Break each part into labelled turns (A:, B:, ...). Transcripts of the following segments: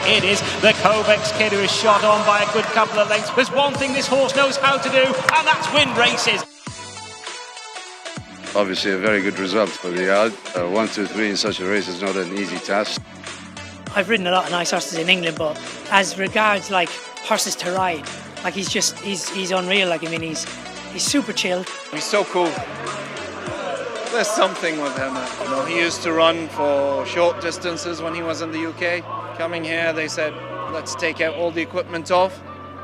A: it is the Kovacs kid who is shot on by a good couple of lengths. There's one thing this horse knows how to do, and that's win races.
B: Obviously a very good result for the yard. 1, 2, 3 in such a race is not an easy task.
C: I've ridden a lot of nice horses in England, but as regards like horses to ride, like he's unreal. Like, I mean, he's super chilled.
D: He's so cool. There's something with him. You know, he used to run for short distances when he was in the UK. Coming here, they said, let's take out all the equipment off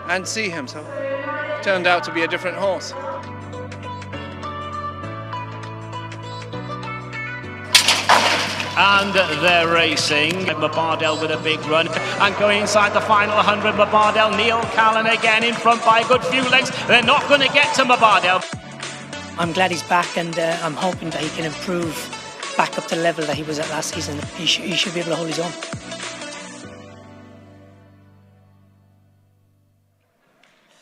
D: and see him. So it turned out to be a different horse.
A: And they're racing. Mabardell with a big run and going inside the final 100. Mabardell, Neil Callan again in front by a good few lengths. They're not going to get to Mabardell.
C: I'm glad he's back, and I'm hoping that he can improve back up to the level that he was at last season. He should be able to hold his own.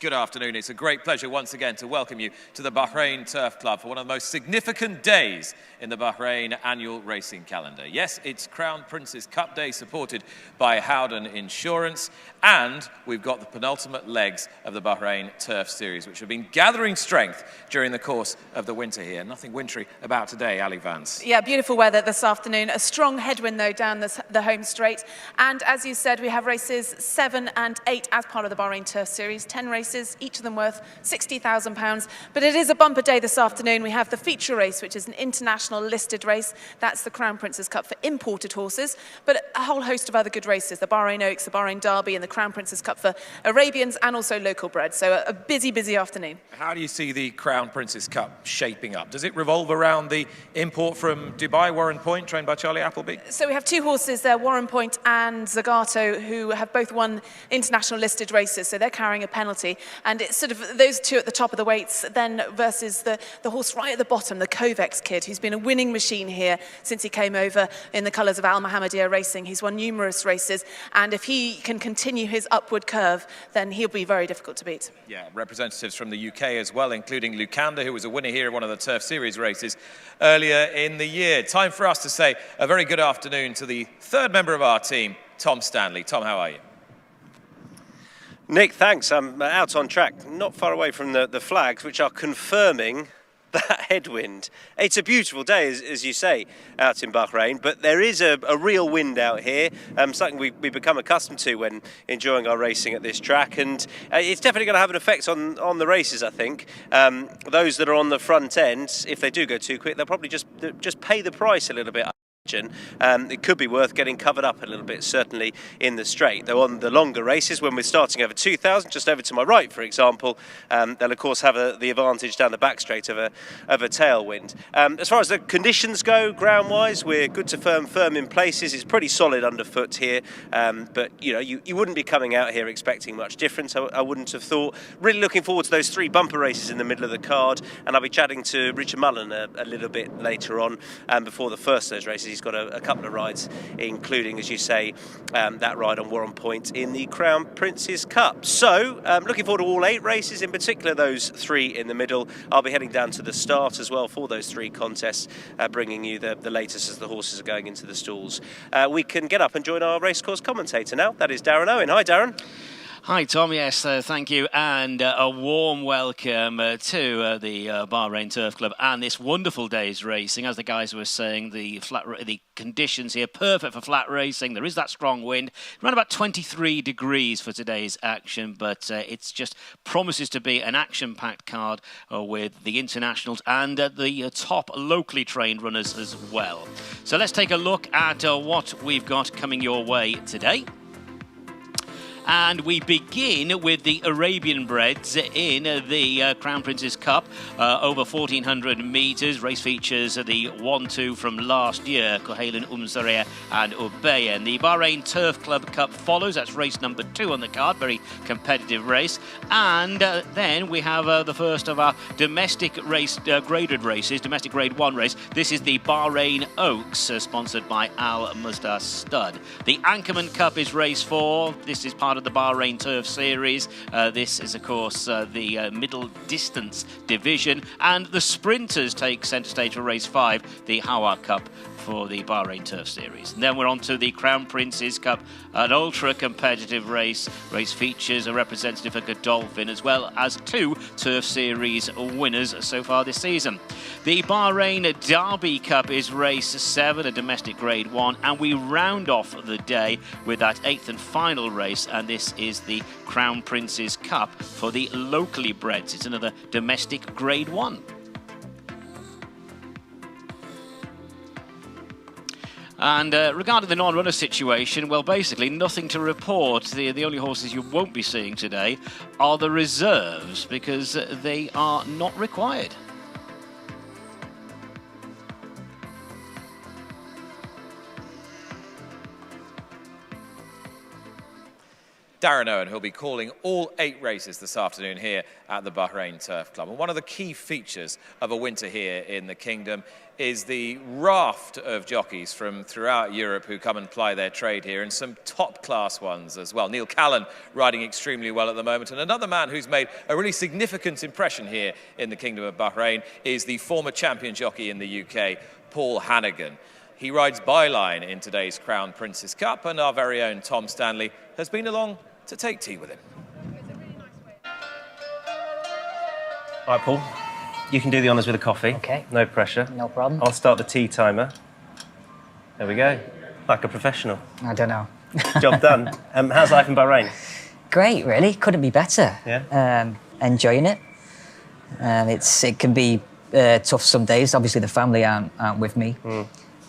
E: Good afternoon. It's a great pleasure once again to welcome you to the Bahrain Turf Club for one of the most significant days in the Bahrain annual racing calendar. Yes, it's Crown Prince's Cup Day supported by Howden Insurance, and we've got the penultimate legs of the Bahrain Turf Series, which have been gathering strength during the course of the winter here. Nothing wintry about today, Ali Vance.
F: Yeah, beautiful weather this afternoon. A strong headwind, though, down the home straight. And as you said, we have races 7 and 8 as part of the Bahrain Turf Series. 10 races, each of them worth £60,000. But it is a bumper day this afternoon. We have the feature race, which is an international listed race. That's the Crown Prince's Cup for imported horses. But a whole host of other good races, the Bahrain Oaks, the Bahrain Derby, and the Crown Prince's Cup for Arabians and also local bred. So a busy, busy afternoon.
E: How do you see the Crown Prince's Cup shaping up? Does it revolve around the import from Dubai, Warren Point, trained by Charlie Appleby?
F: So we have two horses there, Warren Point and Zagato, who have both won international listed races. So they're carrying a penalty. And it's sort of those two at the top of the weights then versus the horse right at the bottom, the Kovacs kid, who's been a winning machine here since he came over in the colours of Al Mohammedia Racing. He's won numerous races. And if he can continue his upward curve, then he'll be very difficult to beat.
E: Yeah, representatives from the UK as well, including Lucanda, who was a winner here in one of the Turf Series races earlier in the year. Time for us to say a very good afternoon to the third member of our team, Tom Stanley. Tom, how are you?
G: Nick, thanks. I'm out on track, not far away from the flags, which are confirming that headwind. It's a beautiful day, as you say, out in Bahrain, but there is a real wind out here, something we become accustomed to when enjoying our racing at this track, and it's definitely going to have an effect on the races, I think. Those that are on the front end, if they do go too quick, they'll probably just pay the price a little bit. It could be worth getting covered up a little bit, certainly in the straight. Though on the longer races, when we're starting over 2,000, just over to my right, for example, they'll of course have the advantage down the back straight of a tailwind. As far as the conditions go, ground-wise, we're good to firm in places. It's pretty solid underfoot here, but you know, you wouldn't be coming out here expecting much difference. I wouldn't have thought. Really looking forward to those 3 bumper races in the middle of the card, and I'll be chatting to Richard Mullen a little bit later on before the first of those races. He's got a couple of rides, including, as you say, that ride on Warren Point in the Crown Prince's Cup. So, looking forward to all 8 races, in particular those 3 in the middle. I'll be heading down to the start as well for those 3 contests, bringing you the latest as the horses are going into the stalls. We can get up and join our racecourse commentator now. That is Darren Owen. Hi, Darren.
H: Hi Tom, yes, thank you, and a warm welcome to the Bahrain Turf Club and this wonderful day's racing. As the guys were saying, the conditions here perfect for flat racing. There is that strong wind, around about 23 degrees for today's action, but it's just promises to be an action-packed card with the internationals and the top locally trained runners as well. So let's take a look at what we've got coming your way today. And we begin with the Arabian breds in the Crown Prince's Cup, over 1,400 metres. Race features the 1-2 from last year, Kohalan, Saria and Ubayan. The Bahrain Turf Club Cup follows. That's race number 2 on the card, very competitive race. And then we have the first of our domestic race, graded races, domestic grade 1 race. This is the Bahrain Oaks, sponsored by Al Musdar Stud. The Anchorman Cup is race 4. This is part part of the Bahrain Turf Series. This is, of course, the middle distance division. And the sprinters take centre stage for race 5, the HAWAR Cup for the Bahrain Turf Series. And then we're on to the Crown Prince's Cup, an ultra-competitive race. Race features a representative for Godolphin, as well as 2 Turf Series winners so far this season. The Bahrain Derby Cup is race 7, a domestic Grade 1, and we round off the day with that 8th and final race, and this is the Crown Prince's Cup for the locally breds. It's another domestic Grade 1. And regarding the non-runner situation, well, basically nothing to report. The only horses you won't be seeing today are the reserves, because they are not required.
E: Darren Owen, who'll be calling all 8 races this afternoon here at the Bahrain Turf Club. And one of the key features of a winter here in the Kingdom is the raft of jockeys from throughout Europe who come and ply their trade here, and some top-class ones as well. Neil Callan riding extremely well at the moment, and another man who's made a really significant impression here in the Kingdom of Bahrain is the former champion jockey in the UK, Paul Hannigan. He rides byline in today's Crown Prince's Cup, and our very own Tom Stanley has been along to take tea with him.
G: All right, Paul, you can do the honours with a coffee.
I: Okay.
G: No pressure.
I: No problem.
G: I'll start the tea timer. There we go. Like a professional.
I: I don't know.
G: Job done. How's life in Bahrain?
I: Great, really. Couldn't be better.
G: Yeah.
I: Enjoying it. It can be tough some days. Obviously, the family aren't with me.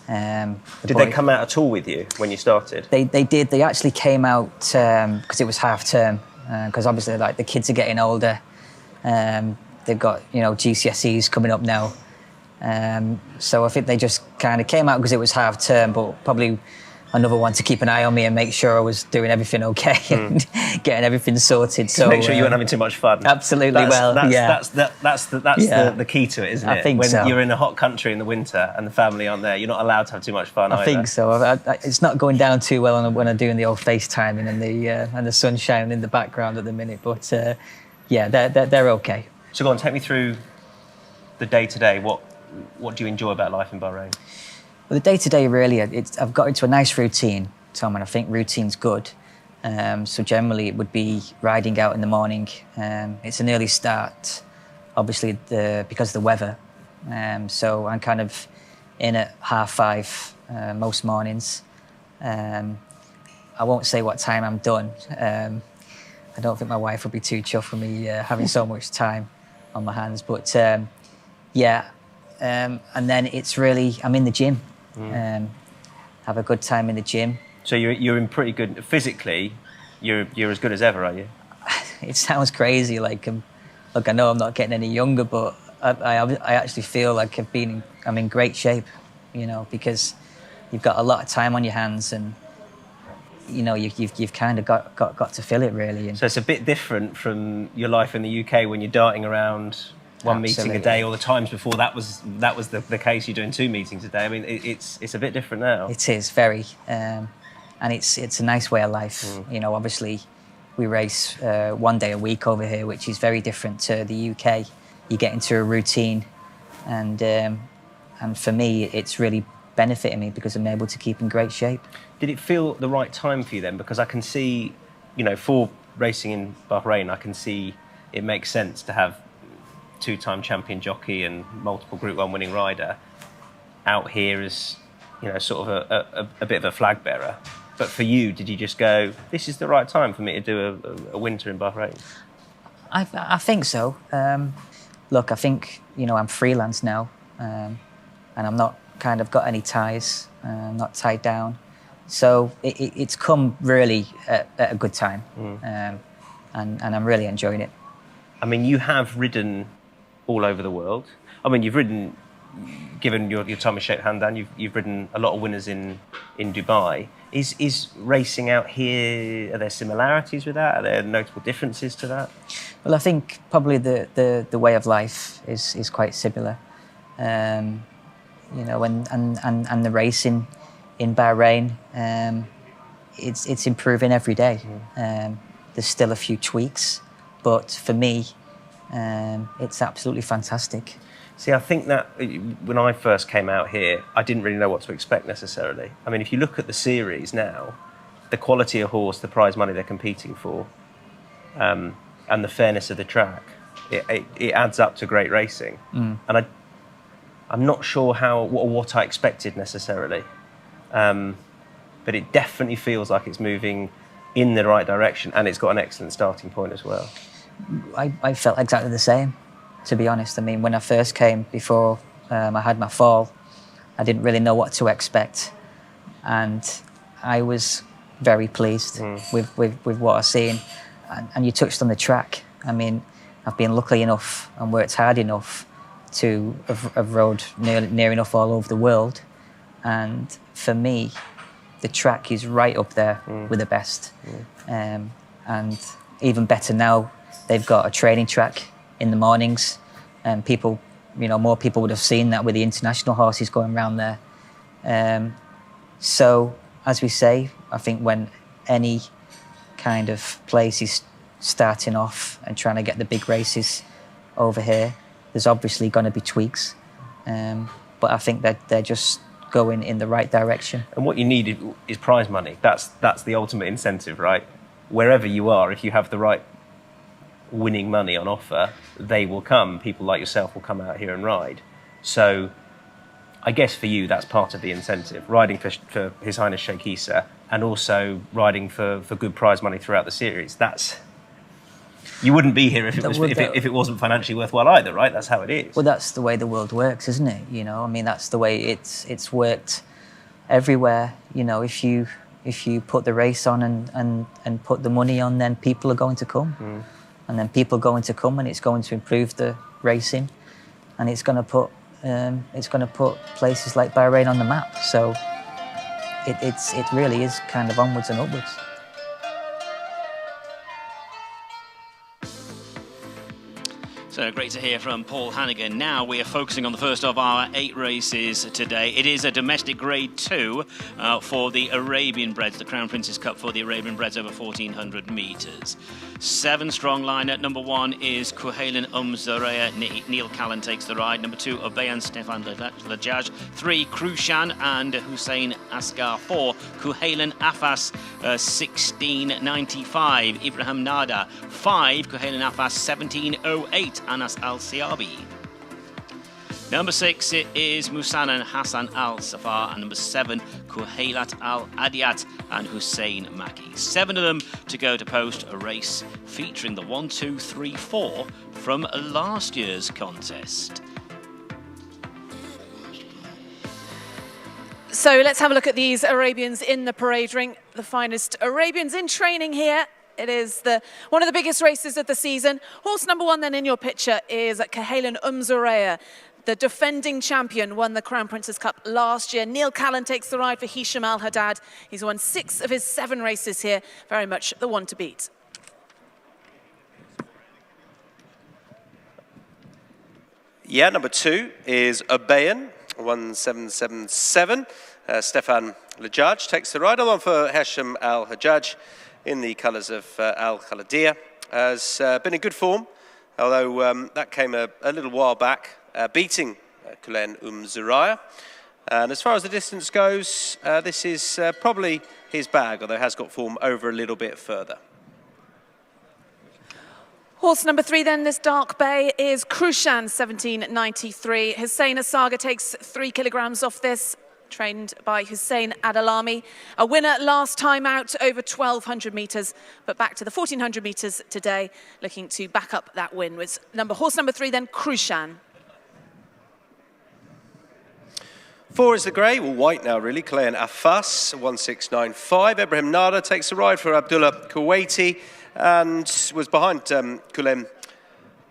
G: Did they come out at all with you when you started?
I: They did. They actually came out because it was half term. Because obviously, like, the kids are getting older. They've got, GCSEs coming up now. So I think they just kind of came out because it was half term, but probably another one to keep an eye on me and make sure I was doing everything okay and getting everything sorted. So
G: make sure you weren't having too much fun.
I: Absolutely.
G: That's the key to it, isn't it?
I: I think
G: when
I: so.
G: You're in a hot country in the winter and the family aren't there, you're not allowed to have too much fun.
I: I think so. It's not going down too well when I'm doing the old FaceTiming and the sun shining in the background at the minute. But yeah, they're okay.
G: So go on, take me through the day-to-day. What do you enjoy about life in Bahrain?
I: Well, the day-to-day, really, I've got into a nice routine, Tom, and I think routine's good. So generally, it would be riding out in the morning. It's an early start, obviously, because of the weather. So I'm kind of in at 5:30 most mornings. I won't say what time I'm done. I don't think my wife would be too chuffed with me having so much time on my hands. But yeah, and then it's really, I'm in the gym. Have a good time in the gym. So
G: you're in pretty good physically. You're as good as ever, are you?
I: It sounds crazy. Like, look, I know I'm not getting any younger, but I actually feel like I'm in great shape. Because you've got a lot of time on your hands, and you've kind of got to fill it, really. And so
G: it's a bit different from your life in the UK when you're darting around one meeting a day, or the times before that was the case. You're doing 2 meetings a day. I mean, it's a bit different now.
I: It is very, and it's a nice way of life. Obviously, we race 1 day a week over here, which is very different to the UK. You get into a routine, and for me, it's really benefiting me because I'm able to keep in great shape.
G: Did it feel the right time for you then? Because I can see, for racing in Bahrain, I can see it makes sense to have 2-time champion jockey and multiple Group 1 winning rider out here as, sort of a bit of a flag bearer. But for you, did you just go, this is the right time for me to do a winter in Bahrain?
I: I think so. Look, I think, I'm freelance now, and I'm not kind of got any ties, not tied down. So it's come really at a good time, and I'm really enjoying it.
G: I mean, you have ridden all over the world. I mean, you've ridden, given your time with Sheikh Hamdan, you've ridden a lot of winners in Dubai. Is racing out here, are there similarities with that? Are there notable differences to that?
I: Well, I think probably the way of life is quite similar. And the racing in Bahrain, it's improving every day. There's still a few tweaks, but for me, it's absolutely fantastic.
G: See, I think that when I first came out here, I didn't really know what to expect necessarily. I mean, if you look at the series now, the quality of horse, the prize money they're competing for, and the fairness of the track, it adds up to great racing. And I'm not sure what I expected necessarily, but it definitely feels like it's moving in the right direction, and it's got an excellent starting point as well.
I: I felt exactly the same, to be honest. I mean, when I first came, before I had my fall, I didn't really know what to expect, and I was very pleased with what I've seen. And you touched on the track. I mean, I've been lucky enough and worked hard enough to have rode near enough all over the world, and for me, the track is right up there with the best. And even better now, they've got a training track in the mornings, and people, more people would have seen that with the international horses going around there. So, as we say, I think when any kind of place is starting off and trying to get the big races over here, there's obviously going to be tweaks, but I think that they're just going in the right direction.
G: And what you need is prize money. That's the ultimate incentive, right? Wherever you are, if you have the right winning money on offer, they will come. People like yourself will come out here and ride. So I guess for you, that's part of the incentive, riding for His Highness Sheikh Issa, and also riding for good prize money throughout the series. You wouldn't be here if it wasn't financially worthwhile either, right? That's how it is.
I: Well, that's the way the world works, isn't it? I mean, that's the way it's worked everywhere. If you put the race on and put the money on, then people are going to come. And then people are going to come, and it's going to improve the racing, and it's going to put places like Bahrain on the map. So it really is kind of onwards and upwards.
H: So great to hear from Paul Hannigan. Now we are focusing on the first of our 8 races today. It is a domestic Grade 2 for the Arabian Breds, the Crown Prince's Cup for the Arabian Breds over 1,400 metres. 7 strong line. At number 1 is Kuhailin Zareya. Neil Callan takes the ride. Number 2, Obeyan Stefan Lajaj. 3, Krushan and Hussein Asghar. 4, Kuhailin Afas 1695. Ibrahim Nada. 5, Kuhailin Afas 1708. Anas Al-Siabi. Number 6 is Musanan Hassan Al-Safar, and number 7, Kuhailat Al-Adiyat and Hussein Maki. 7 of them to go to post a race featuring the 1, 2, 3, 4 from last year's contest.
F: So let's have a look at these Arabians in the parade ring. The finest Arabians in training here. It is one of the biggest races of the season. Horse number 1 then in your picture is Kuhailin Zareya. The defending champion won the Crown Prince's Cup last year. Neil Callan takes the ride for Hisham Al-Haddad. He's won 6 of his 7 races here. Very much the one to beat.
G: Yeah, number 2 is Obeyan, 1777. Stefan Lajaj takes the ride. On for Hesham Al-Hajjaj in the colours of Al-Khalidiyah. Has been in good form, although that came a little while back, beating Kuhailin Zareya. And as far as the distance goes, this is probably his bag, although has got form over a little bit further.
F: Horse number 3 then, this dark bay, is Krushan 1793. Hussein Asaga takes 3 kilograms off this, trained by Hussein Adalami. A winner last time out over 1,200 metres, but back to the 1,400 metres today, looking to back up that win with horse number 3 then, Krushan.
G: 4 is the grey, well white now really, Kuhailin Afas, 1695. Ibrahim Nada takes the ride for Abdullah Kuwaiti and was behind Kuhailin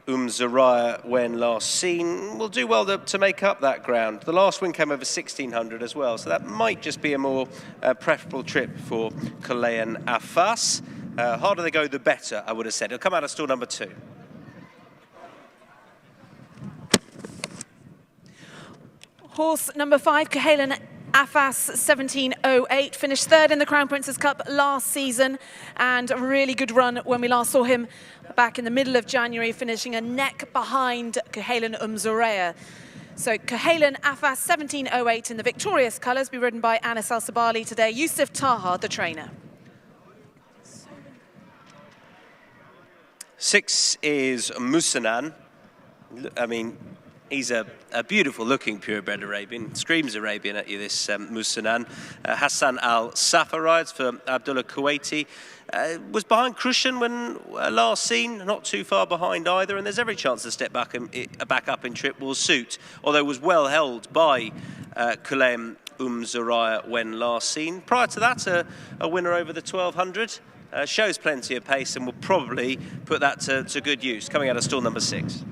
G: Zareya when last seen. Will do well to make up that ground. The last win came over 1,600 as well, so that might just be a more preferable trip for Kuhailin Afas. Harder they go, the better, I would have said. He'll come out of stall number 2.
F: Horse number 5, Kuhailin Afas 1708 finished third in the Crown Prince's Cup last season, and a really good run when we last saw him back in the middle of January, finishing a neck behind KHALIFA Zoreya. So KHALIFA Afas 1708 in the victorious colours, be ridden by Anas Al Sabali today. Yusuf Taha, the trainer.
G: 6 is Musanan. I mean, he's a beautiful looking purebred Arabian, screams Arabian at you, this Musanan. Hassan Al Safa rides for Abdullah Kuwaiti. Was behind Krushan when last seen, not too far behind either, and there's every chance to step back up in trip will suit, although was well held by Kulem Zoreya when last seen. Prior to that, a winner over the 1200. Shows plenty of pace and will probably put that to good use. Coming out of stall number 6.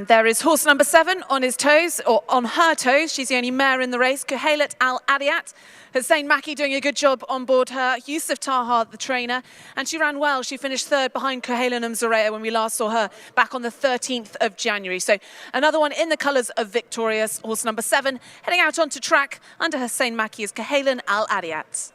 F: There is horse number 7 on his toes, or on her toes. She's the only mare in the race. Kuhailat Al Adiyat. Hussein Maki doing a good job on board her. Yusuf Taha, the trainer. And she ran well. She finished third behind KHALIFA Zoreya when we last saw her back on the 13th of January. So another one in the colours of victorious. Horse number 7 heading out onto track under Hussein Maki is KHALIFA Al Adiyat.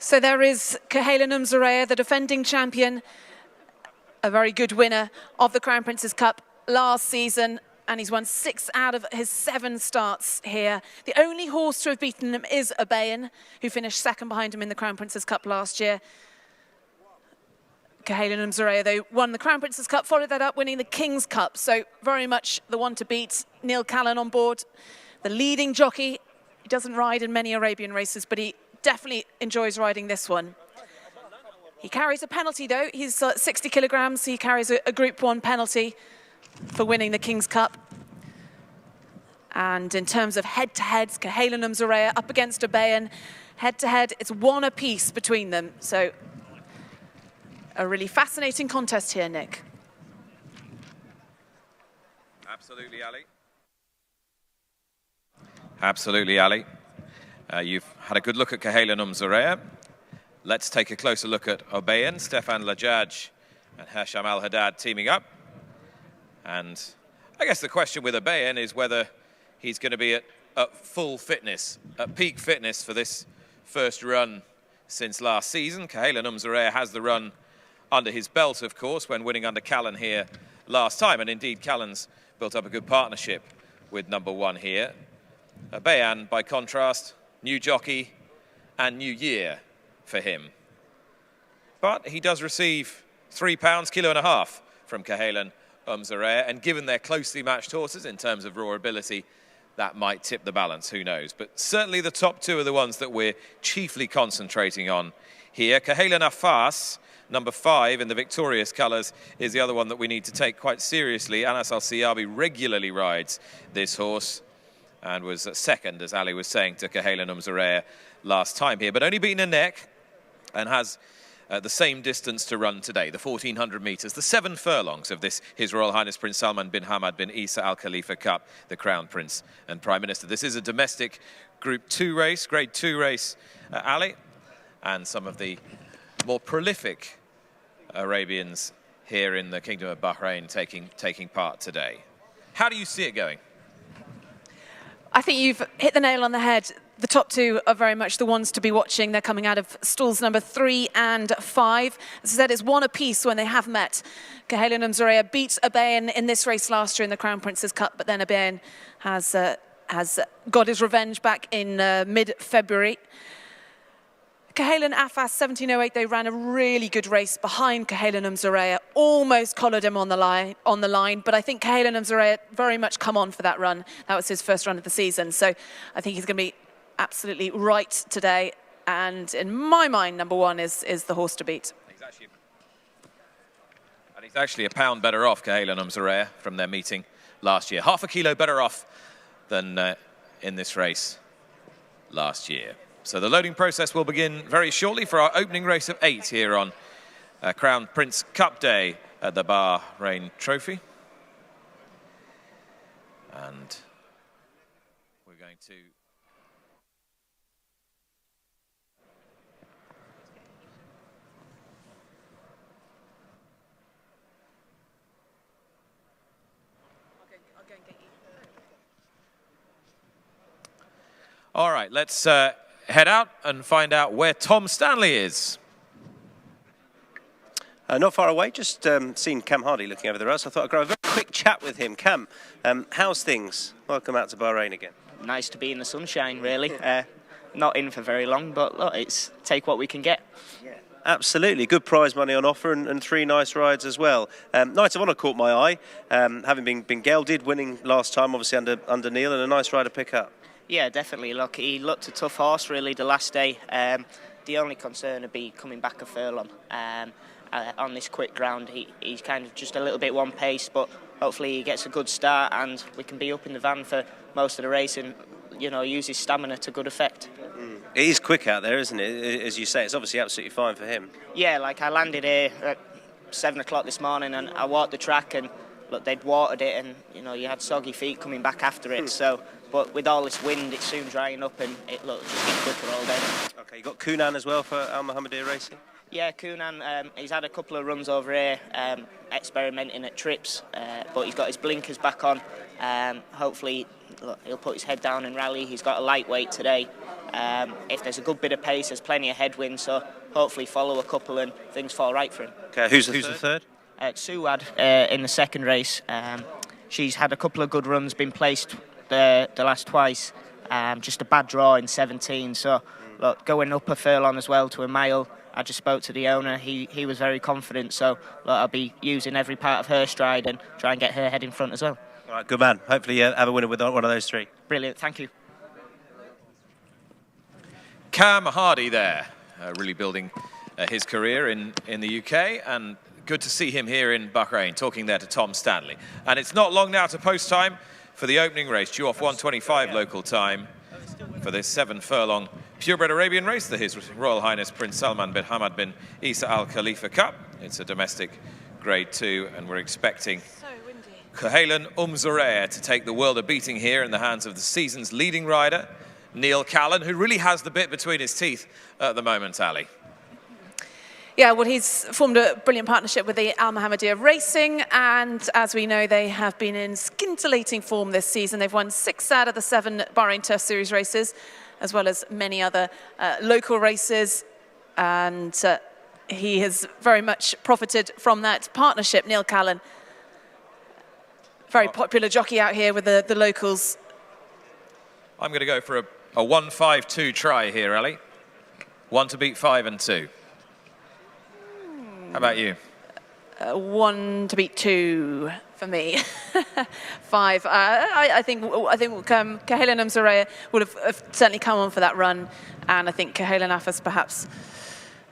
F: So there is KHALIFA Zoreya, the defending champion, a very good winner of the Crown Prince's Cup last season, and he's won 6 out of his 7 starts here. The only horse to have beaten him is BAHRAIN, who finished second behind him in the Crown Prince's Cup last year. KHALIFA Zoreya, though, won the Crown Prince's Cup, followed that up winning the King's Cup, so very much the one to beat. Neil Callan on board, the leading jockey. He doesn't ride in many Arabian races, but he definitely enjoys riding this one. He carries a penalty though. He's 60 kilograms, so he carries a Group 1 penalty for winning the King's Cup. And in terms of head-to-heads, KHALIFA Zoreya up against BAHRAIN. Head-to-head, it's 1 apiece between them. So a really fascinating contest here, Nick.
E: Absolutely, Ali. Absolutely, Ali. You've had a good look at KHALIFA Zoreya. Let's take a closer look at BAHRAIN. Stefan Lajaj and Hasham Al-Haddad teaming up. And I guess the question with BAHRAIN is whether he's going to be at full fitness, at peak fitness for this first run since last season. KHALIFA Zoreya has the run under his belt, of course, when winning under Callan here last time. And indeed, Callan's built up a good partnership with number 1 here. BAHRAIN, by contrast, new jockey and new year for him. But he does receive £3.5 kilos from KHALIFA Zoreya, and given their closely matched horses in terms of raw ability, that might tip the balance, who knows. But certainly the top 2 are the ones that we're chiefly concentrating on here. KHALIFA Afas, number 5 in the victorious colours, is the other one that we need to take quite seriously. Anas Al-Siyabi regularly rides this horse and was second, as Ali was saying, to KHALIFA Zoreya last time here, but only beaten a neck and has the same distance to run today, the 1,400 metres, the 7 furlongs of this His Royal Highness Prince Salman bin Hamad bin Isa Al Khalifa Cup, the Crown Prince and Prime Minister. This is a domestic Group 2 race, Grade 2 race, Ali, and some of the more prolific Arabians here in the Kingdom of Bahrain taking part today. How do you see it going?
F: I think you've hit the nail on the head. The top two are very much the ones to be watching. They're coming out of stalls number 3 and 5. As I said, it's one apiece when they have met. KHALIFA Mzarea beat BAHRAIN in this race last year in the Crown Prince's Cup, but then BAHRAIN has got his revenge back in mid-February. KHALIFA Afas 1708, they ran a really good race behind KHALIFA Mzarea, almost collared him on the line, but I think KHALIFA Mzarea very much come on for that run. That was his first run of the season, so I think he's going to be absolutely right today, and in my mind, number 1 is the horse to beat.
E: He's actually a pound better off, KHALIFA Mzarea, from their meeting last year. Half a kilo better off than in this race last year. So the loading process will begin very shortly for our opening race of 8 here on Crown Prince Cup Day at the BAHRAIN Trophy. And we're going to... All right, let's head out and find out where Tom Stanley is.
G: Not far away, just seen Cam Hardy looking over the road, so I thought I'd grab a very quick chat with him. Cam, how's things? Welcome out to Bahrain again.
J: Nice to be in the sunshine, really. Not in for very long, but look, it's take what we can get.
G: Yeah. Absolutely, good prize money on offer and 3 nice rides as well. Knight of Honour caught my eye, having been gelded, winning last time, obviously under Neil, and a nice ride to pick up.
J: Yeah, definitely. Look, he looked a tough horse, really, the last day. The only concern would be coming back a furlong. On this quick ground, he's kind of just a little bit one pace, but hopefully he gets a good start and we can be up in the van for most of the race and, you know, use his stamina to good effect.
G: It is quick out there, isn't it? As you say, it's obviously absolutely fine for him.
J: Yeah, like I landed here at 7 o'clock this morning and I walked the track and, look, they'd watered it and, you know, you had soggy feet coming back after it, so... But with all this wind, it's soon drying up and it looks just get quicker all day.
G: OK, you got Kunan as well for Al Mohammedia Racing?
J: Yeah, Kunan, he's had a couple of runs over here, experimenting at trips, but he's got his blinkers back on. Hopefully, look, he'll put his head down and rally. He's got a lightweight today. If there's a good bit of pace, there's plenty of headwind, so hopefully follow a couple and things fall right for him.
G: OK, who's the third?
J: Suad in the second race. She's had a couple of good runs, been placed the last twice, just a bad draw in 17, so look, going up a furlong as well to a mile. I just spoke to the owner, he was very confident, so look, I'll be using every part of her stride and try and get her head in front as well.
G: All right, good man. Hopefully you have a winner with one of those 3.
J: Brilliant, thank you.
E: Cam Hardy there, really building his career in the UK, and good to see him here in Bahrain, talking there to Tom Stanley. And it's not long now to post time for the opening race, due off 1:25 local time for this 7 furlong purebred Arabian race, the His Royal Highness Prince Salman bin Hamad bin Isa Al Khalifa Cup. It's a domestic Grade 2, and we're expecting KHALIFA Mzarea to take the world of beating here in the hands of the season's leading rider, Neil Callan, who really has the bit between his teeth at the moment, Ali.
F: Yeah, well, he's formed a brilliant partnership with the Al Mohammedia Racing, and as we know, they have been in scintillating form this season. They've won 6 out of the 7 BAHRAIN Turf Series races, as well as many other local races, and he has very much profited from that partnership. Neil Callan, very popular jockey out here with the locals.
E: I'm going to go for a 1-5-2 try here, Ali. 1 to beat 5 and 2. How about you?
F: 1 to beat 2 for me. 5. I think KHALIFA Mzarea would have certainly come on for that run, and I think KHALIFA Afas perhaps.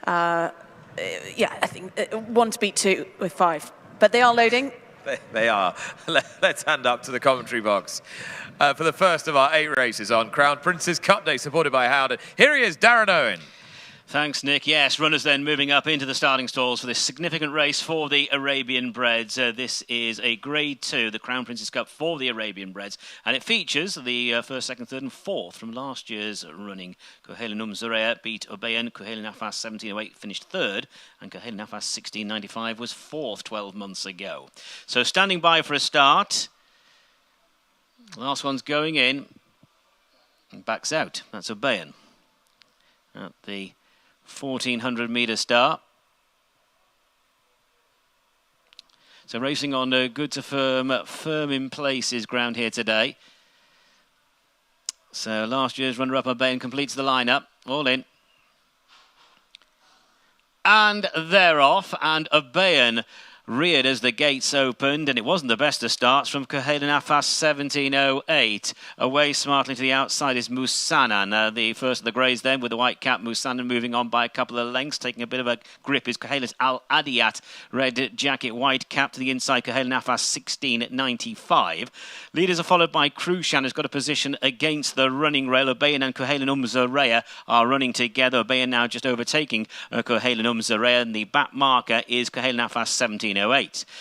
F: Yeah, I think 1 to beat 2 with 5. But they are loading.
E: They are. Let's hand up to the commentary box for the first of our 8 races on Crown Prince's Cup Day, supported by Howard. Here he is, Darren Owen.
H: Thanks, Nick. Yes, runners then moving up into the starting stalls for this significant race for the Arabian Breds. This is a Grade 2, the Crown Prince's Cup for the Arabian Breds, and it features the first, second, third and fourth from last year's running. Kohelan Zarea beat Obeyan. Kohelan Nafas 1708 finished third, and Kohelan Nafas 1695 was fourth 12 months ago. So standing by for a start. Last one's going in and backs out. That's Obeyan at the 1400 metre start. So racing on good to firm in places ground here today. So last year's runner-up Obeyan completes the lineup. All in. And they're off, and Obeyan reared as the gates opened, and it wasn't the best of starts from Kohelan Nafas 1708. Away smartly to the outside is Musanan. The first of the greys then with the white cap. Musanan moving on by a couple of lengths. Taking a bit of a grip is Kohelan's Al Adiyat. Red jacket, white cap to the inside. Kohelan Nafas 1695. Leaders are followed by Krushan, who's got a position against the running rail. Obeyan and Kohelan Zarea are running together. Obeyan now just overtaking Kohelan Zarea, and the back marker is Kohelan Nafas 1708.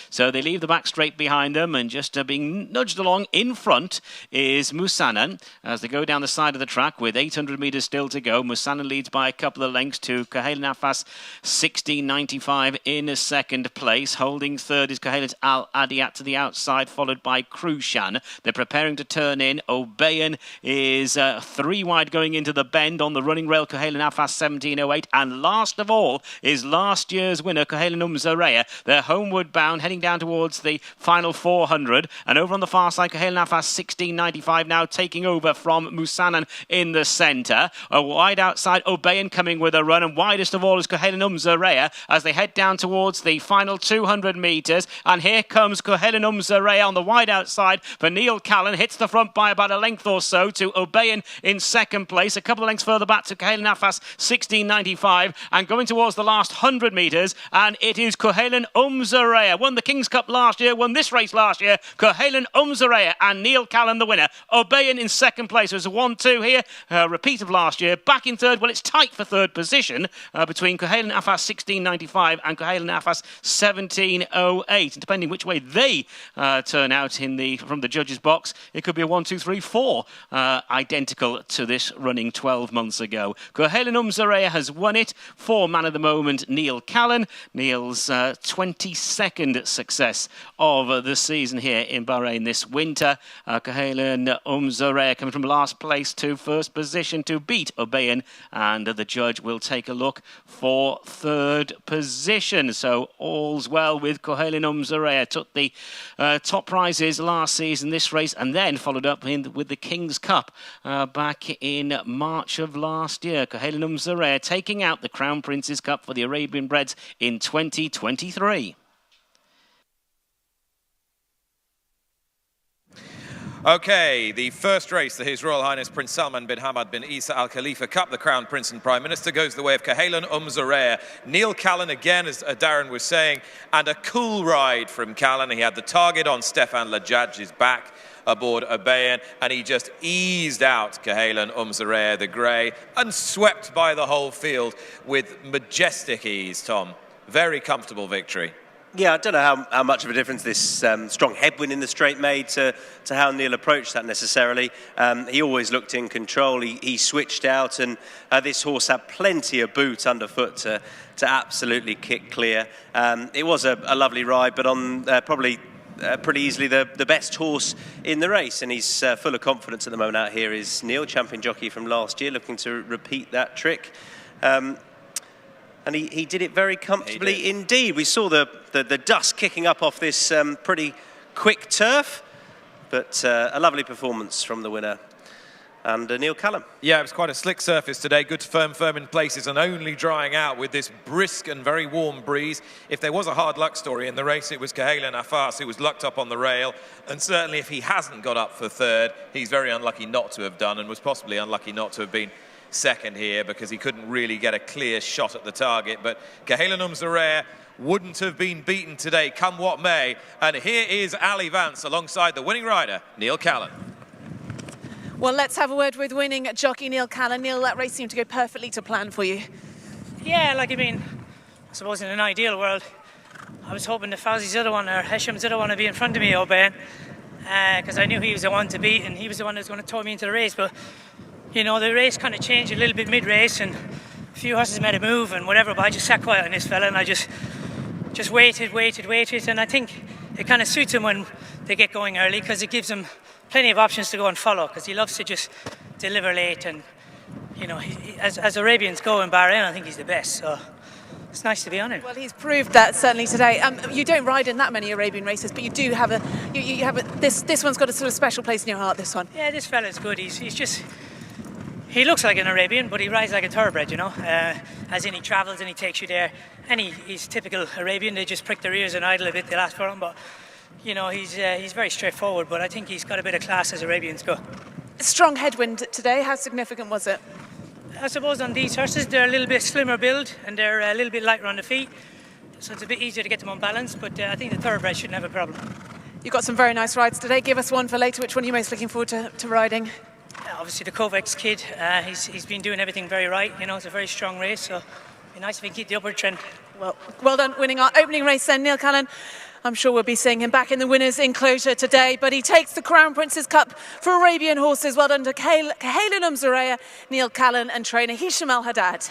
H: So they leave the back straight behind them, and just being nudged along in front is Musanan as they go down the side of the track with 800 metres still to go. Musanan leads by a couple of lengths to Kohelan Nafas 1695 in second place. Holding third is Kohelan's Al Adiyat to the outside, followed by Krushan. They're preparing to turn in. Obeyan is 3 wide going into the bend on the running rail. Kohelan Nafas 1708, and last of all is last year's winner Kohelan Zarea. They're homeward bound, heading down towards the final 400, and over on the far side Kohelan Nafas 1695 now taking over from Musanan in the centre. A wide outside Obeyan coming with a run, and widest of all is Kohelan Zarea as they head down towards the final 200 metres, and here comes Kohelan Zarea on the wide outside for Neil Callan. Hits the front by about a length or so to Obeyan in second place, a couple of lengths further back to Kohelan Nafas 1695, and going towards the last 100 metres, and it is Kohelan Zarea, won the King's Cup last year, won this race last year. Kohelan Zarea and Neil Callan the winner. Obeyan in second place. There's a 1-2 here, repeat of last year. Back in third, well, it's tight for third position between Kohelan Nafas 1695 and Kohelan Nafas 1708. And depending which way they turn out from the judges' box, it could be a 1-2-3-4, identical to this running 12 months ago. Kohelan Zarea has won it for man of the moment, Neil Callan. Neil's 22nd success of the season here in Bahrain this winter. Kohelan Zarea coming from last place to first position to beat Obeyan, and the judge will take a look for third position. So all's well with Kohelan Zarea. Took the top prizes last season, this race, and then followed up with the King's Cup back in March of last year. Kohelan Zarea taking out the Crown Prince's Cup for the Arabian Breds in 2023.
E: Okay, the first race, the His Royal Highness Prince Salman bin Hamad bin Isa Al Khalifa Cup, the Crown Prince and Prime Minister, goes the way of Kohelan Zarea. Neil Callan again, as Darren was saying, and a cool ride from Callan. He had the target on Stefan Lajaj's back aboard Obeyan, and he just eased out Kohelan Zarea, the grey, and swept by the whole field with majestic ease, Tom. Very comfortable victory.
G: Yeah, I don't know how much of a difference this strong headwind in the straight made to how Neil approached that necessarily. He always looked in control. He switched out, and this horse had plenty of boot underfoot to absolutely kick clear. It was a lovely ride, but on probably pretty easily the best horse in the race, and he's full of confidence at the moment. Out here is Neil, champion jockey from last year, looking to repeat that trick. And he did it very comfortably indeed. We saw the dust kicking up off this pretty quick turf, but a lovely performance from the winner. And Neil Callan.
E: Yeah, it was quite a slick surface today. Good firm in places and only drying out with this brisk and very warm breeze. If there was a hard luck story in the race, it was Kohelan Nafas, who was lucked up on the rail. And certainly if he hasn't got up for third, he's very unlucky not to have done, and was possibly unlucky not to have been second here because he couldn't really get a clear shot at the target. But Kohelan Zarea wouldn't have been beaten today, come what may. And here is Ali Vance alongside the winning rider, Neil Callan.
F: Well, let's have a word with winning jockey Neil Callan. Neil, that race seemed to go perfectly to plan for you.
C: Yeah, like, I mean, I suppose in an ideal world, I was hoping the Fawzi's other one, or Hisham's other one, would be in front of me, O'Bain, because I knew he was the one to beat, and he was the one that was going to throw me into the race. But, you know, the race kind of changed a little bit mid-race, and a few horses made a move and whatever, but I just sat quiet on this fella, and I just waited, and I think it kind of suits him when they get going early, because it gives him plenty of options to go and follow, because he loves to just deliver late, and, you know, as Arabians go in Bahrain, I think he's the best, so it's nice to be on him.
F: Well, he's proved that certainly today. You don't ride in that many Arabian races, but you do have this one's got a sort of special place in your heart, this one.
C: Yeah, this fella's good. He looks like an Arabian, but he rides like a thoroughbred, you know. As in, he travels and he takes you there. And he's typical Arabian. They just prick their ears and idle a bit. They'll ask for him, but you know, he's very straightforward. But I think he's got a bit of class as Arabians go.
F: Strong headwind today. How significant was it?
C: I suppose on these horses, they're a little bit slimmer build and they're a little bit lighter on the feet, so it's a bit easier to get them on balance. But I think the thoroughbred shouldn't have a problem.
F: You've got some very nice rides today. Give us one for later. Which one are you most looking forward to riding?
C: Obviously the Kovacs kid, he's been doing everything very right. You know, it's a very strong race, so it'd be nice if he can keep the upward trend.
F: Well done winning our opening race then, Neil Callan. I'm sure we'll be seeing him back in the winners' enclosure today, but he takes the Crown Prince's Cup for Arabian horses. Well done to KHALIFA Zoreya, Neil Callan and trainer Hisham Al-Haddad.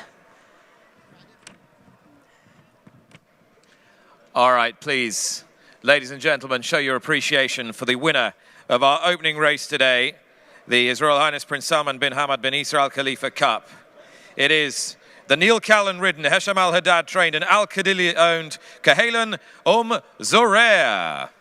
E: All right, please, ladies and gentlemen, show your appreciation for the winner of our opening race today, the His Royal Highness Prince Salman bin Hamad bin Isa Al Khalifa Cup. It is the Neil Callan ridden, Hisham Al-Haddad trained and Al Khadili owned KHALIFA Zoreya.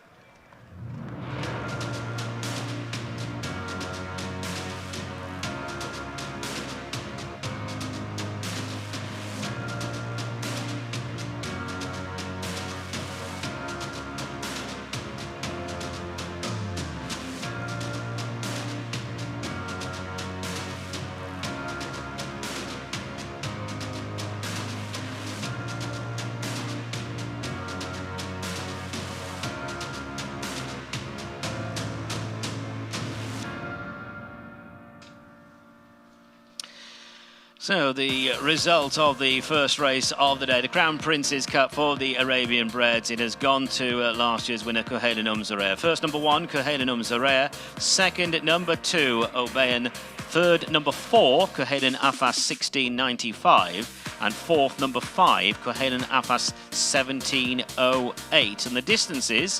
H: So the result of the first race of the day, the Crown Prince's Cup for the Arabian Breds, it has gone to last year's winner, KHALIFA Zoreya. First, number 1, KHALIFA Zoreya. Second, number 2, O'Bain. Third, number 4, KHALIFA Afas 1695. And fourth, number 5, KHALIFA Afas 1708. And the distances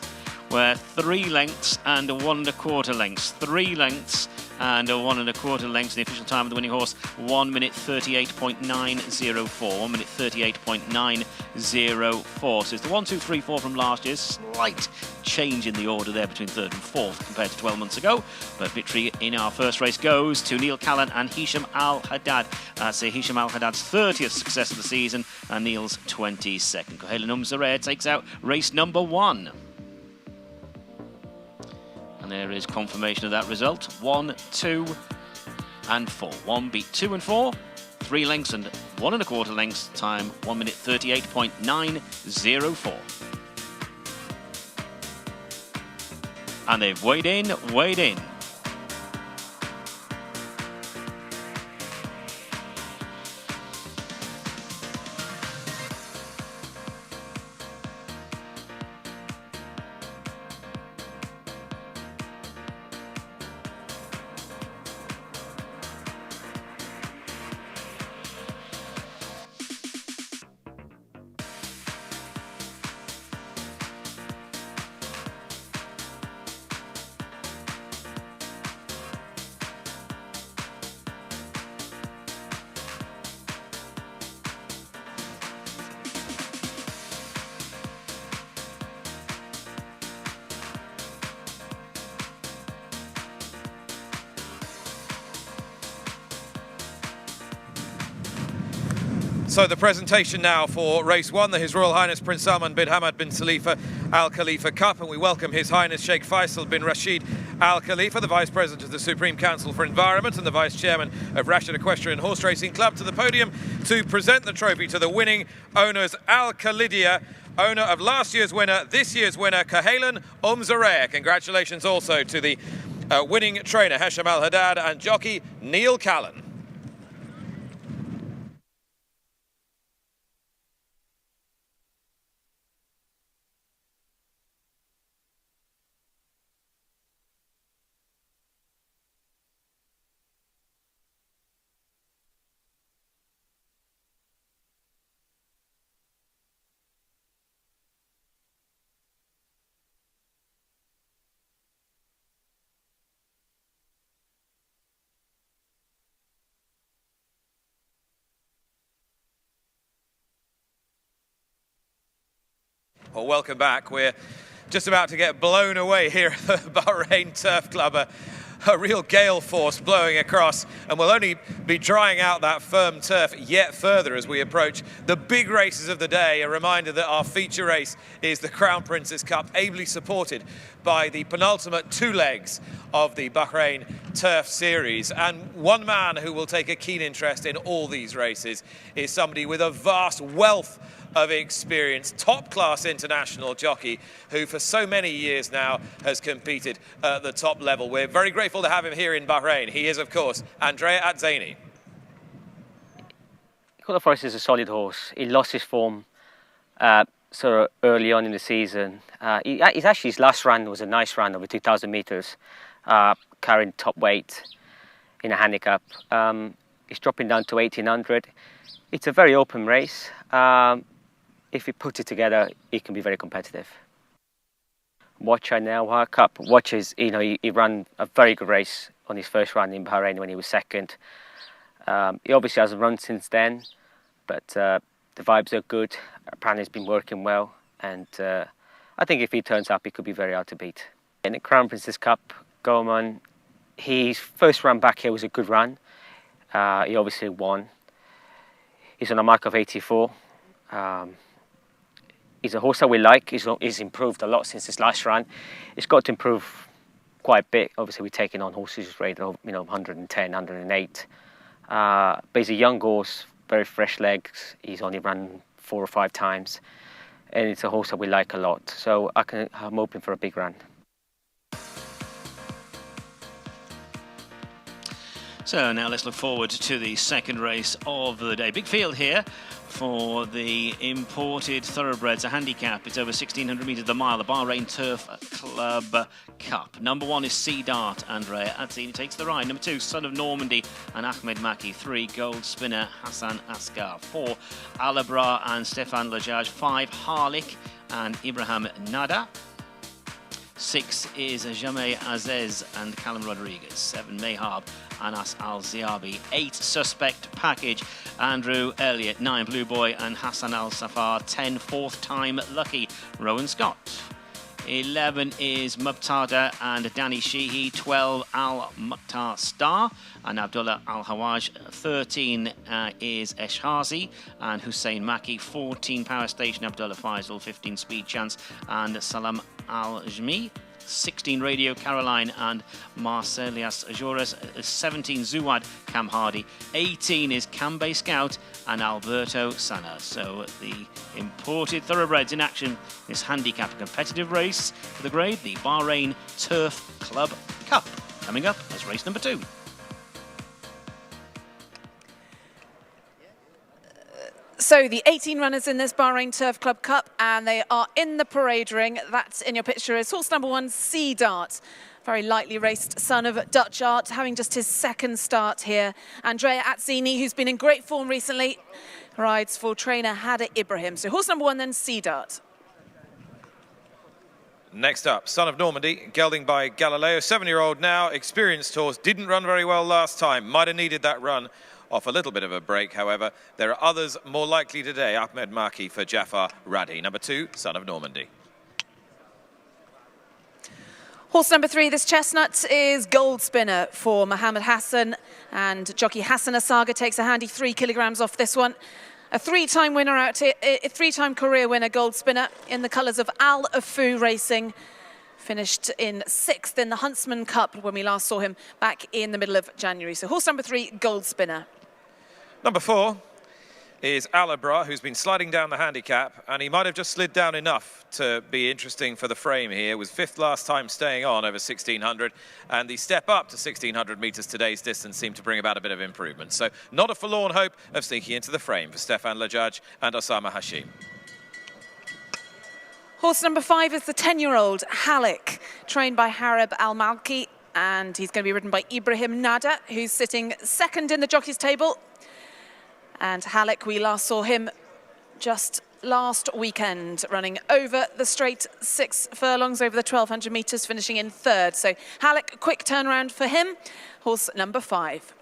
H: were 3 lengths and 1 1/4 lengths. 3 lengths and 1 1/4 lengths. The official time of the winning horse, 1 minute 38.904. 1 minute 38.904. So it's the 1, 2, 3, 4 from last year. Slight change in the order there between 3rd and 4th compared to 12 months ago. But victory in our first race goes to Neil Callan and Hisham Al-Haddad. That's Hisham Al-Haddad's 30th success of the season and Neil's 22nd. KHALIFA Zoreya takes out race number 1. And there is confirmation of that result. 1, 2, and 4. 1 beat 2 and 4. 3 lengths and 1 1/4 lengths. Time 1 minute 38.904. And they've weighed in.
E: So the presentation now for race 1, the His Royal Highness Prince Salman bin Hamad bin Khalifa Al Khalifa Cup, and we welcome His Highness Sheikh Faisal bin Rashid Al Khalifa, the Vice President of the Supreme Council for Environment and the Vice Chairman of Rashid Equestrian Horse Racing Club, to the podium to present the trophy to the winning owners. Al Khalidia, owner of last year's winner, this year's winner, KHALIFA Zoreya. Congratulations also to the winning trainer Hisham Al-Haddad and jockey Neil Callan. Well, welcome back. We're just about to get blown away here at the Bahrain Turf Club. A real gale force blowing across, and we'll only be drying out that firm turf yet further as we approach the big races of the day. A reminder that our feature race is the Crown Prince's Cup, ably supported by the penultimate 2 legs of the Bahrain Turf Series. And one man who will take a keen interest in all these races is somebody with a vast wealth of experience, top-class international jockey who for so many years now has competed at the top level. We're very grateful to have him here in Bahrain. He is, of course, Andrea Atzeni.
K: KHALIFA is a solid horse. He lost his form sort of early on in the season. His last run was a nice run over 2,000 metres, carrying top weight in a handicap. He's dropping down to 1,800. It's a very open race. If he puts it together, he can be very competitive. Watcher now, HAWAR Cup. Watches, you know, he ran a very good race on his first run in Bahrain when he was second. He obviously hasn't run since then, but the vibes are good. Apparently he's been working well, and I think if he turns up, he could be very hard to beat. In the Crown Prince's Cup, Gorman, his first run back here was a good run. He obviously won. He's on a mark of 84. He's a horse that we like. He's improved a lot since his last run. He's got to improve quite a bit. Obviously, we're taking on horses rated, 110, 108. But he's a young horse, very fresh legs. He's only run 4 or 5 times, and it's a horse that we like a lot. So I'm hoping for a big run.
H: So now let's look forward to the second race of the day. Big field here for the imported thoroughbreds, a handicap. It's over 1,600 metres the mile, the Bahrain Turf Club Cup. Number 1 is Sea Dart, Andrea Atzeni takes the ride. Number 2, Son of Normandy and Ahmed Maki. 3, Gold Spinner, Hassan Askar. 4, Alabra and Stefan Lajaj. 5, Harlik and Ibrahim Nada. 6 is Jamé Azez and Callum Rodriguez. 7, Mayhab, Anas Al-Ziabi. 8, Suspect Package, Andrew Elliott. 9, Blue Boy and Hassan Al-Safar. 10, Fourth Time Lucky, Rowan Scott. 11 is Mubtada and Danny Sheehy. 12, Al-Mukhtar Star and Abdullah Al-Hawaj. 13 is Eshhazi and Hussein Maki. 14, Power Station, Abdullah Faisal. 15, Speed Chance and Salam Al-Jmi. 16, Radio Caroline and Marcelias Ajuras. 17, Zuwad Cam Hardy. 18 is Cambe Scout and Alberto Sana. So the imported thoroughbreds in action, this handicap competitive race for the grade, the Bahrain Turf Club Cup. Coming up as race number 2.
F: So the 18 runners in this Bahrain Turf Club Cup, and they are in the parade ring. That's in your picture is horse number 1, Sea Dart. Very lightly raced son of Dutch art, having just his second start here. Andrea Atzeni, who's been in great form recently, rides for trainer Hada Ibrahim. So horse number 1 then, Sea Dart.
E: Next up, Son of Normandy, gelding by Galileo. 7-year-old now, experienced horse. Didn't run very well last time. Might have needed that run off a little bit of a break, however. There are others more likely today. Ahmed Maki for Jafar Radi. Number 2, Son of Normandy.
F: Horse number 3, this chestnut, is Gold Spinner for Mohammed Hassan, and jockey Hassan Asaga takes a handy 3 kilograms off this one. A 3-time winner out here, a 3-time career winner, Gold Spinner, in the colours of Al Afu Racing. Finished in 6th in the Huntsman Cup when we last saw him back in the middle of January. So horse number 3, Gold Spinner.
E: Number 4 is Alabra, who's been sliding down the handicap, and he might have just slid down enough to be interesting for the frame here. Was 5th last time staying on over 1,600, and the step up to 1,600 metres today's distance seemed to bring about a bit of improvement. So not a forlorn hope of sneaking into the frame for Stefan Lajaj and Osama Hashim.
F: Horse number 5 is the 10-year-old Halik, trained by Harib Al-Malki, and he's going to be ridden by Ibrahim Nada, who's sitting 2nd in the jockey's table. And Halik, we last saw him just last weekend, running over the straight 6 furlongs over the 1,200 metres, finishing in 3rd. So Halik, quick turnaround for him. Horse number 5.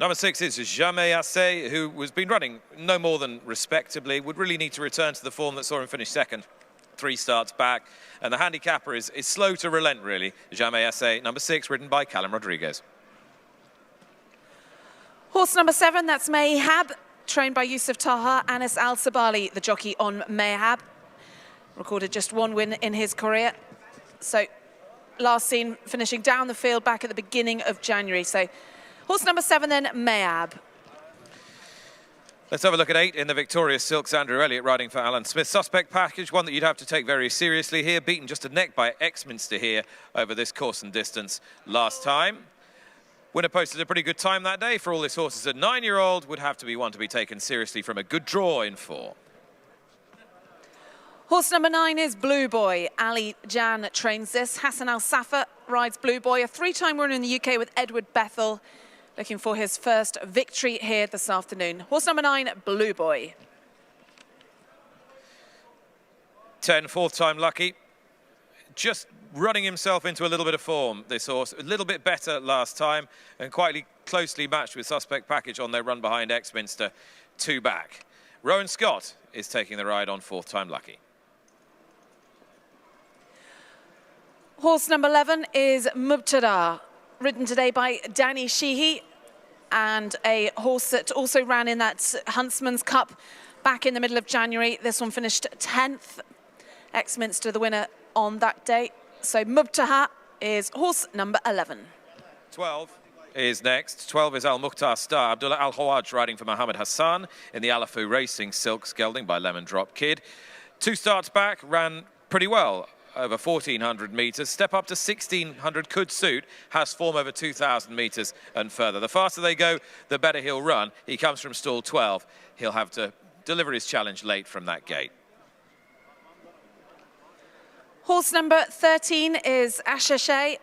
E: Number 6 is Jamais Assez, who has been running no more than respectably, would really need to return to the form that saw him finish second 3 starts back. And the handicapper is slow to relent, really. Jamais Assez, number 6, ridden by Callum Rodriguez.
F: Horse number 7, that's Mayhab, trained by Yusuf Taha. Anas Al Sabali, the jockey on Mayhab. Recorded just 1 win in his career. So last seen finishing down the field back at the beginning of January. So horse number 7 then, Mayhab.
E: Let's have a look at 8 in the victorious Silks. Andrew Elliott riding for Alan Smith. Suspect Package, one that you'd have to take very seriously here. Beaten just a neck by Exminster here over this course and distance last time. Winner posted a pretty good time that day. For all this horse is a 9-year-old, would have to be one to be taken seriously from a good draw in 4.
F: Horse number 9 is Blue Boy. Ali Jan trains this. Hassan Al Safa rides Blue Boy, a 3-time winner in the UK with Edward Bethel. Looking for his first victory here this afternoon. Horse number 9, Blue Boy.
E: 10, 4th time lucky. Just running himself into a little bit of form, this horse. A little bit better last time and quite closely matched with Suspect Package on their run behind Exminster, 2 back. Rowan Scott is taking the ride on 4th time lucky.
F: Horse number 11 is Mubtada, ridden today by Danny Sheehy, and a horse that also ran in that Huntsman's Cup back in the middle of January. This one finished 10th. Exminster the winner on that day. So Mubtaha is horse number 11.
E: 12 is next. 12 is Al Mukhtar Star. Abdullah Al Hawaj riding for Mohammed Hassan in the Alafu Racing Silks, gelding by Lemon Drop Kid. 2 starts back, ran pretty well over 1,400 metres. Step up to 1,600 could suit. Has form over 2,000 metres and further. The faster they go, the better he'll run. He comes from stall 12. He'll have to deliver his challenge late from that gate.
F: Horse number 13 is Ashashay,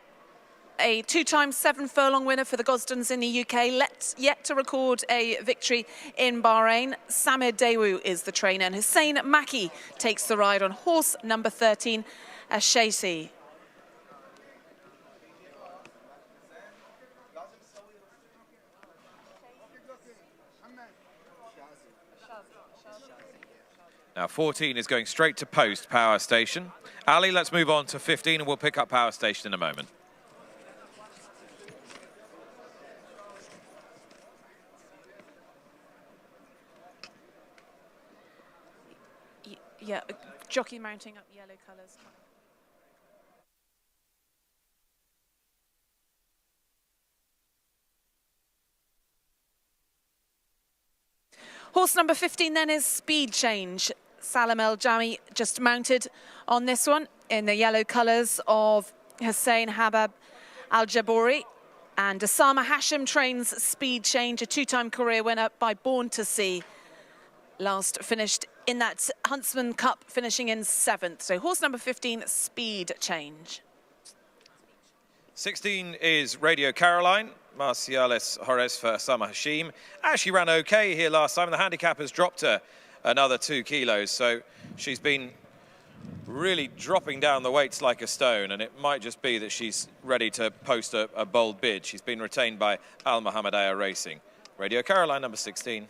F: a 2-time 7-furlong winner for the Gosdens in the UK, yet to record a victory in Bahrain. Samir Daewoo is the trainer, and Hussein Maki takes the ride on horse number 13, Ashashay.
E: Now 14 is going straight to post, Power Station. Ali, let's move on to 15 and we'll pick up Power Station in a moment.
F: Yeah, jockey mounting up yellow colours. Horse number 15 then is Speed Change. Salam El Jami just mounted on this one in the yellow colours of Hussein Habab Al Jabouri. And Osama Hashim trains Speed Change, a 2-time career winner by Born to See. Last finished in that Huntsman Cup, finishing in 7th. So horse number 15, Speed Change.
E: 16 is Radio Caroline. Marciales Jorez for Osama Hashim. Actually ran okay here last time. The handicap has dropped her another 2 kilos. So she's been really dropping down the weights like a stone. And it might just be that she's ready to post a bold bid. She's been retained by Al Mohammadiyah Racing. Radio Caroline, number 16.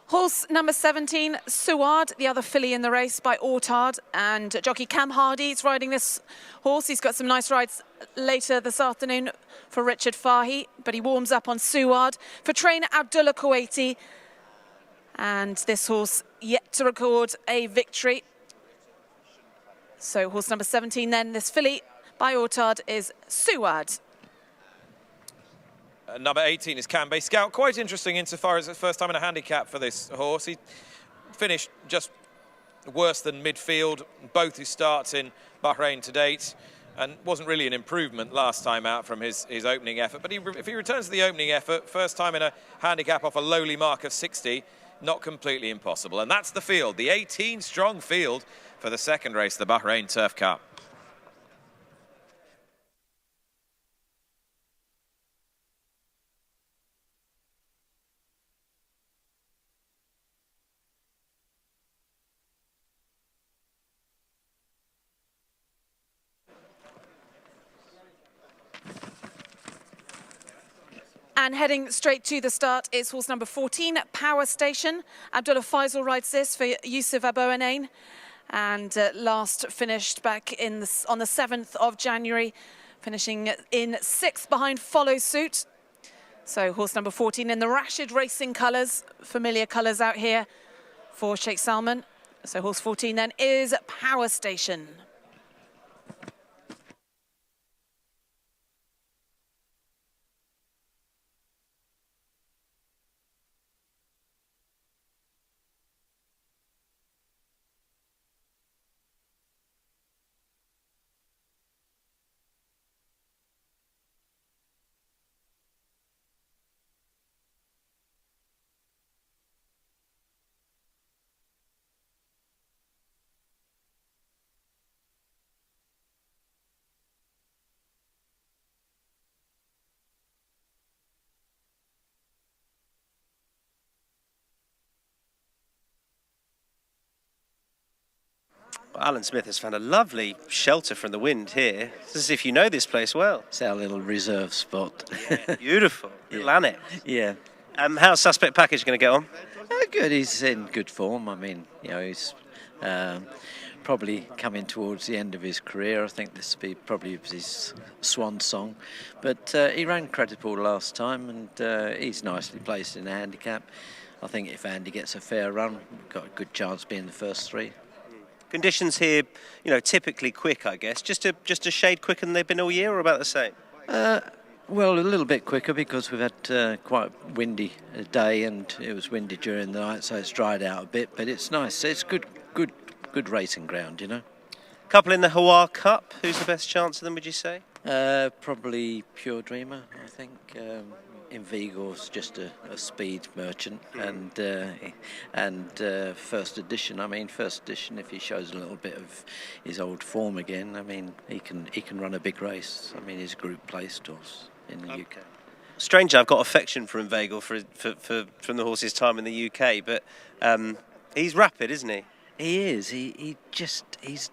F: Horse number 17, Suad, the other filly in the race by Ortard, and jockey Cam Hardy is riding this horse. He's got some nice rides later this afternoon for Richard Fahy, but he warms up on Suad for trainer Abdullah Kuwaiti. And this horse yet to record a victory. So horse number 17 then, this filly by Ortard is Suad.
E: Number 18 is Canbay Scout. Quite interesting insofar as the first time in a handicap for this horse. He finished just worse than midfield, both his starts in Bahrain to date, and wasn't really an improvement last time out from his opening effort. But if he returns to the opening effort, first time in a handicap off a lowly mark of 60, not completely impossible. And that's the field, the 18-strong field for the second race, the Bahrain Turf Cup.
F: And heading straight to the start is horse number 14, Power Station. Abdullah Faisal rides this for Yusuf Aboanain. And last finished back on the 7th of January, finishing in 6th behind Follow Suit. So horse number 14 in the Rashid Racing colours, familiar colours out here for Sheikh Salman. So horse 14 then is Power Station.
G: Well, Alan Smith has found a lovely shelter from the wind here. It's as if you know this place well.
L: It's our little reserve spot.
G: Yeah, beautiful. Little annex.
L: Yeah.
G: How's Suspect Package going to get on?
L: Good. He's in good form. I mean, you know, he's probably coming towards the end of his career. I think this will be probably his swan song. But he ran credible last time, and he's nicely placed in the handicap. I think if Andy gets a fair run, we've got a good chance of being the first three.
G: Conditions here, you know, typically quick, I guess. Just a shade quicker than they've been all year, or about the same?
L: Well, a little bit quicker because we've had quite windy day, and it was windy during the night, so it's dried out a bit. But it's nice. It's good racing ground, you know.
G: Couple in the HAWAR Cup. Who's the best chance of them, would you say?
L: Probably Pure Dreamer, I think. Invigor's just a speed merchant, and First Edition. I mean, First Edition, if he shows a little bit of his old form again, I mean, he can run a big race. I mean, he's a group placed horse in the UK.
G: Strangely, I've got affection for Inveigle from the horse's time in the UK, but he's rapid, isn't he?
L: He is. He's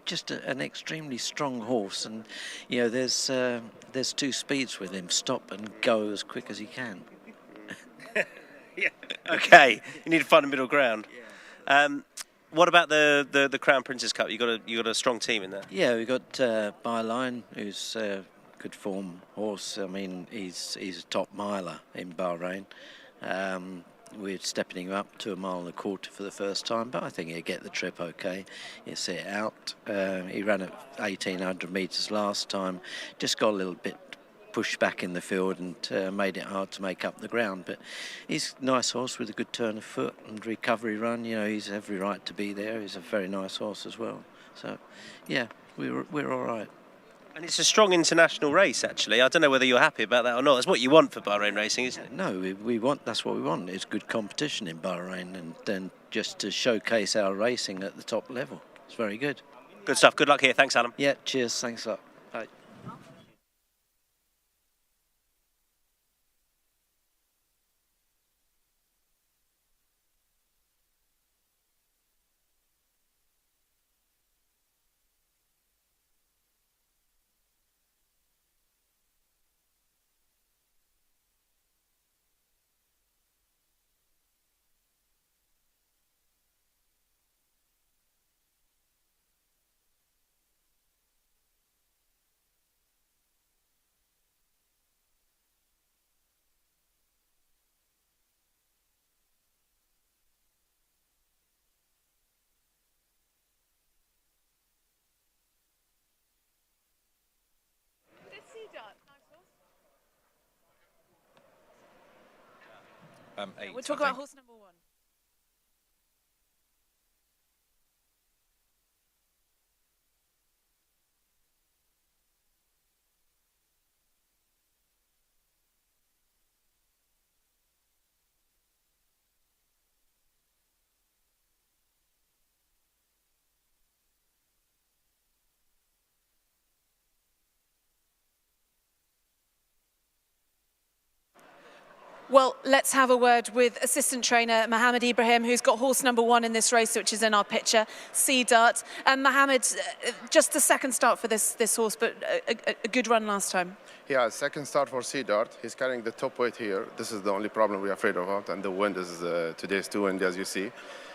L: just an extremely strong horse, and you know there's two speeds with him: stop and go as quick as he can.
G: Yeah. Okay. You need to find a middle ground. What about the Crown Prince's Cup? You got a strong team in there.
L: Yeah, we got BAHRAIN, who's a good form horse. I mean, he's a top miler in Bahrain. We're stepping him up to 1.25 miles for the first time, but I think he'll get the trip okay. He'll see it out. He ran at 1,800 metres last time, just got a little bit pushed back in the field and made it hard to make up the ground. But he's a nice horse with a good turn of foot and recovery run. You know, he's every right to be there. He's a very nice horse as well. So, yeah, we're all right.
G: And it's a strong international race, actually. I don't know whether you're happy about that or not. That's what you want for Bahrain racing, isn't it?
L: No, we want. That's what we want. It's good competition in Bahrain, and then just to showcase our racing at the top level. It's very good.
G: Good stuff. Good luck here. Thanks, Adam.
L: Yeah. Cheers. Thanks a lot. Bye.
F: We'll talk about horse number 1. Well, let's have a word with assistant trainer Mohammed Ibrahim, who's got horse number 1 in this race, which is in our picture, Sea Dart. And Mohammed, just the second start for this horse, but a good run last time.
M: Yeah, second start for Sea Dart. He's carrying the top weight here. This is the only problem we're afraid of, and the wind is today's too windy, as you see.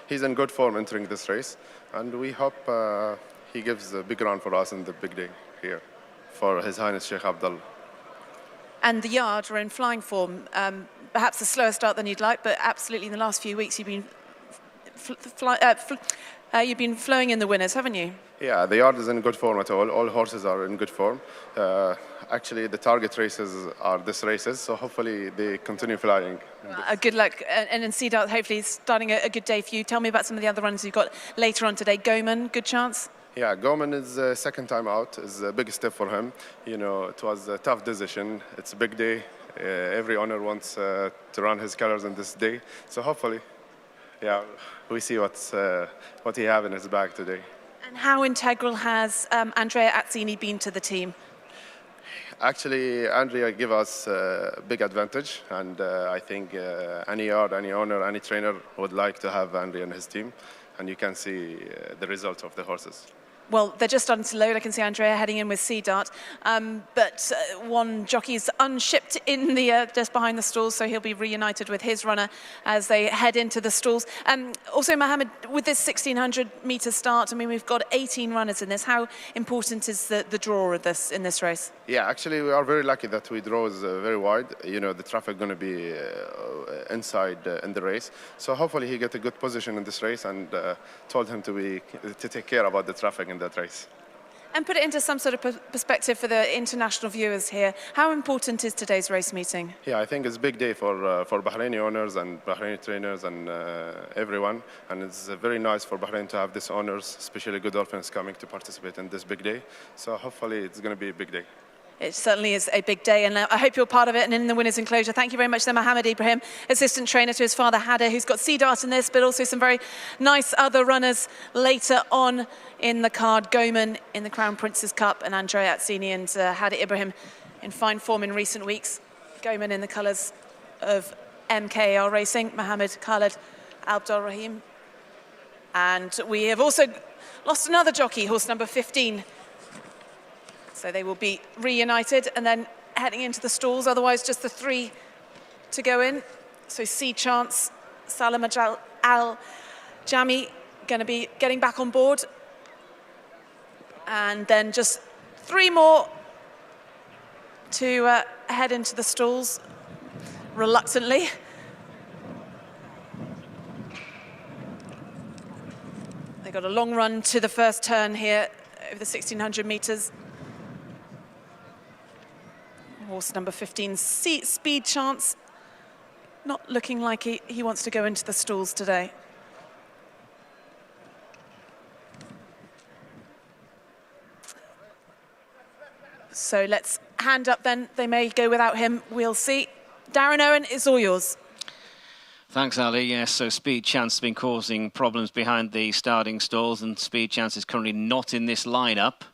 M: He's in good form entering this race, and we hope he gives a big run for us in the big day here for His Highness Sheikh Abdullah.
F: And the yard are in flying form. Perhaps a slower start than you'd like, but absolutely in the last few weeks you've been flowing in the winners, haven't you?
M: Yeah, the yard is in good form at all. All horses are in good form. Actually, the target races are these races, so hopefully they continue flying.
F: Good luck. And in Sea Dart, hopefully starting a good day for you. Tell me about some of the other runs you've got later on today. Goman, good chance?
M: Yeah, Goman is second time out. It's a big step for him. You know, it was a tough decision. It's a big day. Every owner wants to run his colors on this day. So hopefully, yeah, we see what he have in his bag today.
F: And how integral has Andrea Azzini been to the team?
M: Actually, Andrea gave us a big advantage, and I think any yard, any owner, any trainer would like to have Andrea in his team, and you can see the results of the horses.
F: Well, they're just starting to load. I can see Andrea heading in with Sea Dart, but one jockey is unshipped in the just behind the stalls, so he'll be reunited with his runner as they head into the stalls. Also, Mohammed, with this 1600-meter start, I mean, we've got 18 runners in this. How important is the draw of this in this race?
M: Yeah, actually, we are very lucky that we draw is very wide. You know, the traffic going to be inside in the race, so hopefully he get a good position in this race, and told him to take care about the traffic in that race.
F: And put it into some sort of perspective for the international viewers here. How important is today's race meeting?
M: Yeah, I think it's a big day for Bahraini owners and Bahraini trainers and everyone. And it's very nice for Bahrain to have these owners, especially Godolphins, coming to participate in this big day. So hopefully it's going to be a big day.
F: It certainly is a big day, and I hope you're part of it and in the winner's enclosure. Thank you very much to Mohammed Ibrahim, assistant trainer to his father Hada, who's got Sea Dart in this, but also some very nice other runners later on in the card. Goman in the Crown Prince's Cup, and Andrea Azzini and Hada Ibrahim in fine form in recent weeks. Goman in the colours of MKR Racing, Mohammed Khalid Abdul Rahim. And we have also lost another jockey, horse number 15. So they will be reunited and then heading into the stalls. Otherwise, just the 3 to go in. So Sea Chance, Salman Al-Jami going to be getting back on board. And then just 3 more to head into the stalls, reluctantly. They got a long run to the first turn here over the 1600 meters. Horse number 15, Speed Chance, not looking like he wants to go into the stalls today. So let's hand up then. They may go without him. We'll see. Darren Owen, it's all yours.
H: Thanks, Ali. Yes, so Speed Chance has been causing problems behind the starting stalls, and Speed Chance is currently not in this lineup.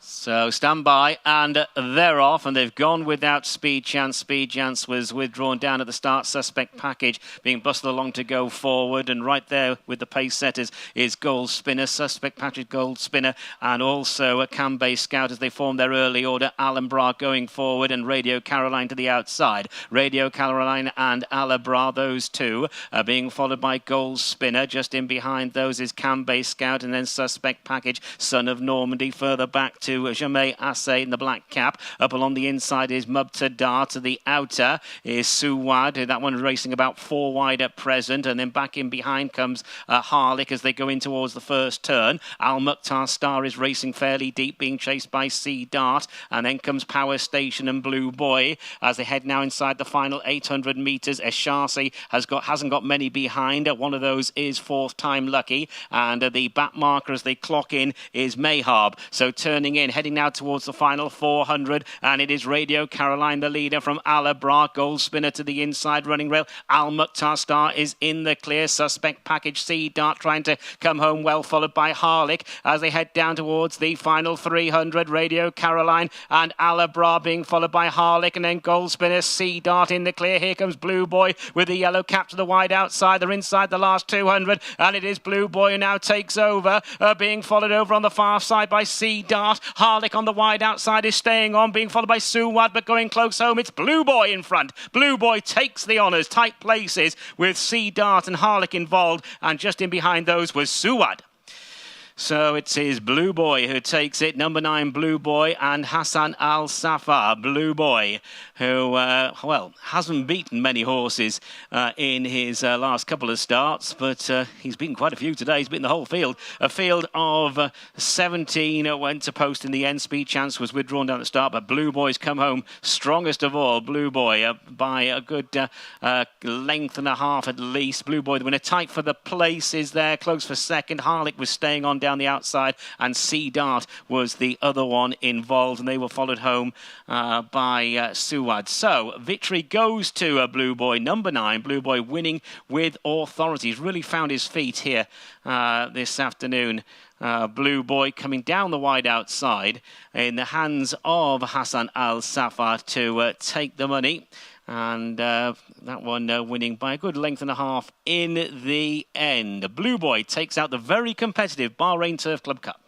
H: So stand by, and they're off, and they've gone without Speed Chance. Speed Chance was withdrawn down at the start. Suspect Package being bustled along to go forward, and right there with the pace setters is Gold Spinner, Suspect Package, Gold Spinner, and also a Cambay Scout as they form their early order. Alhambra going forward, and Radio Caroline to the outside. Radio Caroline and Alhambra, those two, are being followed by Gold Spinner. Just in behind those is Cambay Scout, and then Suspect Package, Son of Normandy. Further back to Jamais Assay in the black cap. Up along the inside is Mubtada. To the outer is Suwad. That one racing about 4 wide at present. And then back in behind comes Harlick as they go in towards the first turn. Al Mukhtar Star is racing fairly deep, being chased by Sea Dart. And then comes Power Station and Blue Boy as they head now inside the final 800 metres. Eshasi hasn't got many behind. One of those is Fourth Time Lucky. And the back marker as they clock in is Mayhab. So turning
A: in, heading now towards the final 400, and it is Radio Caroline, the leader, from Alabra, gold spinner to the inside running rail. Al Mukhtar Star is in the clear. Suspect Package, Sea Dart trying to come home well, followed by Harlick as they head down towards the final 300. Radio Caroline and Alabra being followed by Harlick, and then gold spinner Sea Dart in the clear. Here comes Blue Boy with the yellow cap to the wide outside. They're inside the last 200, and it is Blue Boy who now takes over, being followed over on the far side by Sea Dart. Harlick on the wide outside is staying on, being followed by Suwad, but going close home. It's Blue Boy in front. Blue Boy takes the honours. Tight places with Sea Dart and Harlick involved, and just in behind those was Suwad. So it is Blue Boy who takes it. Number 9, Blue Boy, and Hassan Al Safar. Blue Boy, who, well, hasn't beaten many horses in his last couple of starts, but he's beaten quite a few today. He's beaten the whole field. A field of 17 went to post in the end. Speed Chance was withdrawn down at the start, but Blue Boy's come home strongest of all. Blue Boy by a good length and a half at least. Blue Boy, the winner, tight for the places there, close for second. Harlick was staying on down the outside, and Sea Dart was the other one involved, and they were followed home by Suwad. So victory goes to Blue Boy, number 9. Blue Boy winning with authority. He's really found his feet here this afternoon. Blue Boy coming down the wide outside in the hands of Hassan Al Safar to take the money. And that one winning by a good length and a half in the end. Blue Boy takes out the very competitive Bahrain Turf Club Cup.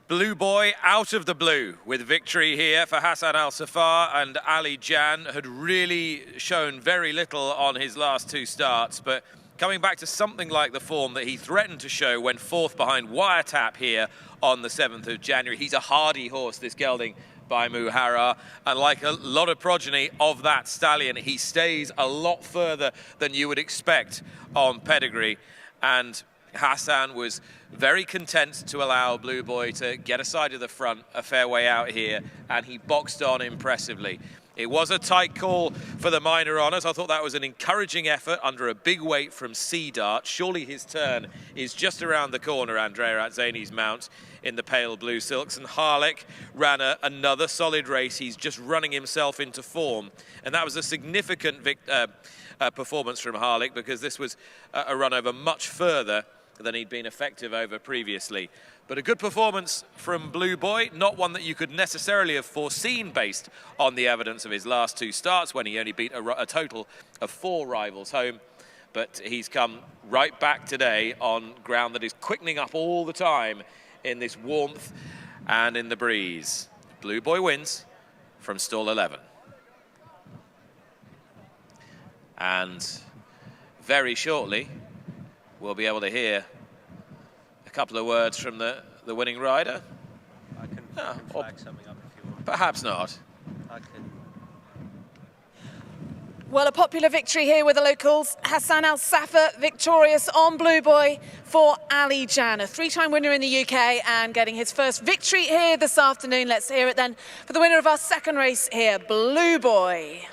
E: Blue Boy out of the blue with victory here for Hassan Al Safar, and Ali Jan had really shown very little on his last 2 starts, but coming back to something like the form that he threatened to show when fourth behind Wiretap here on the 7th of January. He's a hardy horse, this gelding by Muharrar, and like a lot of progeny of that stallion, he stays a lot further than you would expect on pedigree, and Hassan was very content to allow Blue Boy to get aside of the front a fair way out here, and he boxed on impressively. It was a tight call for the minor honours. I thought that was an encouraging effort under a big weight from Sea Dart. Surely his turn is just around the corner, Andrea Atzani's mount in the pale blue silks. And Harlick ran another solid race. He's just running himself into form. And that was a significant performance from Harlick, because this was a run over much further than he'd been effective over previously. But a good performance from Blue Boy, not one that you could necessarily have foreseen based on the evidence of his last 2 starts, when he only beat a total of 4 rivals home. But he's come right back today on ground that is quickening up all the time in this warmth and in the breeze. Blue Boy wins from stall 11. And very shortly, we'll be able to hear a couple of words from the winning rider.
G: I can flag something up if you want.
E: Perhaps not.
G: I can.
F: Well, a popular victory here with the locals. Hassan Al Safar victorious on Blue Boy for Ali Jan, a 3-time winner in the UK and getting his first victory here this afternoon. Let's hear it then for the winner of our second race here, Blue Boy.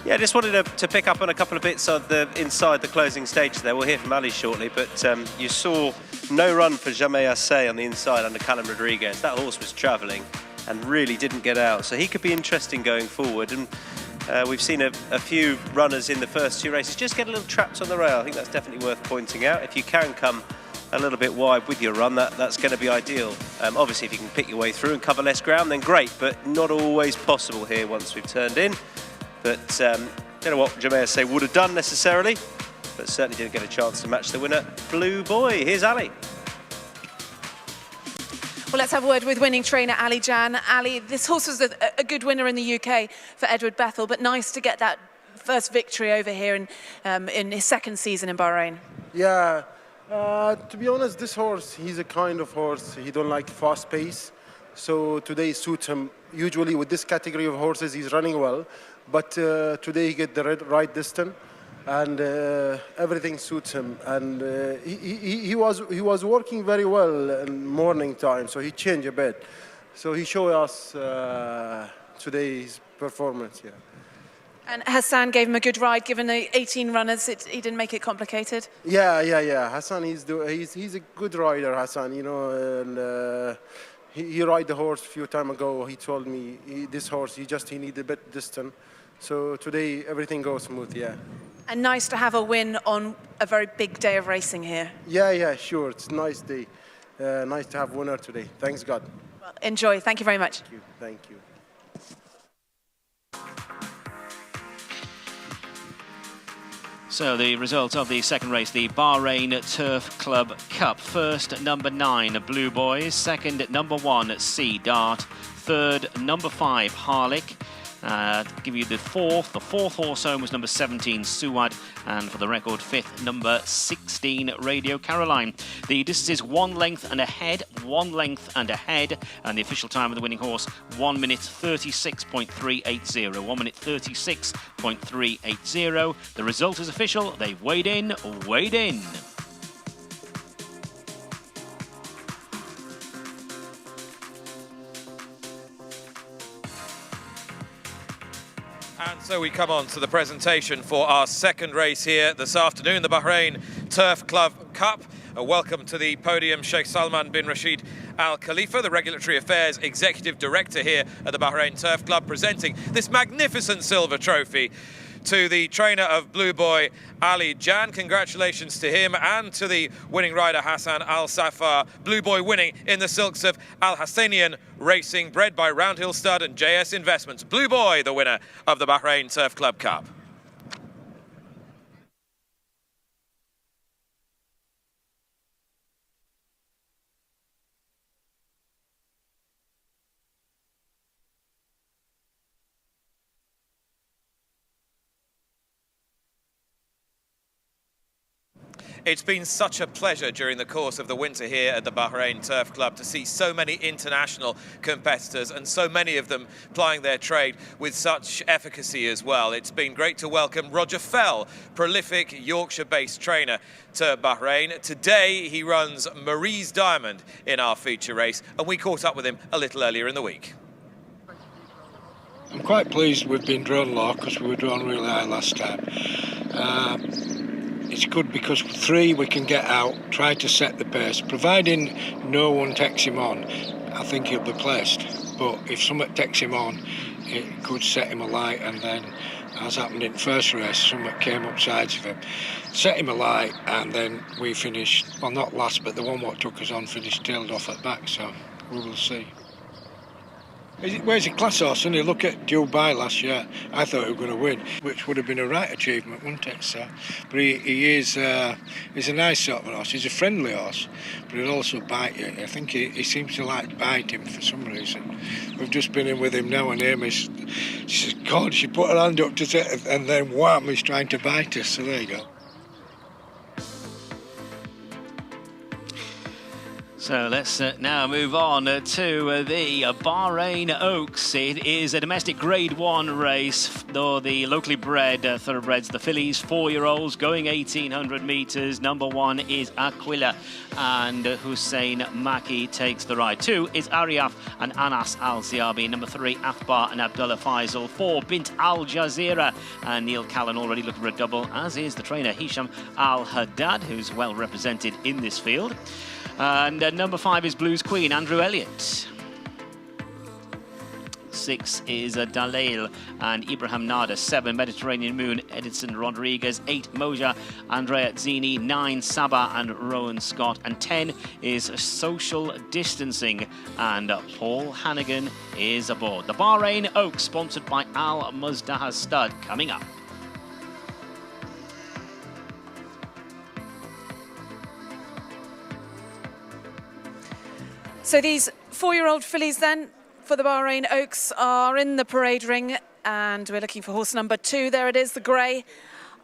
G: Yeah, just wanted to pick up on a couple of bits of the inside the closing stage there. We'll hear from Ali shortly, but you saw no run for Jamais Assez on the inside under Callum Rodriguez. That horse was travelling and really didn't get out, so he could be interesting going forward. And We've seen a few runners in the first 2 races just get a little trapped on the rail. I think that's definitely worth pointing out. If you can come a little bit wide with your run, that's going to be ideal. Obviously, if you can pick your way through and cover less ground, then great, but not always possible here once we've turned in. But don't know what Jamea say would have done necessarily, but certainly didn't get a chance to match the winner, Blue Boy. Here's Ali.
F: Well, let's have a word with winning trainer Ali Jan. Ali, this horse was a good winner in the UK for Edward Bethel, but nice to get that first victory over here in his second season in Bahrain.
N: Yeah. To be honest, this horse, he's a kind of horse, he don't like fast pace. So today suits him. Usually with this category of horses, he's running well. But today he get the right distance and everything suits him. And he was working very well in morning time, so he changed a bit. So he showed us today his performance, yeah.
F: And Hassan gave him a good ride, given the 18 runners. He didn't make it complicated.
N: Yeah. Hassan, he's a good rider, Hassan. You know, and he ride the horse a few times ago. He told me this horse he need a bit distance. So today everything goes smooth, yeah.
F: And nice to have a win on a very big day of racing here.
N: Yeah, sure. It's a nice day. Nice to have winner today. Thanks God.
F: Well, enjoy. Thank you very much.
N: Thank you.
H: So the result of the second race, the Bahrain Turf Club Cup. First, number 9, Blue Boys. Second, number 1, Sea Dart. Third, number 5, Harlick. Give you the fourth. The fourth horse home was number 17, Suad. And for the record, fifth, number 16, Radio Caroline. The distance is 1 length and ahead, 1 length and ahead. And the official time of the winning horse, 1 minute 36.380. 1 minute 36.380. The result is official. They've weighed in, weighed in.
E: And so we come on to the presentation for our second race here this afternoon, the Bahrain Turf Club Cup. A welcome to the podium, Sheikh Salman bin Rashid Al Khalifa, the Regulatory Affairs Executive Director here at the Bahrain Turf Club, presenting this magnificent silver trophy to the trainer of Blue Boy, Ali Jan. Congratulations to him and to the winning rider, Hassan Al Safar. Blue Boy winning in the silks of Al Hassanian Racing, bred by Roundhill Stud and JS Investments. Blue Boy, the winner of the Bahrain Turf Club Cup. It's been such a pleasure during the course of the winter here at the Bahrain Turf Club to see so many international competitors and so many of them plying their trade with such efficacy as well. It's been great to welcome Roger Fell, prolific Yorkshire-based trainer, to Bahrain. Today he runs Marie's Diamond in our feature race, and we caught up with him a little earlier in the week.
O: I'm quite pleased we've been drawn low because we were drawn really high last time. It's good because 3 we can get out, try to set the pace. Providing no one takes him on, I think he'll be placed. But if someone takes him on, it could set him alight, and then, as happened in the first race, someone came up sides of him, set him alight, and then we finished, well, not last, but the one what took us on finished tailed off at back, so we will see. Where's a class horse? And you look at Dubai last year, I thought he was going to win, which would have been a right achievement, wouldn't it? So, but he's a nice sort of horse. He's a friendly horse, but he'll also bite you. I think he seems to like biting for some reason. We've just been in with him now, and Amy, she says, God, she put her hand up to it, and then wham, he's trying to bite us. So there you go.
H: So let's now move on to the Bahrain Oaks. It is a domestic Grade 1 race for the locally bred thoroughbreds, the fillies, 4-year-olds, going 1,800 metres. Number 1 is Aquila, and Hussein Maki takes the ride. 2 is Ariaf and Anas Al-Ziabi. Number 3, Athbar and Abdullah Faisal. 4, Bint Al Jazeera, and Neil Callan already looking for a double, as is the trainer Hisham Al-Haddad, who's well represented in this field. And number 5 is Blues Queen, Andrew Elliott.
A: 6 is Dalail and Ibrahim Nada. 7 Mediterranean Moon, Edison Rodriguez. 8 Moja, Andrea Zini. 9 Saba and Rowan Scott. And 10 is Social Distancing, and Paul Hannigan is aboard. The Bahrain Oaks, sponsored by Al Muzdaha Stud, coming up.
F: So these 4-year-old fillies then for the Bahrain Oaks are in the parade ring, and we're looking for horse number 2. There it is, the grey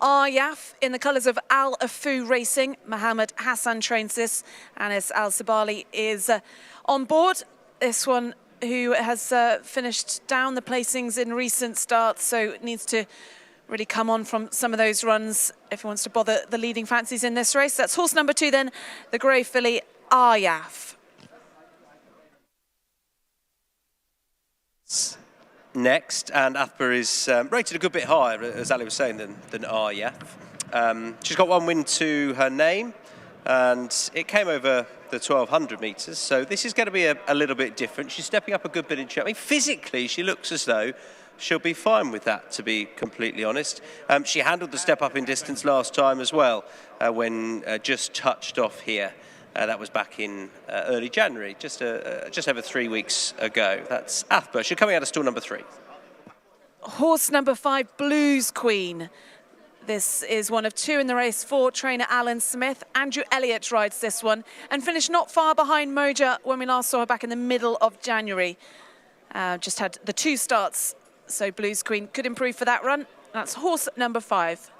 F: Aryaf in the colours of Al Afu Racing. Mohammed Hassan trains this. Anis Al Sabali is on board. This one who has finished down the placings in recent starts, so needs to really come on from some of those runs if he wants to bother the leading fancies in this race. That's horse number 2 then, the grey filly Aryaf.
G: Next, and Athbar is rated a good bit higher, as Ali was saying, than Aryaf. She's got 1 win to her name, and it came over the 1200 metres, so this is going to be a little bit different. She's stepping up a good bit in shape. I mean, physically, she looks as though she'll be fine with that, to be completely honest. She handled the step up in distance last time as well, when just touched off here. That was back in early January, just over 3 weeks ago. That's Athbar. She's coming out of stall number 3.
F: Horse number 5, Blues Queen. This is one of 2 in the race for trainer Alan Smith. Andrew Elliott rides this one and finished not far behind Moja when we last saw her back in the middle of January. Just had the 2 starts, so Blues Queen could improve for that run. That's horse number 5.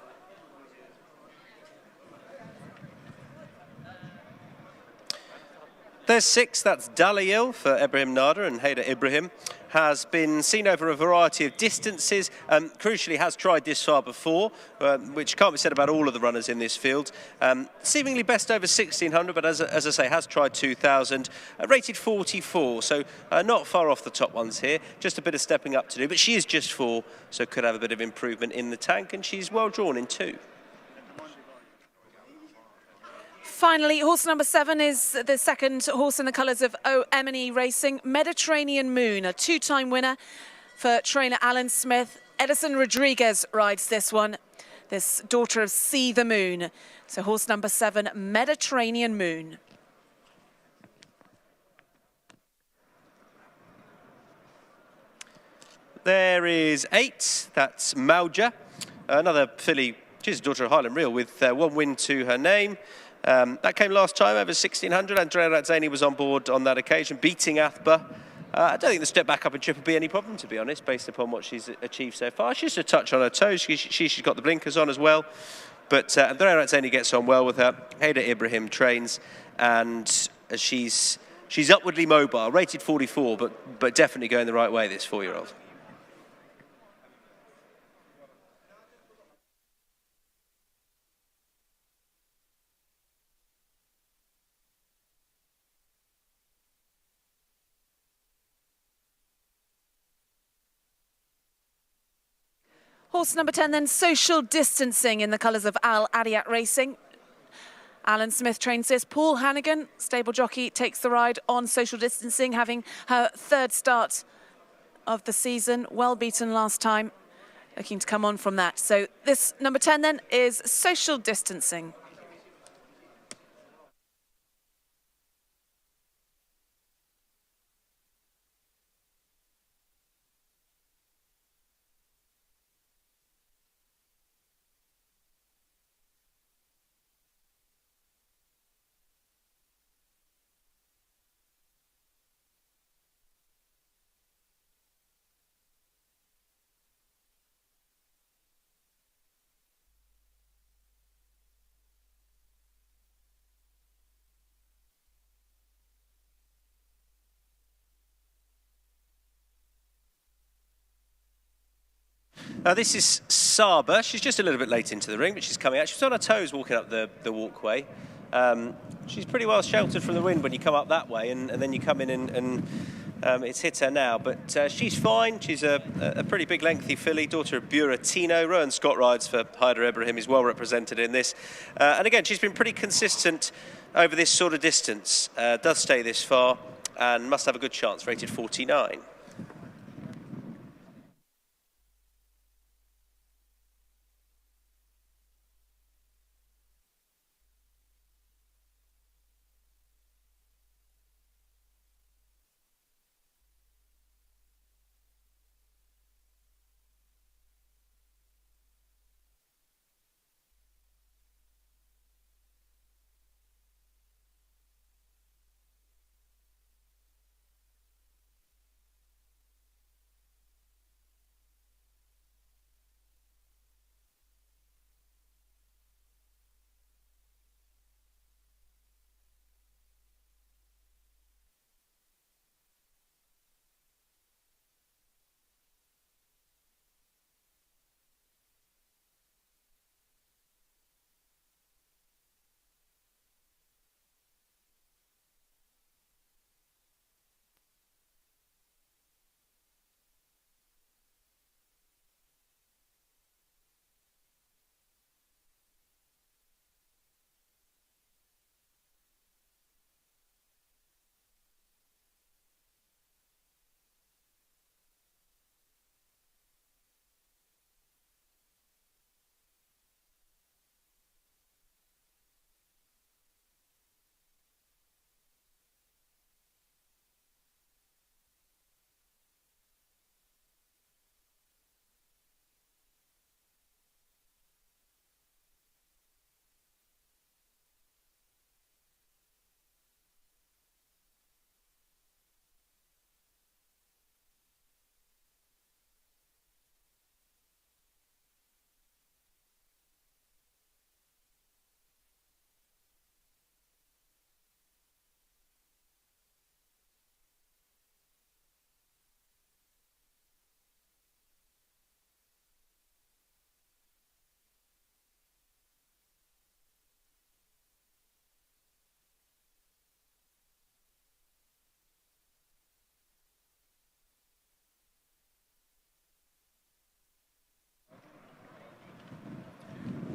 G: There's 6, that's Dalail for Ibrahim Nada, and Haider Ibrahim has been seen over a variety of distances. Crucially, has tried this far before, which can't be said about all of the runners in this field. Seemingly best over 1600, but as I say, has tried 2000. Rated 44, so not far off the top ones here. Just a bit of stepping up to do, but she is just 4, so could have a bit of improvement in the tank, and she's well drawn in 2.
F: Finally, horse number 7 is the second horse in the colours of O.M.E. Racing. Mediterranean Moon, a 2-time winner for trainer Alan Smith. Edison Rodriguez rides this one, this daughter of See the Moon. So horse number 7, Mediterranean Moon.
G: There is 8, that's Mauja, another filly. She's a daughter of Highland Reel with 1 win to her name. That came last time over 1600. Andrea Razzani was on board on that occasion, beating Athbar. I don't think the step back up in trip would be any problem, to be honest, based upon what she's achieved so far. She's just a touch on her toes. She's got the blinkers on as well. But Andrea Razzani gets on well with her. Haider Ibrahim trains, and she's upwardly mobile, rated 44, but definitely going the right way, this 4-year-old.
F: Horse number 10 then, Social Distancing in the colours of Al Adiyat Racing. Alan Smith trains this. Paul Hannigan, stable jockey, takes the ride on Social Distancing, having her 3rd start of the season. Well beaten last time, looking to come on from that. So this number 10 then is Social Distancing.
G: This is Saba. She's just a little bit late into the ring, but she's coming out. She's on her toes walking up the walkway. She's pretty well sheltered from the wind when you come up that way, and then you come in and it's hit her now. But she's fine. She's a pretty big, lengthy filly, daughter of Buratino. Rowan Scott rides for Haider Ibrahim. He's well represented in this. And again, she's been pretty consistent over this sort of distance. Does stay this far and must have a good chance, rated 49.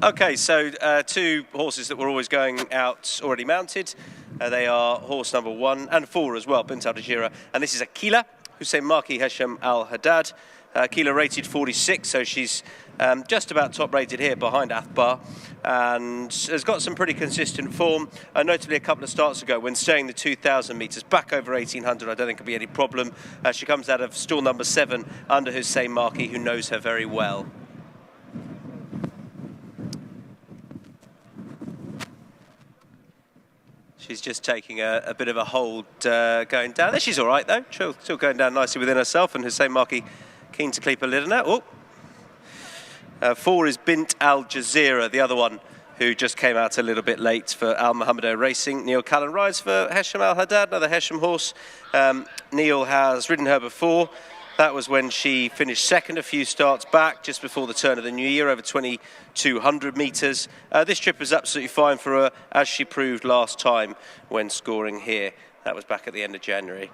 G: Okay, so two horses that were always going out already mounted. They are horse number 1 and 4 as well, Bint Al Jazira. And this is Akila, Hussein Maki Hesham Al Haddad. Akila rated 46, so she's just about top rated here behind Athbar, and has got some pretty consistent form. Notably a couple of starts ago when staying the 2,000 metres back over 1,800, I don't think it'll be any problem. She comes out of stall number 7 under Hussein Maki, who knows her very well. She's just taking a bit of a hold going down. She's all right, though. Still going down nicely within herself, and Hussein Maki keen to keep a lid on her. Oh. 4 is Bint Al Jazira, the other one who just came out a little bit late for Al Mohammedo Racing. Neil Callan rides for Hesham Al Haddad, another Hesham horse. Neil has ridden her before. That was when she finished second a few starts back, just before the turn of the new year, over 2,200 metres. This trip was absolutely fine for her, as she proved last time when scoring here. That was back at the end of January.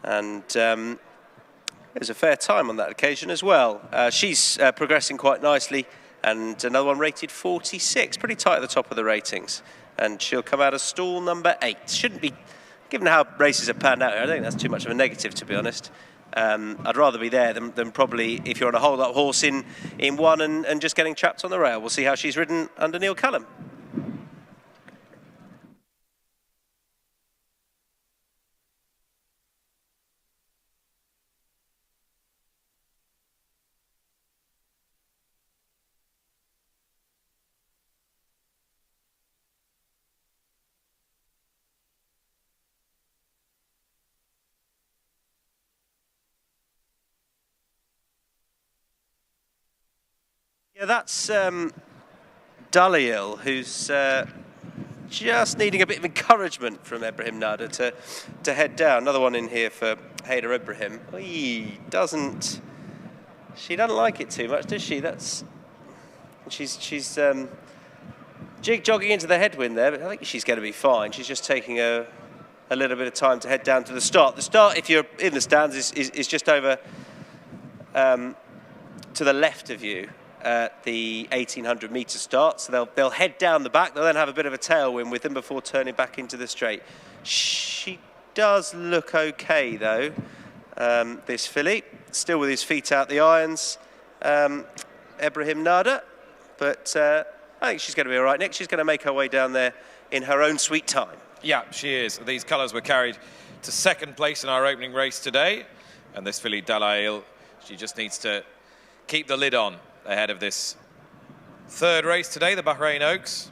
G: And it was a fair time on that occasion as well. She's progressing quite nicely, and another one rated 46, pretty tight at the top of the ratings. And she'll come out of stall number 8. Shouldn't be, given how races have panned out, I don't think that's too much of a negative, to be honest. I'd rather be there than probably if you're on a hold-up horse in one and just getting trapped on the rail. We'll see how she's ridden under Neil Callan. Yeah, that's Dalil, who's just needing a bit of encouragement from Ibrahim Nada to head down. Another one in here for Haider Ibrahim. She doesn't like it too much, does she? She's jig-jogging into the headwind there, but I think she's going to be fine. She's just taking a little bit of time to head down to the start. The start, if you're in the stands, is just over to the left of you. The 1,800 metre start, so they'll head down the back. They'll then have a bit of a tailwind with them before turning back into the straight. She does look okay though, this filly, still with his feet out the irons, Ibrahim Nada, but I think she's going to be all right, Nick. She's going to make her way down there in her own sweet time.
E: Yeah, she is. These colours were carried to second place in our opening race today, and this filly Dalail, she just needs to keep the lid on ahead of this third race today, the Bahrain Oaks.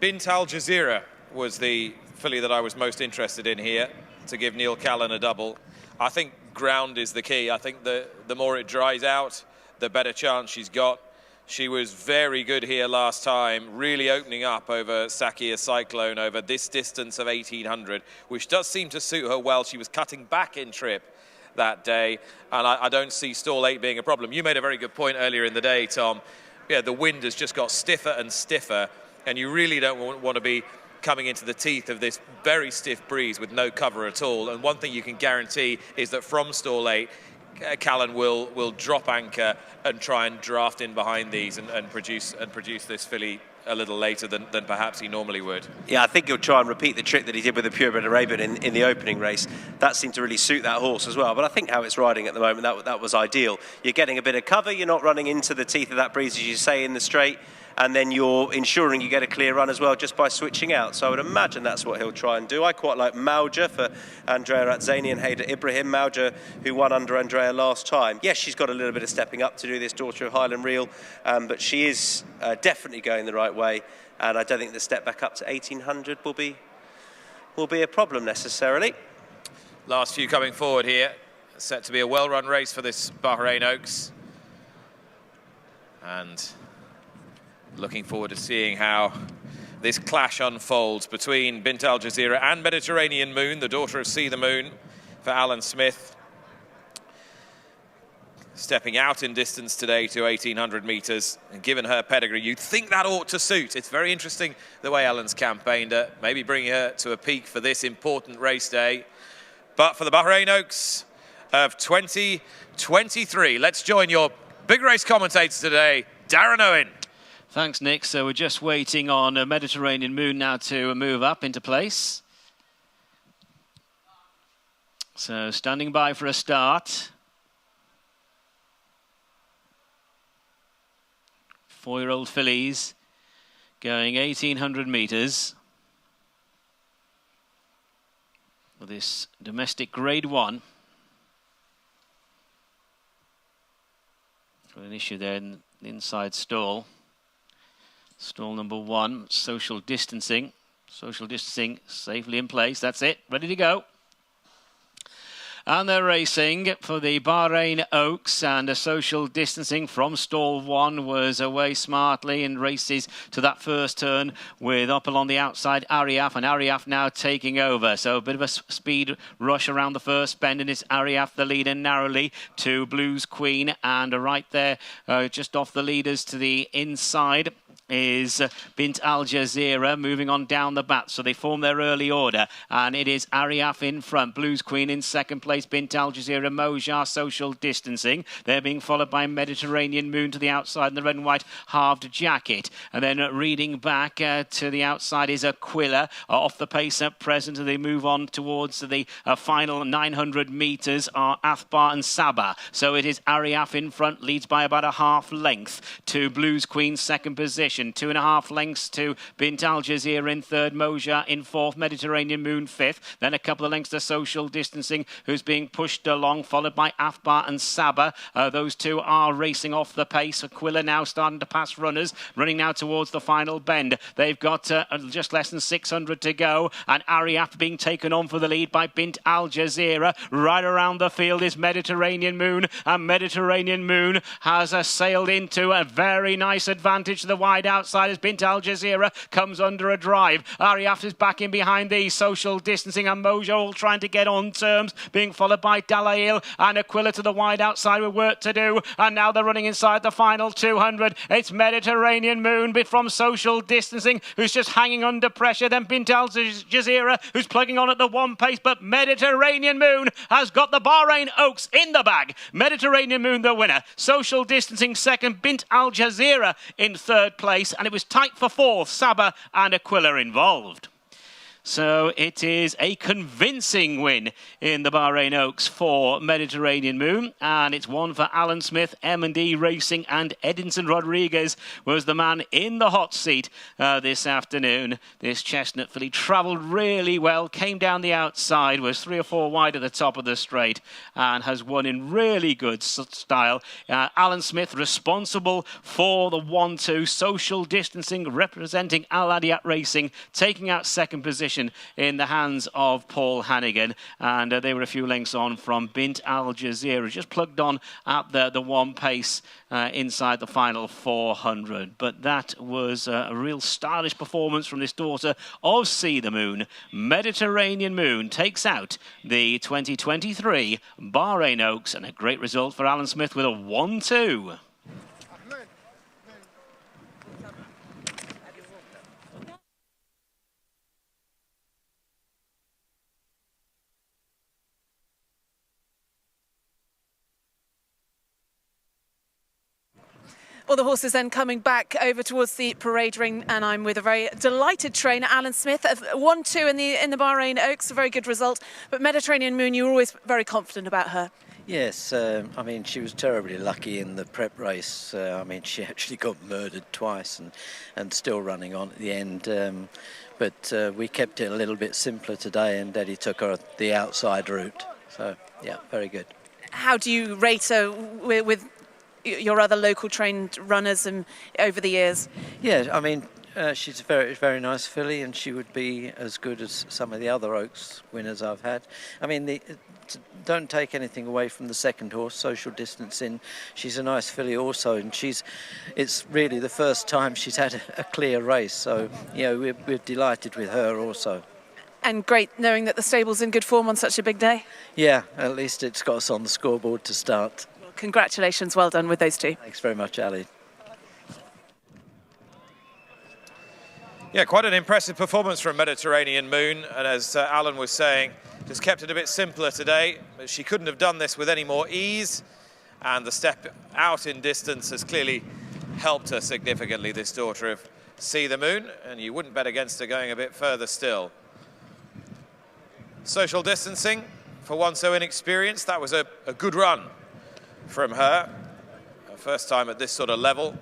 E: Bint Al Jazira was the filly that I was most interested in here to give Neil Callan a double. I think ground is the key. I think the more it dries out, the better chance she's got. She was very good here last time, really opening up over Sakia Cyclone over this distance of 1,800, which does seem to suit her well. She was cutting back in trip that day, and I don't see stall 8 being a problem. You made a very good point earlier in the day, Tom. Yeah, the wind has just got stiffer and stiffer, and you really don't want to be coming into the teeth of this very stiff breeze with no cover at all. And one thing you can guarantee is that from stall 8, Callan will drop anchor and try and draft in behind these and produce this filly a little later than perhaps he normally would.
G: Yeah, I think he'll try and repeat the trick that he did with the Purebred Arabian in the opening race. That seemed to really suit that horse as well. But I think how it's riding at the moment, that was ideal. You're getting a bit of cover, you're not running into the teeth of that breeze, as you say, in the straight, and then you're ensuring you get a clear run as well just by switching out. So I would imagine that's what he'll try and do. I quite like Mauja for Andrea Atzani and Haider Ibrahim. Mauja, who won under Andrea last time. Yes, she's got a little bit of stepping up to do, this daughter of Highland Reel, but she is definitely going the right way, and I don't think the step back up to 1,800 will be a problem necessarily.
E: Last few coming forward here. Set to be a well-run race for this Bahrain Oaks. And looking forward to seeing how this clash unfolds between Bint Al Jazira and Mediterranean Moon, the daughter of See the Moon, for Alan Smith. Stepping out in distance today to 1,800 metres, and given her pedigree, you'd think that ought to suit. It's very interesting the way Alan's campaigned her, maybe bringing her to a peak for this important race day. But for the Bahrain Oaks of 2023, let's join your big race commentators today, Darren Owen.
H: Thanks, Nick. So we're just waiting on Mediterranean Moon now to move up into place. So standing by for a start. 4-year-old fillies going 1,800 metres. With this domestic Grade 1. Got an issue there in the inside stall. Stall number 1, social distancing. Social distancing safely in place. That's it. Ready to go. And they're racing for the Bahrain Oaks, and a social distancing from stall 1 was away smartly and races to that first turn with up along the outside Ariaf, and Ariaf now taking over. So a bit of a speed rush around the first bend, and it's Ariaf the leader narrowly to Blues Queen, and right there just off the leaders to the inside is Bint Al Jazeera moving on down the bat. So they form their early order, and it is Ariaf in front, Blues Queen in second place, Bint Al Jazeera, Mojar social distancing. They're being followed by Mediterranean Moon to the outside in the red and white halved jacket. And then reading back to the outside is Aquila off the pace at present. They move on towards the final 900 metres are Athbar and Sabah. So it is Ariaf in front, leads by about a half length to Blues Queen second position. 2.5 lengths to Bint Al Jazeera in third, Moja in fourth, Mediterranean Moon fifth. Then a couple of lengths to social distancing, who's being pushed along, followed by Athbar and Sabah. Those two are racing off the pace. Aquila now starting to pass runners, running now towards the final bend. They've got just less than 600 to go, and Ariaf being taken on for the lead by Bint Al Jazeera. Right around the field is Mediterranean Moon, and Mediterranean Moon has sailed into a very nice advantage to the wide outside as Bint Al Jazeera comes under a drive. Ariaf is back in behind the social distancing, and Mojo all trying to get on terms, being followed by Dalail and Aquila to the wide outside with work to do. And now they're running inside the final 200. It's Mediterranean Moon from social distancing, who's just hanging under pressure. Then Bint Al Jazeera, who's plugging on at the 1 pace, but Mediterranean Moon has got the Bahrain Oaks in the bag. Mediterranean Moon the winner. Social distancing second, Bint Al Jazeera in third place, and it was tight for fourth, Sabah and Aquila involved. So it is a convincing win in the Bahrain Oaks for Mediterranean Moon, and it's one for Alan Smith, M&D Racing, and Edinson Rodriguez was the man in the hot seat this afternoon. This chestnut filly travelled really well, came down the outside, was 3 or 4 wide at the top of the straight, and has won in really good style. Alan Smith responsible for the 1-2 social distancing, representing Al Adiat Racing, taking out second position in the hands of Paul Hannigan, and they were a few lengths on from Bint Al Jazeera, just plugged on at the 1 pace inside the final 400. But that was a real stylish performance from this daughter of See the Moon. Mediterranean Moon takes out the 2023 Bahrain Oaks, and a great result for Alan Smith with a 1-2.
F: All the horses then coming back over towards the parade ring, and I'm with a very delighted trainer, Alan Smith. 1-2 in the Bahrain Oaks, a very good result. But Mediterranean Moon, you were always very confident about her.
L: Yes, I mean, she was terribly lucky in the prep race. I mean, she actually got murdered twice and still running on at the end. But we kept it a little bit simpler today, and Daddy took her the outside route. So, yeah, very good.
F: How do you rate her with your other local trained runners and over the years?
L: Yeah, I mean, she's a very, very nice filly, and she would be as good as some of the other Oaks winners I've had. I mean, don't take anything away from the second horse, social distancing. She's a nice filly also, and it's really the first time she's had a clear race. So, you know, we're delighted with her also.
F: And great knowing that the stable's in good form on such a big day.
L: Yeah, at least it's got us on the scoreboard to start.
F: Congratulations, well done with those two.
L: Thanks very much, Ali.
E: Yeah, quite an impressive performance from Mediterranean Moon, and as Alan was saying, just kept it a bit simpler today. She couldn't have done this with any more ease, and the step out in distance has clearly helped her significantly, this daughter of See the Moon, and you wouldn't bet against her going a bit further still. Social distancing, for one so inexperienced, that was a good run from her. Her first time at this sort of level,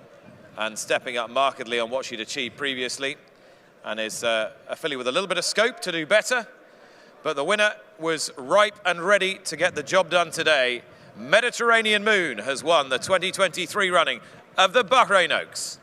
E: and stepping up markedly on what she'd achieved previously, and is a filly with a little bit of scope to do better. But the winner was ripe and ready to get the job done today. Mediterranean Moon has won the 2023 running of the Bahrain Oaks.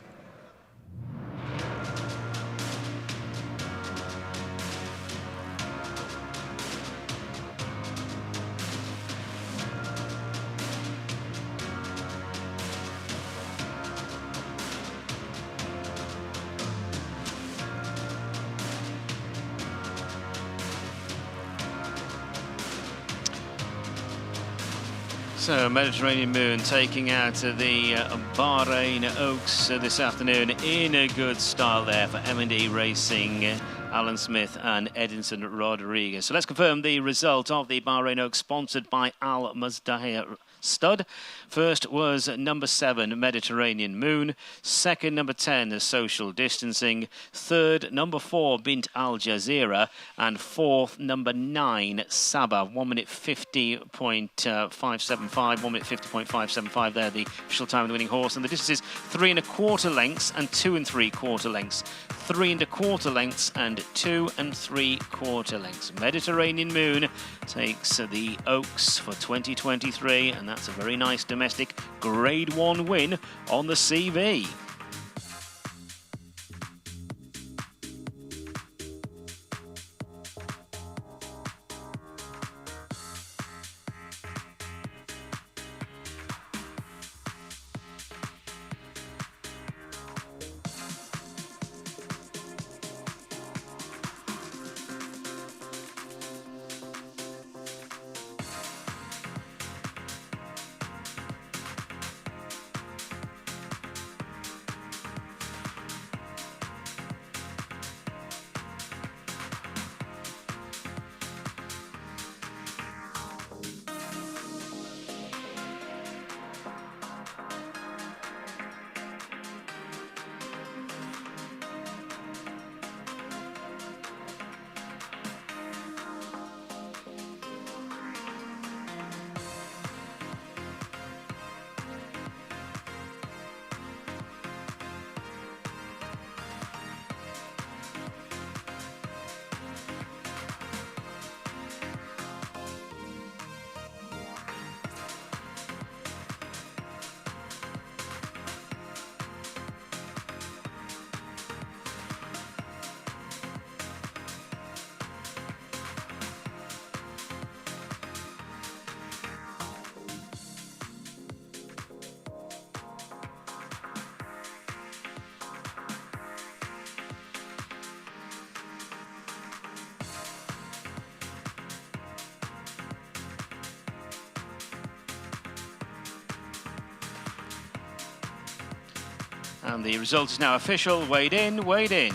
H: So Mediterranean Moon taking out the Bahrain Oaks this afternoon in a good style there for M&E Racing, Alan Smith and Edinson Rodriguez. So let's confirm the result of the Bahrain Oaks, sponsored by Al Mazdahir Stud. First was number 7, Mediterranean Moon. Second, number 10, Social Distancing. Third, number 4, Bint Al Jazeera. And fourth, number 9, Saba. 1 minute 50.575. 1 minute 50.575 there, the official time of the winning horse. And the distance is 3 1/4 lengths and 2 3/4 lengths. 3 1/4 lengths and 2 3/4 lengths. Mediterranean Moon takes the Oaks for 2023, and that's a very nice domestic Grade 1 win on the CV. And the result is now official. Weighed in, weighed in.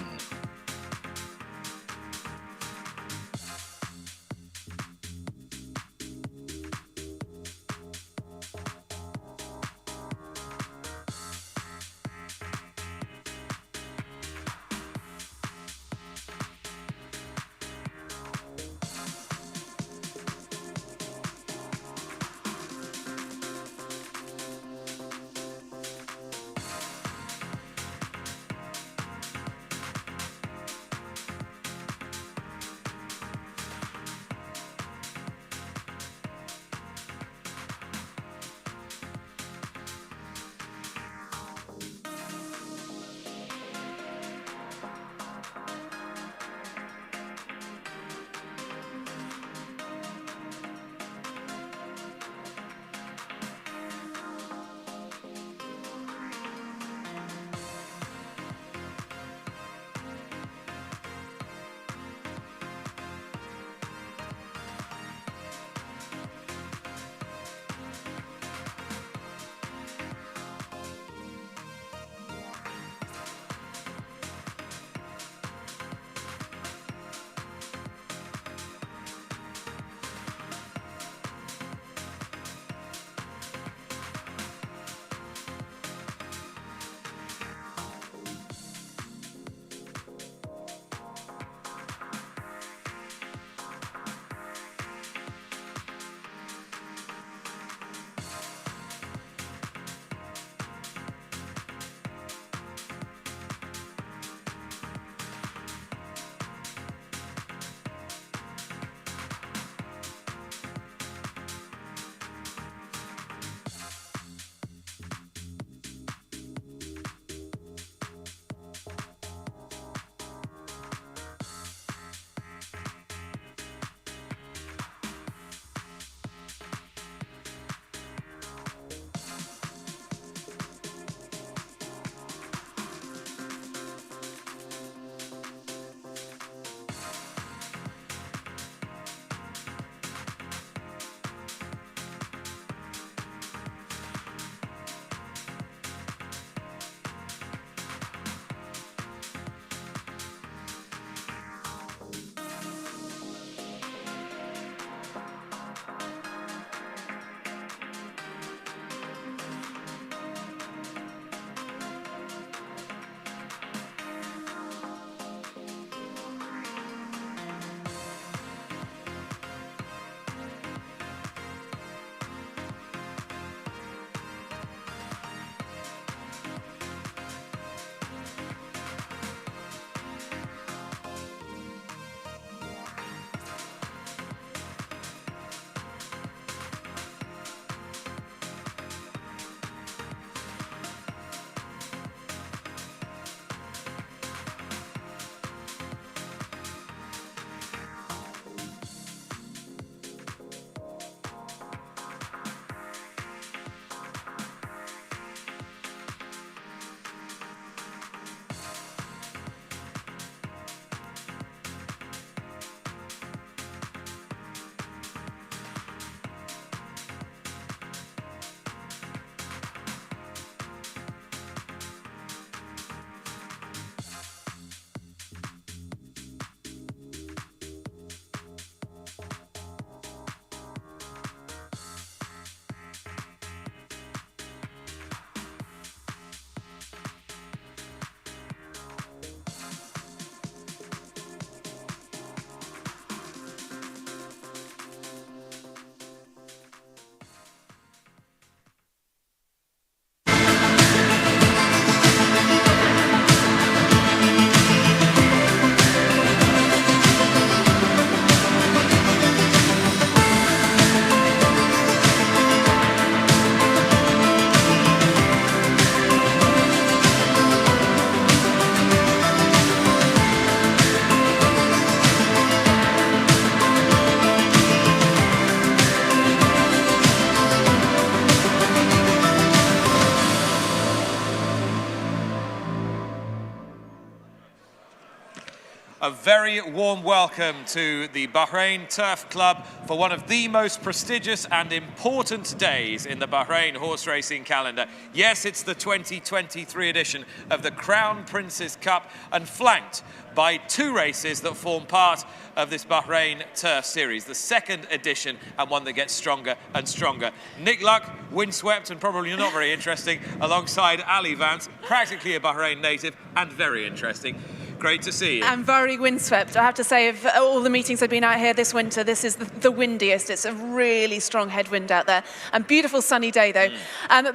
E: a very warm welcome to the Bahrain Turf Club for one of the most prestigious and important days in the Bahrain horse racing calendar. Yes, it's the 2023 edition of the Crown Prince's Cup, and flanked by two races that form part of this Bahrain Turf Series, the second edition, and one that gets stronger and stronger. Nick Luck, windswept and probably not very interesting, alongside Ali Vance, practically a Bahrain native and very interesting. Great to see you.
F: And very windswept. I have to say, of all the meetings I've been out here this winter, this is the windiest. It's a really strong headwind out there. And beautiful sunny day, though.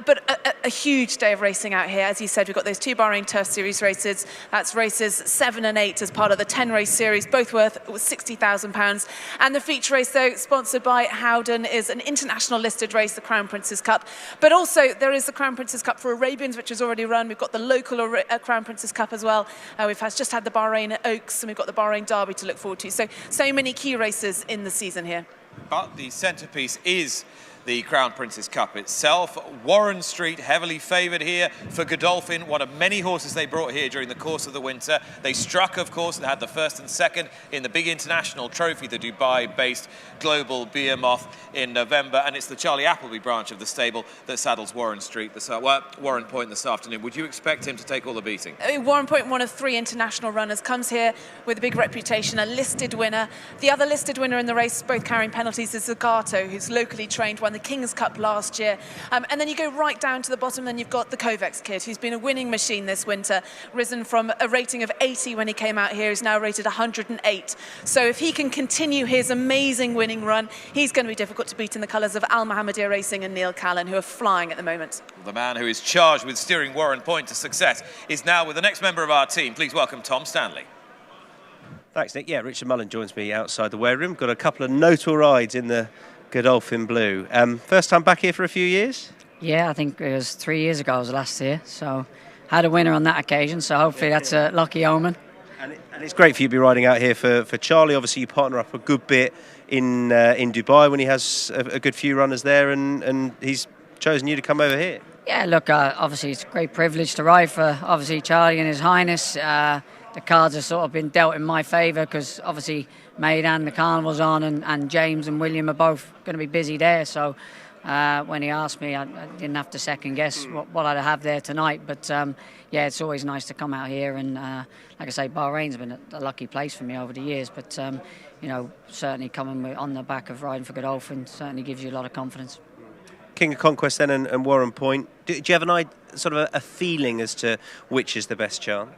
F: But a huge day of racing out here. As you said, we've got those two Bahrain Turf Series races. That's races 7 and 8 as part of the 10-race series, both worth £60,000. And the feature race, though, sponsored by Howden, is an international listed race, the Crown Prince's Cup. But also, there is the Crown Prince's Cup for Arabians, which is already run. We've got the local Crown Prince's Cup as well. We've just had the Bahrain Oaks, and we've got the Bahrain Derby to look forward to. So many key races in the season here.
E: But the centrepiece is the Crown Prince's Cup itself. Warren Street heavily favoured here for Godolphin, one of many horses they brought here during the course of the winter. They struck, of course, and had the first and second in the big international trophy, the Dubai-based Global Behemoth, in November, and it's the Charlie Appleby branch of the stable that saddles Warren Street, Warren Point this afternoon. Would you expect him to take all the beating?
F: Warren Point, one of 3 international runners, comes here with a big reputation, a listed winner. The other listed winner in the race, both carrying penalties, is Zagato, who's locally trained, won the King's Cup last year. And then you go right down to the bottom, then you've got the Kovacs kid, who's been a winning machine this winter, risen from a rating of 80 when he came out here, is now rated 108. So if he can continue his amazing winning run, he's going to be difficult to beat in the colours of Al Mohammedia Racing and Neil Callan, who are flying at the moment.
E: The man who is charged with steering Warren Point to success is now with the next member of our team. Please welcome Tom Stanley.
G: Thanks, Nick. Yeah, Richard Mullen joins me outside the weigh room. Got a couple of notable rides in the Godolphin Blue. First time back here for a few years?
P: Yeah, I think it was 3 years ago, I was last year. So had a winner on that occasion, so hopefully that's a lucky omen.
G: And it's great for you to be riding out here for Charlie. Obviously, you partner up a good bit in Dubai when he has a good few runners there, and he's chosen you to come over here.
P: Yeah, look, obviously it's a great privilege to ride for, obviously, Charlie and His Highness. The cards have sort of been dealt in my favour because obviously Maidan, the Carnival's on, and James and William are both going to be busy there. So when he asked me, I didn't have to second guess what I'd have there tonight. But yeah, it's always nice to come out here. And like I say, Bahrain's been a lucky place for me over the years. But you know, certainly coming on the back of riding for Godolphin certainly gives you a lot of confidence.
G: King of Conquest then and Warren Point. Do you have a feeling as to which is the best chance?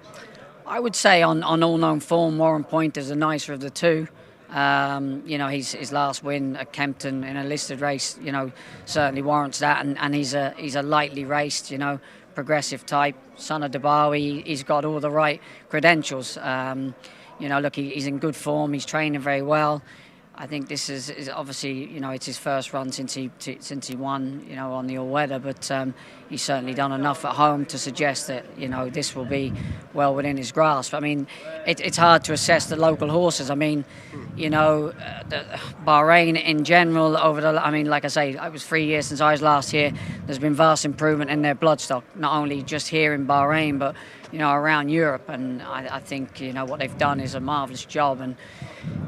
P: I would say on all known form, Warren Point is the nicer of the two. You know, his last win at Kempton in a listed race, you know, certainly warrants that. And he's a lightly raced, you know, progressive type, son of Dubai. He's got all the right credentials. You know, look, he's in good form. He's training very well. I think this is obviously, you know, it's his first run since he won, you know, on the all-weather, but he's certainly done enough at home to suggest that, you know, this will be well within his grasp. I mean, it's hard to assess the local horses. I mean, you know, Bahrain in general like I say, it was 3 years since I was last here. There's been vast improvement in their bloodstock, not only just here in Bahrain, but, you know, around Europe. And I think, you know, what they've done is a marvellous job. And,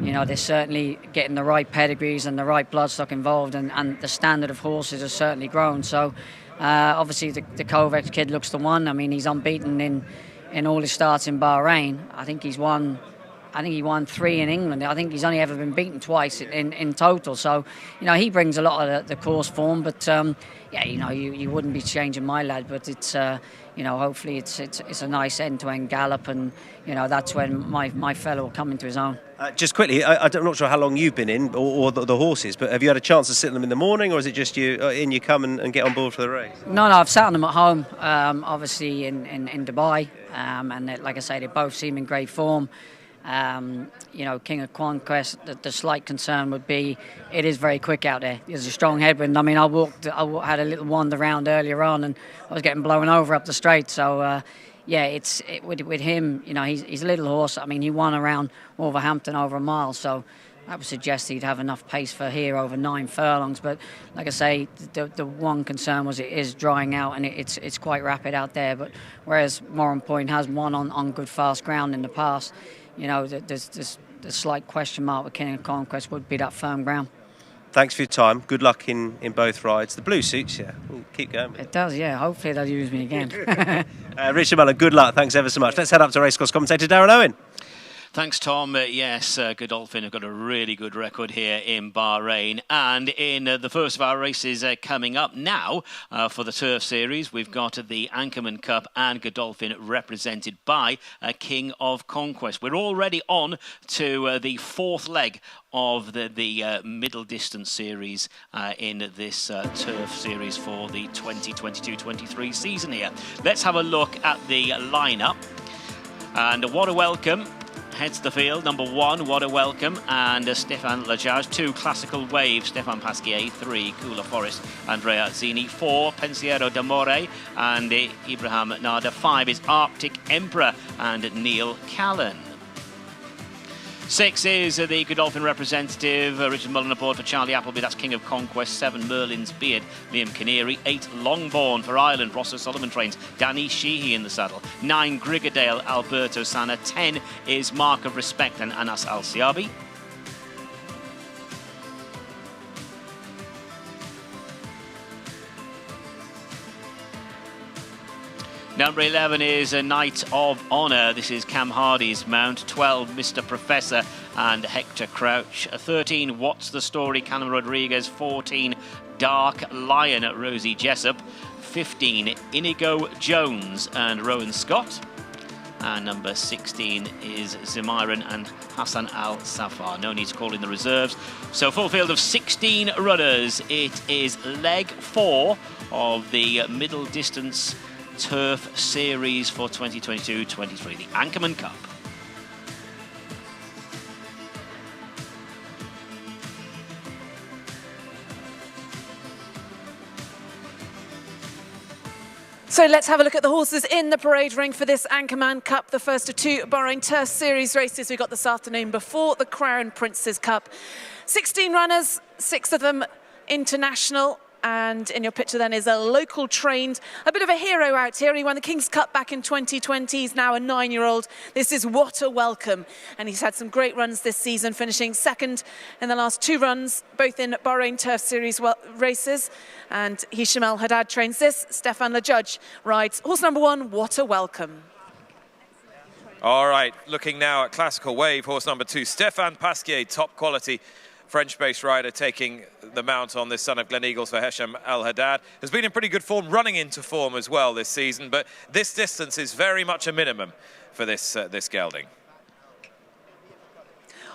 P: you know, they're certainly getting the right pedigrees and the right bloodstock involved, and the standard of horses has certainly grown. So obviously the Kovacs kid looks the one. I mean, he's unbeaten in all his starts in Bahrain. I think he won 3 in England. I think he's only ever been beaten twice in total. So, you know, he brings a lot of the course form. But yeah, you know, you wouldn't be changing my lad. But it's you know, hopefully it's a nice end-to-end gallop, and you know, that's when my fellow will come into his own.
G: Just quickly, I'm not sure how long you've been in, or the horses, but have you had a chance to sit them in the morning, or is it just you come and get on board for the race?
P: No, I've sat on them at home, obviously in Dubai, and like I say, they both seem in great form. You know, King of Conquest, the slight concern would be it is very quick out there. There's a strong headwind. I mean, I had a little wander around earlier on, and I was getting blown over up the straight. So yeah, with him, you know, he's a little horse. I mean, he won around Wolverhampton over a mile, so that would suggest he'd have enough pace for here over 9 furlongs. But like I say, the one concern was it is drying out, and it's quite rapid out there. But whereas Warren Point has won on good fast ground in the past, you know, there's the slight question mark with King of Conquest would be that firm ground.
G: Thanks for your time. Good luck in both rides. The blue suits you. Keep going with it.
P: It does, yeah. Hopefully they'll use me again.
G: Richard Mullen, good luck. Thanks ever so much. Let's head up to racecourse commentator Darren Owen.
H: Thanks, Tom. Yes, Godolphin have got a really good record here in Bahrain. And in the first of our races coming up now for the Turf Series, we've got the Anchorman Cup and Godolphin represented by King of Conquest. We're already on to the fourth leg of the middle distance series in this Turf Series for the 2022-23 season here. Let's have a look at the lineup. And what a welcome. Heads the field, number 1, What a Welcome, and Stefan Lajaj. 2, Classical Wave, Stefan Pasquier. 3, Cooler Forest, Andrea Zini. 4, Pensiero d'Amore, and Ibrahim Nada. 5 is Arctic Emperor, and Neil Callan. 6 is the Godolphin representative, Richard Mullen aboard for Charlie Appleby, that's King of Conquest. 7, Merlin's Beard, Liam Canary. 8, Longbourn for Ireland, Ross O'Sullivan trains, Danny Sheehy in the saddle. 9, Grigadale, Alberto Sana. 10 is Mark of Respect and Anas Al-Siabi. Number 11 is a Knight of Honour. This is Cam Hardy's mount. 12, Mr. Professor and Hector Crouch. 13, What's the Story, Callum Rodriguez. 14, Dark Lion, Rosie Jessup. 15, Inigo Jones and Rowan Scott. And number 16 is Zimiran and Hassan Al Safar. No need to call in the reserves. So full field of 16 runners. It is leg 4 of the middle distance Turf Series for 2022-23, the Anchorman Cup.
F: So let's have a look at the horses in the parade ring for this Anchorman Cup, the first of 2 Bahrain Turf Series races we got this afternoon before the Crown Prince's Cup. 16 runners, 6 of them international. And in your picture then is a local trained, a bit of a hero out here. He won the King's Cup back in 2020. He's now a 9-year-old. This is What a Welcome. And he's had some great runs this season, finishing second in the last 2 runs, both in Bahrain Turf Series races. And Hisham Al Haddad trains this. Stefan Lajudge rides horse number 1, What a Welcome.
E: All right, looking now at Classical Wave, horse number 2, Stefan Pasquier, top quality French-based rider taking the mount on this son of Glen Eagles for Hesham Al Haddad. Has been in pretty good form, running into form as well this season, but this distance is very much a minimum for this gelding.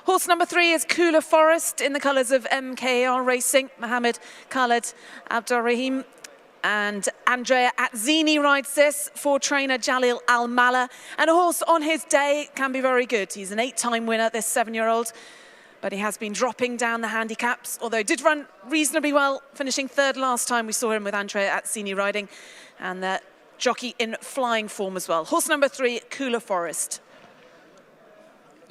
F: Horse number 3 is Cooler Forest in the colours of MKR Racing. Mohammed Khaled Abdurrahim and Andrea Atzini rides this for trainer Jalil Al-Mala. And a horse on his day can be very good. He's an 8-time winner, this 7-year-old. But he has been dropping down the handicaps, although he did run reasonably well, finishing 3rd last time we saw him with Andrea Atzini riding, and the jockey in flying form as well. Horse number 3, Cooler Forest.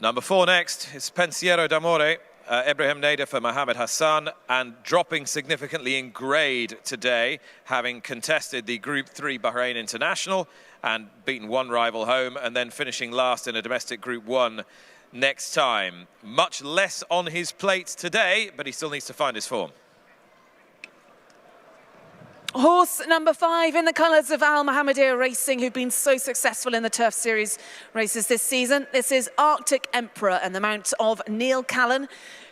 E: Number 4 next is Pensiero d'Amore, Ibrahim Nader for Mohammed Hassan, and dropping significantly in grade today, having contested the Group 3 Bahrain International and beaten 1 rival home, and then finishing last in a domestic Group 1 next time. Much less on his plate today, but he still needs to find his form.
F: Horse number 5 in the colours of Al Mohammedia Racing, who've been so successful in the Turf Series races this season. This is Arctic Emperor and the mount of Neil Callan,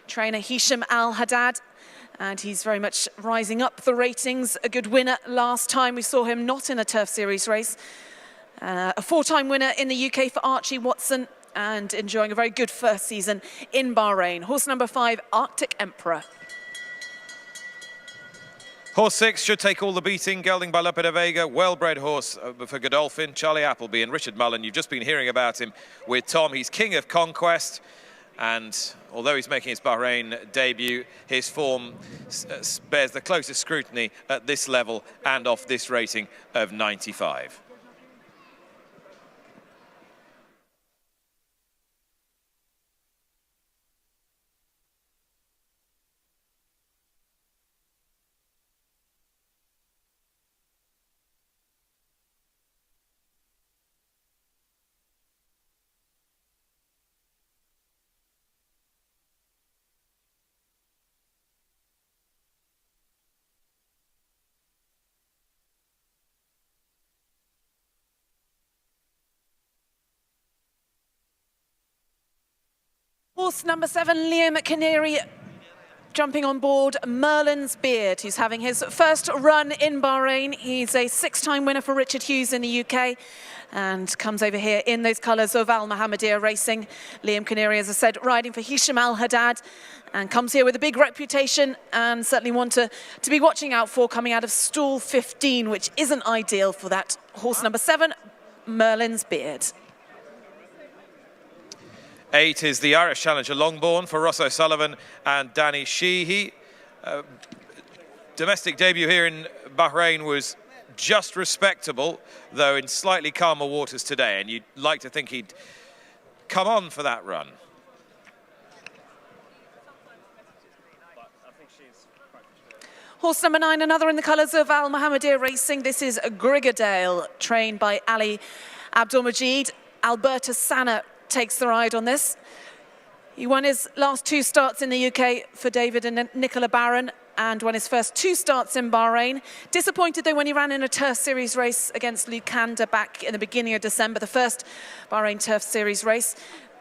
F: trainer Hisham Al Haddad. And he's very much rising up the ratings. A good winner last time we saw him not in a Turf Series race. A 4-time winner in the UK for Archie Watson, and enjoying a very good first season in Bahrain. Horse number 5, Arctic Emperor.
E: Horse 6 should take all the beating, gelding by Lope de Vega, well-bred horse for Godolphin, Charlie Appleby and Richard Mullen. You've just been hearing about him with Tom. He's King of Conquest, and although he's making his Bahrain debut, his form bears the closest scrutiny at this level and off this rating of 95.
F: Horse number 7, Liam Canary, jumping on board Merlin's Beard, who's having his first run in Bahrain. He's a 6-time winner for Richard Hughes in the UK and comes over here in those colours of Al Mohammedia Racing. Liam Canary, as I said, riding for Hisham Al Haddad, and comes here with a big reputation and certainly one to be watching out for, coming out of stall 15, which isn't ideal for that horse number 7, Merlin's Beard.
E: 8 is the Irish Challenger Longbourn for Ross O'Sullivan and Danny Sheehy. Domestic debut here in Bahrain was just respectable, though in slightly calmer waters today, and you'd like to think he'd come on for that run.
F: Horse number 9, another in the colours of Al Mohammedia Racing. This is Grigadale, trained by Ali Abdulmajid. Alberta Sanna takes the ride on this. He won his last 2 starts in the UK for David and Nicola Barron, and won his first 2 starts in Bahrain. Disappointed though when he ran in a Turf Series race against Lucanda back in the beginning of December, the first Bahrain Turf Series race.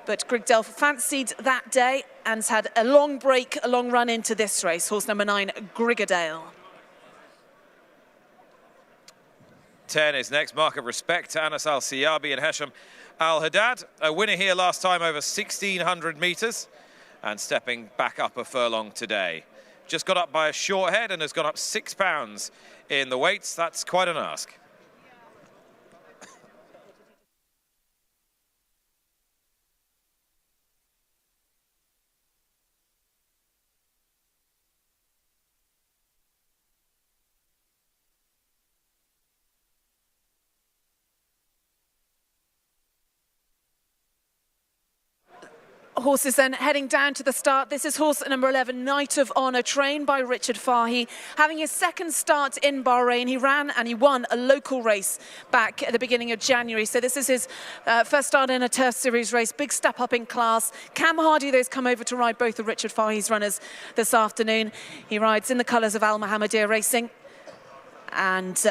F: But Grigadale fancied that day and has had a long break, a long run into this race. Horse number 9, Grigadale.
E: 10 is next, Mark of Respect to Anas Al-Siyabi and Hesham Al Haddad. A winner here last time over 1,600 metres and stepping back up a furlong today. Just got up by a short head and has gone up 6 pounds in the weights. That's quite an ask.
F: Horses then heading down to the start. This is horse number 11, Knight of Honour, trained by Richard Fahy. Having his 2nd start in Bahrain, he ran and he won a local race back at the beginning of January. So this is his first start in a Turf Series race. Big step up in class. Cam Hardy, those come over to ride both of Richard Fahy's runners this afternoon. He rides in the colours of Al Mohammedia Racing, and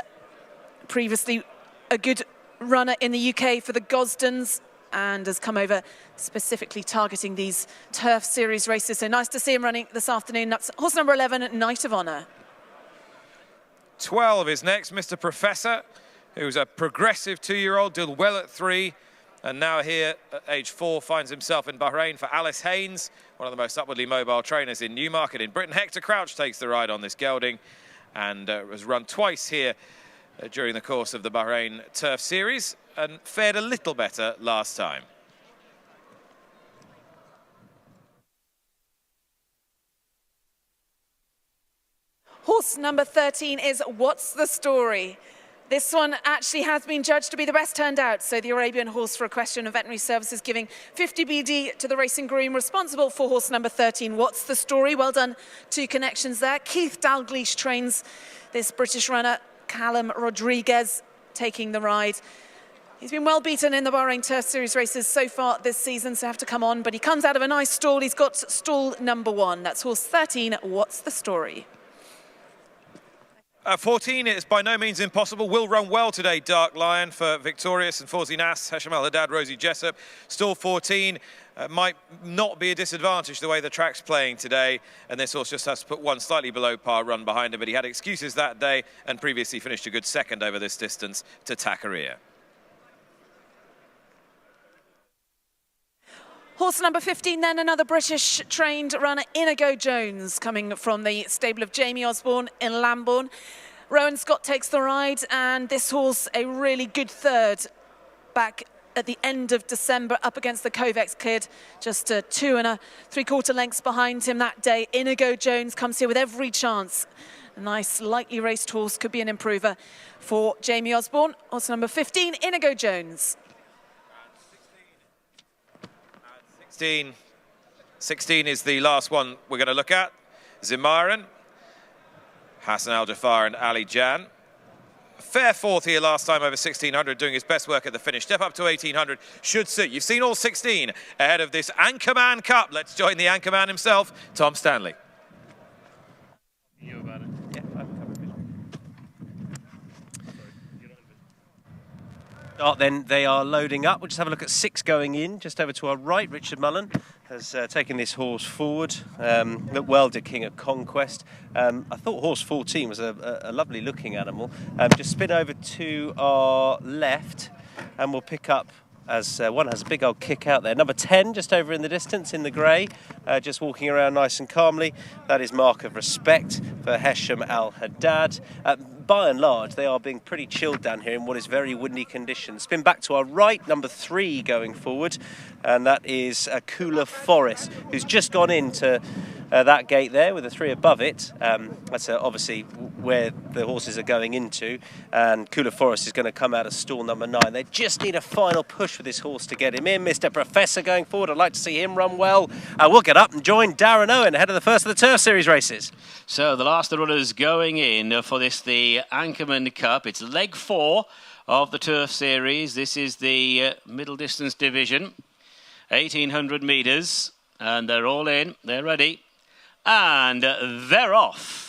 F: previously a good runner in the UK for the Gosdens, and has come over specifically targeting these Turf Series races. So nice to see him running this afternoon. That's horse number 11, Knight of Honour.
E: 12 is next, Mr. Professor, who's a progressive 2-year-old, did well at 3, and now here at age 4 finds himself in Bahrain for Alice Haynes, one of the most upwardly mobile trainers in Newmarket in Britain. Hector Crouch takes the ride on this gelding and has run twice here during the course of the Bahrain Turf Series and fared a little better last time.
F: Horse number 13 is What's the Story? This one actually has been judged to be the best turned out. So the Arabian Horse for Equestrian and Veterinary Services giving 50 BD to the racing groom responsible for horse number 13. What's the Story? Well done. 2 connections there. Keith Dalgleish trains this British runner. Callum Rodriguez taking the ride. He's been well beaten in the Bahrain Turf Series races so far this season, so have to come on. But he comes out of a nice stall. He's got stall number 1. That's horse 13. What's the Story?
E: 14 is by no means impossible. Will run well today, Dark Lion for Victorious and Fawzi Nas, Hesham Al Haddad, Rosie Jessup. Stall 14 might not be a disadvantage the way the track's playing today, and this horse just has to put one slightly below par run behind him, but he had excuses that day and previously finished a good 2nd over this distance to Takaria.
F: Horse number 15 then, another British trained runner, Inigo Jones, coming from the stable of Jamie Osborne in Lambourne. Rowan Scott takes the ride, and this horse a really good 3rd back at the end of December up against the Kovacs kid, just 2 3/4 lengths behind him that day. Inigo Jones comes here with every chance. A nice lightly raced horse, could be an improver for Jamie Osborne. Horse number 15, Inigo Jones.
E: 16 is the last one we're going to look at. Zimaran, Hassan Al Jafar and Ali Jan. Fair 4th here last time over 1,600, doing his best work at the finish. Step up to 1,800 should suit. You've seen all 16 ahead of this Anchorman Cup. Let's join the Anchorman himself, Tom Stanley.
Q: You about it.
G: Then they are loading up. We'll just have a look at 6 going in, just over to our right. Richard Mullen has taken this horse forward. Looked well to King of Conquest. I thought horse 14 was a lovely looking animal. Just spin over to our left and we'll pick up, as one has a big old kick out there. Number 10, just over in the distance, in the grey, just walking around nice and calmly. That is Mark of Respect for Hesham Al-Haddad. By and large, they are being pretty chilled down here in what is very windy conditions. Spin back to our right, number 3 going forward, and that is Cooler Forest, who's just gone into that gate there with the 3 above it. That's obviously where the horses are going into, and Cooler Forest is going to come out of stall number 9. They just need a final push for this horse to get him in. Mr. Professor going forward. I'd like to see him run well. We'll get up and join Darren Owen ahead of the first of the Turf Series races.
H: So the last of the runners going in for this, the Anchorman Cup. It's leg 4 of the Turf Series. This is the middle distance division, 1,800 metres, and they're all in. They're ready. And they're off.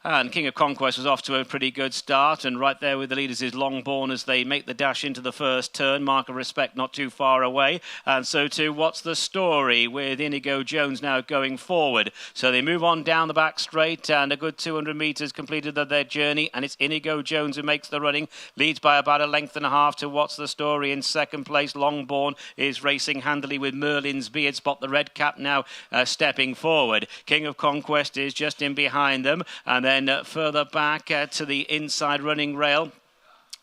H: And King of Conquest was off to a pretty good start. And right there with the leaders is Longbourn as they make the dash into the first turn. Mark of Respect not too far away. And so too, What's the Story, with Inigo Jones now going forward. So they move on down the back straight, and a good 200 metres completed of their journey. And it's Inigo Jones who makes the running. Leads by about a length and a half to What's the Story in second place. Longbourn is racing handily with Merlin's Beard. Spot the red cap now stepping forward. King of Conquest is just in behind them. And then further back to the inside running rail,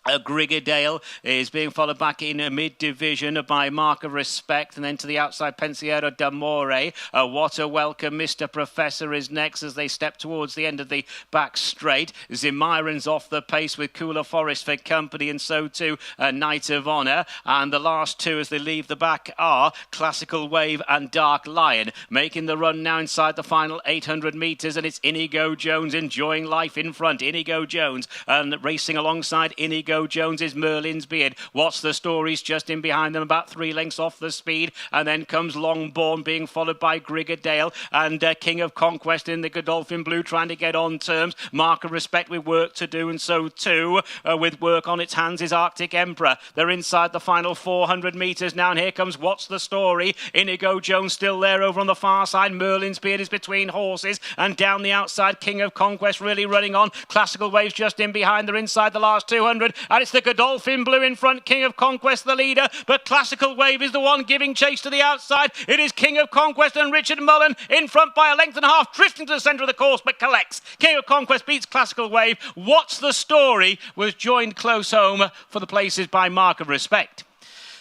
H: Grigadale is being followed back in a mid-division by Mark of Respect, and then to the outside Pensiero d'Amore. What a Welcome, Mr. Professor is next as they step towards the end of the back straight. Zimiron's off the pace with Cooler Forest for company, and so too Knight of Honour. And the last 2 as they leave the back are Classical Wave and Dark Lion, making the run now inside the final 800 metres, and it's Inigo Jones enjoying life in front. Inigo Jones and racing alongside Inigo Jones is Merlin's Beard. What's the Story's just in behind them, about 3 lengths off the speed, and then comes Longbourn being followed by Grigadale and King of Conquest in the Godolphin Blue trying to get on terms. Mark of Respect with work to do, and so too with work on its hands is Arctic Emperor. They're inside the final 400 metres now, and here comes What's the Story. Inigo Jones still there over on the far side. Merlin's Beard is between horses, and down the outside King of Conquest really running on. Classical Waves just in behind. They're inside the last 200. And it's the Godolphin Blue in front, King of Conquest the leader, but Classical Wave is the one giving chase to the outside. It is King of Conquest and Richard Mullen in front by a length and a half, drifting to the centre of the course, but collects. King of Conquest beats Classical Wave. What's the Story was joined close home for the places by Mark of Respect.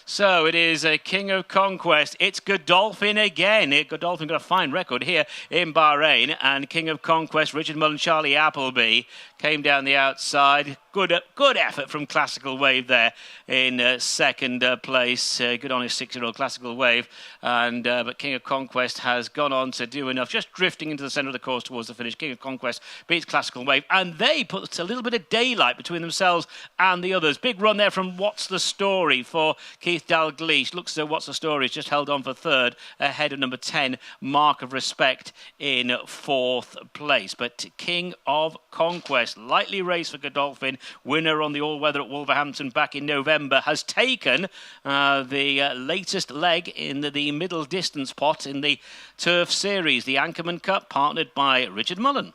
H: So it is a King of Conquest. It's Godolphin again. Godolphin got a fine record here in Bahrain. And King of Conquest, Richard Mullen, Charlie Appleby came down the outside. Good effort from Classical Wave there in second place. Good on his 6-year-old Classical Wave. And but King of Conquest has gone on to do enough, just drifting into the centre of the course towards the finish. King of Conquest beats Classical Wave, and they put a little bit of daylight between themselves and the others. Big run there from What's the Story for Keith Dalgleish. Looks as though What's the Story has just held on for third, ahead of number 10, Mark of Respect, in fourth place. But King of Conquest, lightly raced for Godolphin, winner on the all-weather at Wolverhampton back in November, has taken the latest leg in the middle distance pot in the Turf Series, the Anchorman Cup, partnered by Richard Mullen.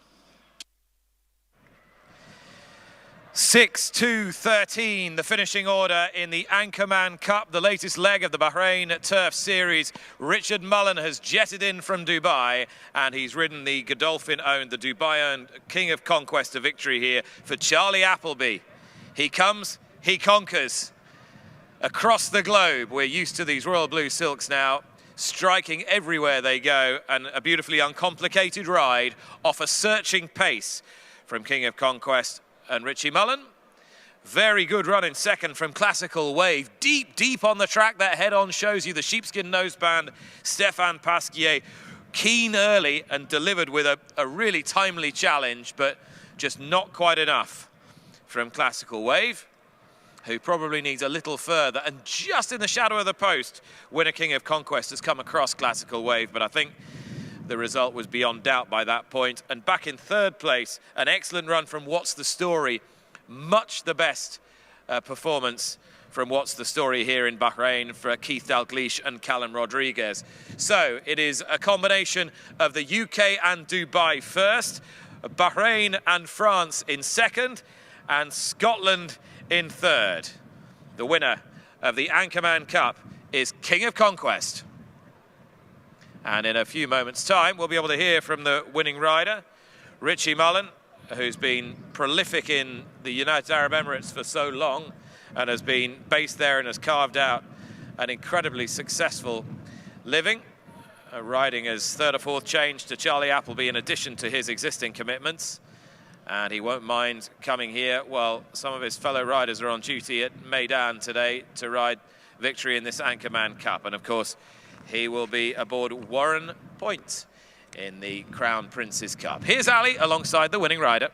E: 6-2-13, the finishing order in the Anchorman Cup, the latest leg of the Bahrain Turf Series. Richard Mullen has jetted in from Dubai, and he's ridden the Godolphin-owned, the Dubai-owned King of Conquest to victory here for Charlie Appleby. He comes, he conquers. Across the globe, we're used to these royal blue silks now, striking everywhere they go, and a beautifully uncomplicated ride off a searching pace from King of Conquest and Richie Mullen. Very good run in second from Classical Wave. Deep on the track. That head-on shows you the sheepskin noseband, Stéphane Pasquier. Keen early and delivered with a really timely challenge, but just not quite enough from Classical Wave, who probably needs a little further. And just in the shadow of the post, winner King of Conquest has come across Classical Wave, but I think the result was beyond doubt by that point. And back in third place, an excellent run from What's the Story. Much the best performance from What's the Story here in Bahrain for Keith Dalgleish and Callum Rodriguez. So it is a combination of the UK and Dubai first, Bahrain and France in second, and Scotland in third. The winner of the Anchorman Cup is King of Conquest. And in a few moments' time, we'll be able to hear from the winning rider, Richie Mullen, who's been prolific in the United Arab Emirates for so long and has been based there and has carved out an incredibly successful living, riding as third or fourth change to Charlie Appleby in addition to his existing commitments. And he won't mind coming here while some of his fellow riders are on duty at Meydan today to ride victory in this Anchorman Cup. And of course, he will be aboard Warren Point in the Crown Prince's Cup. Here's Ali alongside the winning rider.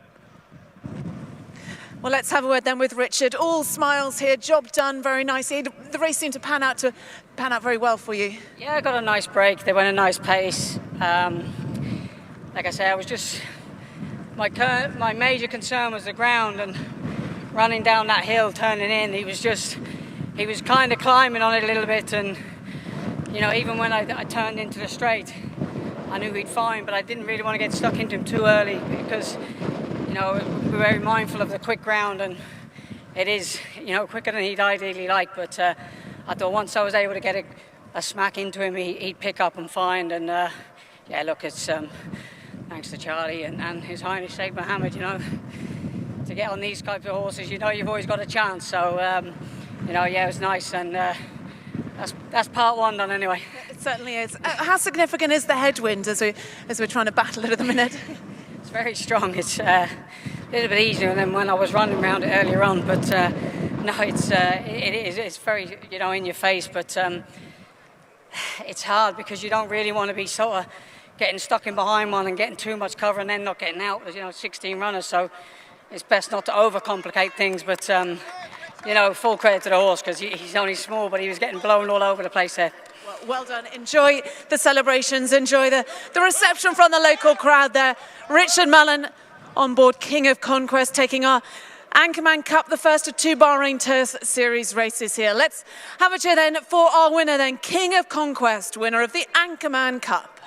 F: Well, let's have a word then with Richard. All smiles here, job done very nicely. The race seemed to pan out very well for you.
P: Yeah, I got a nice break. They went a nice pace. Like I say, I was just my major concern was the ground and running down that hill, turning in. He was kind of climbing on it a little bit, and you know, even when I turned into the straight, I knew he'd find, but I didn't really want to get stuck into him too early because, you know, we're very mindful of the quick ground, and it is, you know, quicker than he'd ideally like. But I thought once I was able to get a smack into him, he'd pick up and find. And yeah, look, it's thanks to Charlie and His Highness Sheikh Mohammed, you know, to get on these types of horses, you know, you've always got a chance. So, you know, yeah, it was nice, and that's part one done anyway.
F: It certainly is. How significant is the headwind as we're trying to battle it at the minute?
P: It's very strong. It's a little bit easier than when I was running around it earlier on, but no, it's very, you know, in your face, but it's hard because you don't really want to be sort of getting stuck in behind one and getting too much cover and then not getting out. There's, you know, 16 runners, so it's best not to overcomplicate things, but you know, full credit to the horse because he's only small, but he was getting blown all over the place there.
F: Well done. Enjoy the celebrations. Enjoy the reception from the local crowd there. Richard Mullen on board King of Conquest, taking our Anchorman Cup, the first of two Bahrain Turf Series races here. Let's have a cheer then for our winner then, King of Conquest, winner of the Anchorman Cup.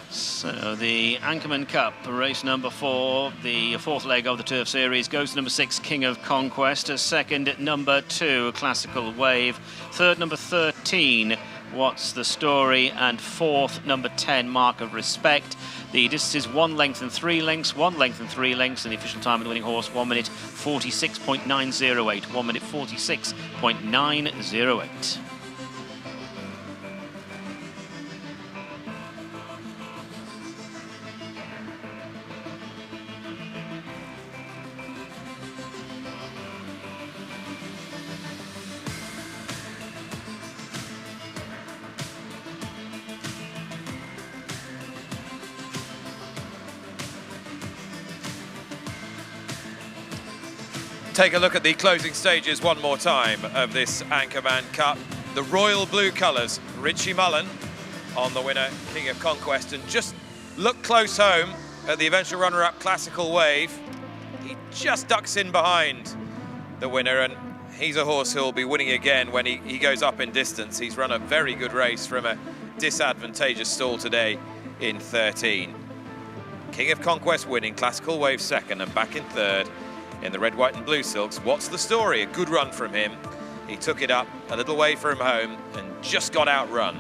H: So the Anchorman Cup, race number 4, the fourth leg of the Turf Series, goes to number 6, King of Conquest. Second, number 2, Classical Wave. Third, number 13, What's the Story? And fourth, number 10, Mark of Respect. The distance is 1 length and 3 lengths, 1 length and 3 lengths, and the official time of the winning horse, 1 minute 46.908. 1 minute 46.908.
E: Take a look at the closing stages one more time of this Anchorman Cup. The royal blue colours, Richie Mullen on the winner, King of Conquest. And just look close home at the eventual runner-up, Classical Wave. He just ducks in behind the winner, and he's a horse who'll be winning again when he goes up in distance. He's run a very good race from a disadvantageous stall today in 13. King of Conquest winning, Classical Wave second, and back in third in the red, white and blue silks. What's the Story? A good run from him. He took it up a little way from home and just got outrun.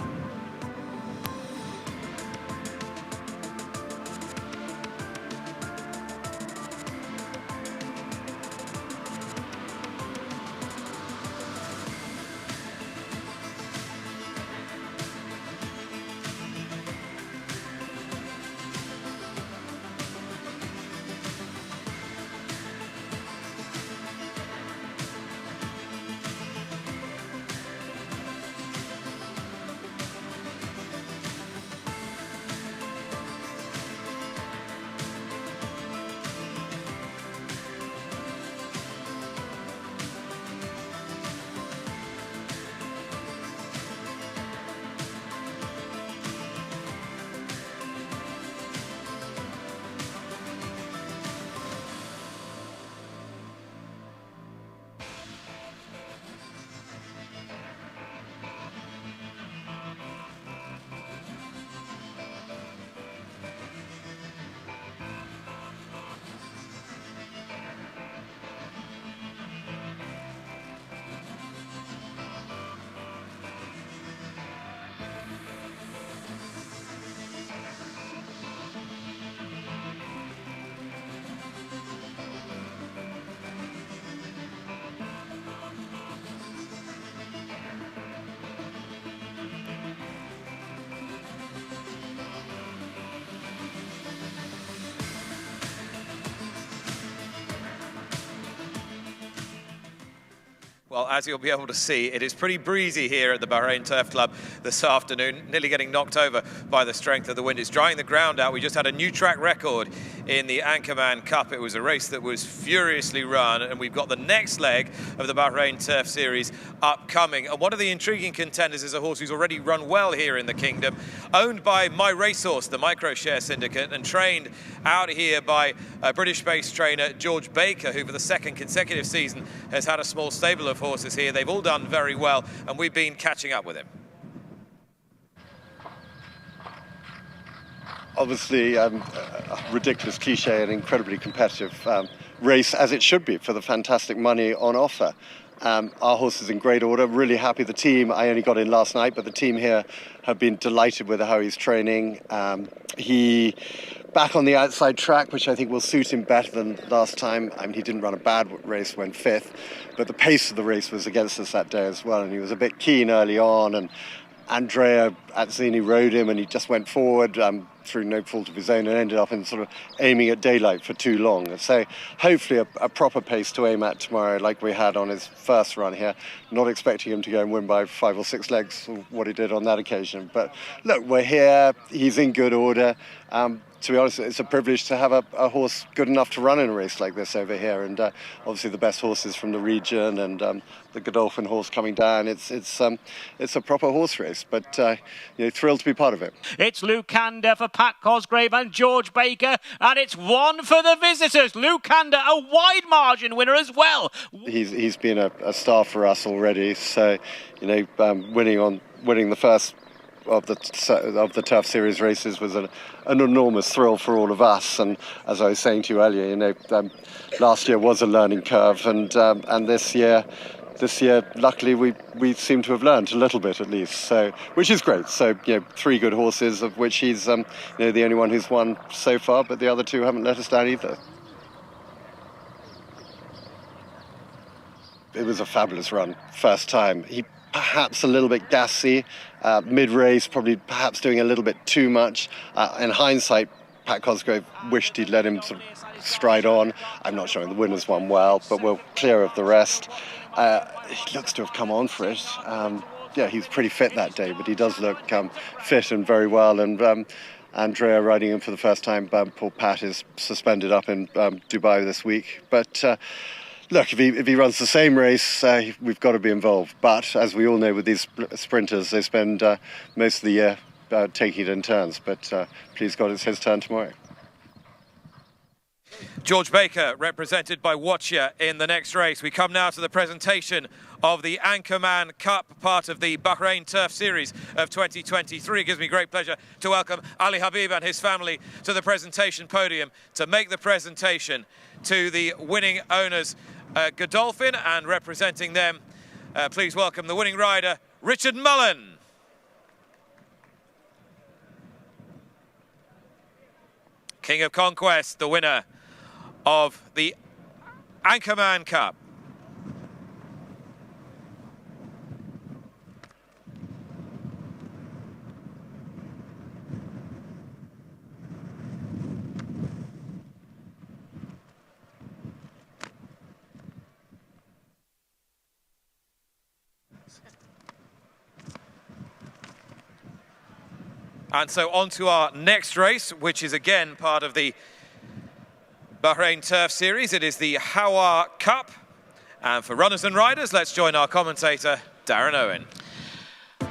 E: Well, as you'll be able to see, it is pretty breezy here at the Bahrain Turf Club this afternoon, nearly getting knocked over by the strength of the wind. It's drying the ground out. We just had a new track record in the ANCHORMAN Cup. It was a race that was furiously run, and we've got the next leg of the Bahrain Turf Series upcoming. And one of the intriguing contenders is a horse who's already run well here in the kingdom, owned by My Racehorse, the microshare syndicate, and trained out here by British-based trainer George Baker, who for the second consecutive season has had a small stable of horses here. They've all done very well, and we've been catching up with him.
Q: Obviously, a ridiculous cliche, an incredibly competitive race, as it should be, for the fantastic money on offer. Our horse is in great order, really happy. The team, I only got in last night, but the team here have been delighted with how he's training. He back on the outside track, which I think will suit him better than last time. I mean, he didn't run a bad race, went 5th, but the pace of the race was against us that day as well, and he was a bit keen early on, and Andrea Azzini rode him, and he just went forward through no fault of his own and ended up in sort of aiming at daylight for too long. So hopefully a proper pace to aim at tomorrow, like we had on his first run here. Not expecting him to go and win by 5 or 6 legs, what he did on that occasion. But look, we're here. He's in good order. To be honest, it's a privilege to have a horse good enough to run in a race like this over here, and obviously the best horses from the region, and the Godolphin horse coming down. It's a proper horse race, but thrilled to be part of it.
A: It's Lucander for Pat Cosgrave and George Baker, and it's one for the visitors. Lucander, a wide margin winner as well.
Q: He's been a star for us already, so winning the first of the Turf Series races was an enormous thrill for all of us. And as I was saying to you earlier, last year was a learning curve, and this year, luckily, we seem to have learned a little bit at least. So, which is great. So, 3 good horses, of which he's the only one who's won so far, but the other 2 haven't let us down either. It was a fabulous run, first time. He perhaps a little bit gassy, mid-race, probably perhaps doing a little bit too much. In hindsight, Pat Cosgrave wished he'd let him sort of stride on. I'm not sure the winners won well, but we're clear of the rest. He looks to have come on for it. He's pretty fit that day, but he does look fit and very well. And Andrea riding him for the first time. Poor Pat is suspended up in Dubai this week. But look, if he runs the same race, we've got to be involved. But as we all know, with these sprinters, they spend most of the year taking it in turns. But please God, it's his turn tomorrow.
E: George Baker, represented by Watcher in the next race. We come now to the presentation of the ANCHORMAN Cup, part of the Bahrain Turf Series of 2023. It gives me great pleasure to welcome Ali Habib and his family to the presentation podium to make the presentation to the winning owners, Godolphin, and representing them, please welcome the winning rider, Richard Mullen. King of Conquest, the winner of the ANCHORMAN Cup. And so on to our next race, which is again part of the Bahrain Turf Series. It is the HAWAR Cup. And for runners and riders, let's join our commentator, Darren Owen.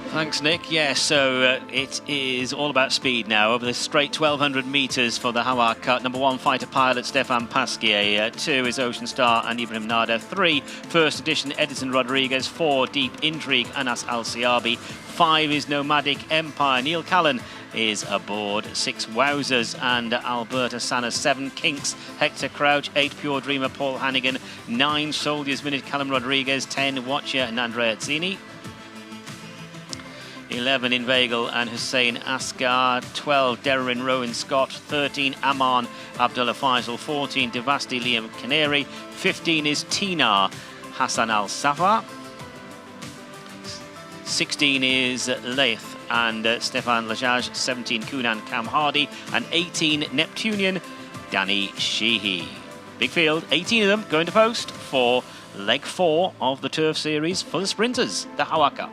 H: Thanks, Nick. Yes, so it is all about speed now. Over the straight 1,200 metres for the HAWAR Cup. Number 1, fighter pilot Stefan Pasquier. 2 is Ocean Star and Ibrahim Nada. 3, first edition Edison Rodriguez. 4, Deep Intrigue Anas Al-Siabi. 5 is Nomadic Empire. Neil Callan is aboard. 6, Wowzers and Alberta Sana. 7, Kinks Hector Crouch. 8, Pure Dreamer Paul Hannigan. 9, Soldiers Minute Callum Rodriguez. 10, Watcher and Andrea Azzini. 11, Inveigle and Hussein Asghar. 12, Derrin Rowan Scott. 13, Aman Abdullah Faisal. 14, Devasti Liam Canary. 15 is Tina Hassan Al Safar. 16 is Leith and Stefan Lajaj. 17, Kunan Cam Hardy. And 18, Neptunian Danny Sheehy. Big field, 18 of them going to post for
A: leg 4 of the Turf Series for the sprinters, the HAWAR Cup.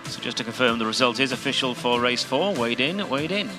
A: So just to confirm, the result is official for race 4. Weighed in, weighed in.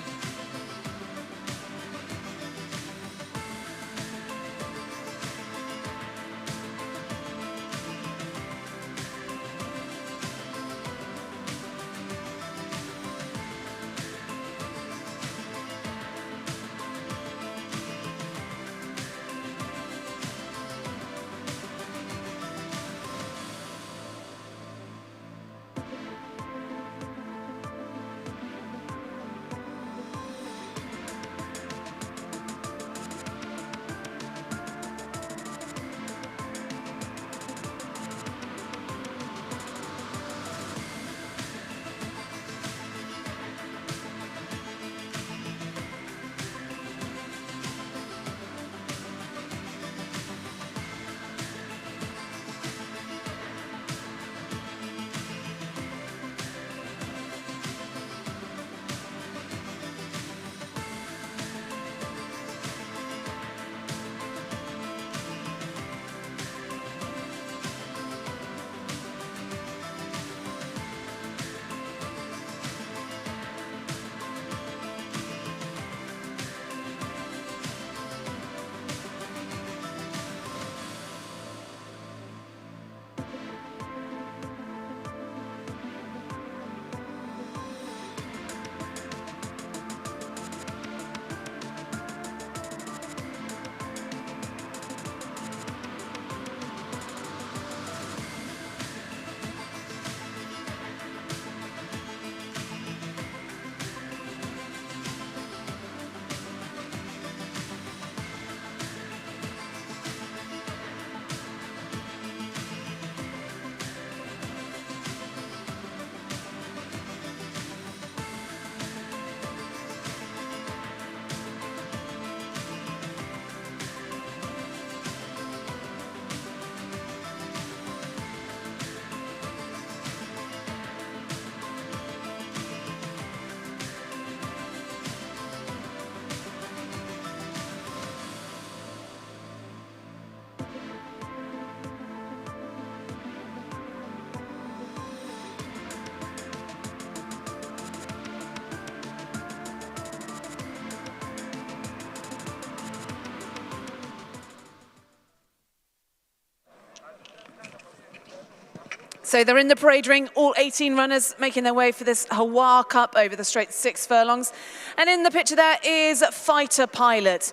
F: So they're in the parade ring, all 18 runners making their way for this HAWAR Cup over the straight 6 furlongs. And in the picture there is Fighter Pilot.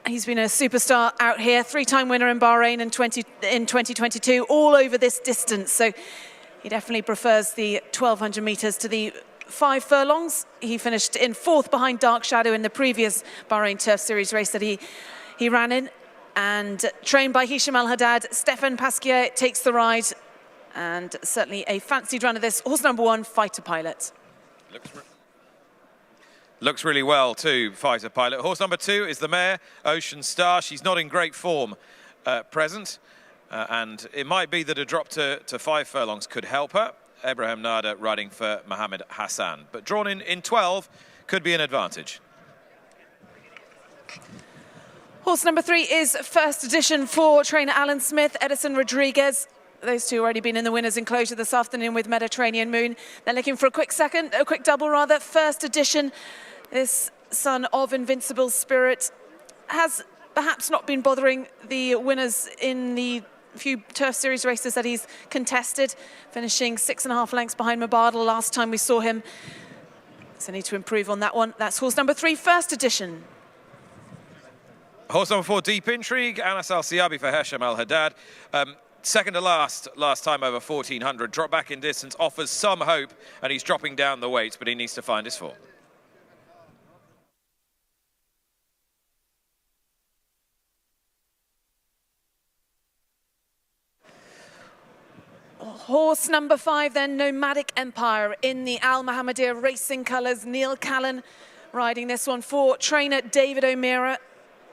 F: He's been a superstar out here, 3-time winner in Bahrain in 2022, all over this distance. So he definitely prefers the 1,200 metres to the 5 furlongs. He finished in 4th behind Dark Shadow in the previous Bahrain Turf Series race that he ran in. And trained by Hisham Al-Haddad, Stefan Pasquier takes the ride. And certainly a fancied run of this. Horse number 1, Fighter Pilot.
E: Looks really well too, Fighter Pilot. Horse number 2 is the mare, Ocean Star. She's not in great form at present. And it might be that a drop to 5 furlongs could help her. Ibrahim Nada riding for Mohammed Hassan. But drawn in 12 could be an advantage.
F: Horse number 3 is First Edition for trainer Alan Smith, Edison Rodriguez. Those two already been in the winner's enclosure this afternoon with Mediterranean Moon. They're looking for a quick double rather. First Edition, this son of Invincible Spirit, has perhaps not been bothering the winners in the few Turf Series races that he's contested, finishing 6.5 lengths behind Mabadal last time we saw him. So need to improve on that one. That's horse number 3, First Edition.
E: Horse number 4, Deep Intrigue, Anas Al-Siabi for Hesham Al-Haddad. Second to last time over 1,400. Drop back in distance, offers some hope, and he's dropping down the weights, but he needs to find his form.
F: Oh, Horse number 5 then, Nomadic Empire, in the Al Mohammedia Racing colours. Neil Callan riding this one for trainer David O'Meara,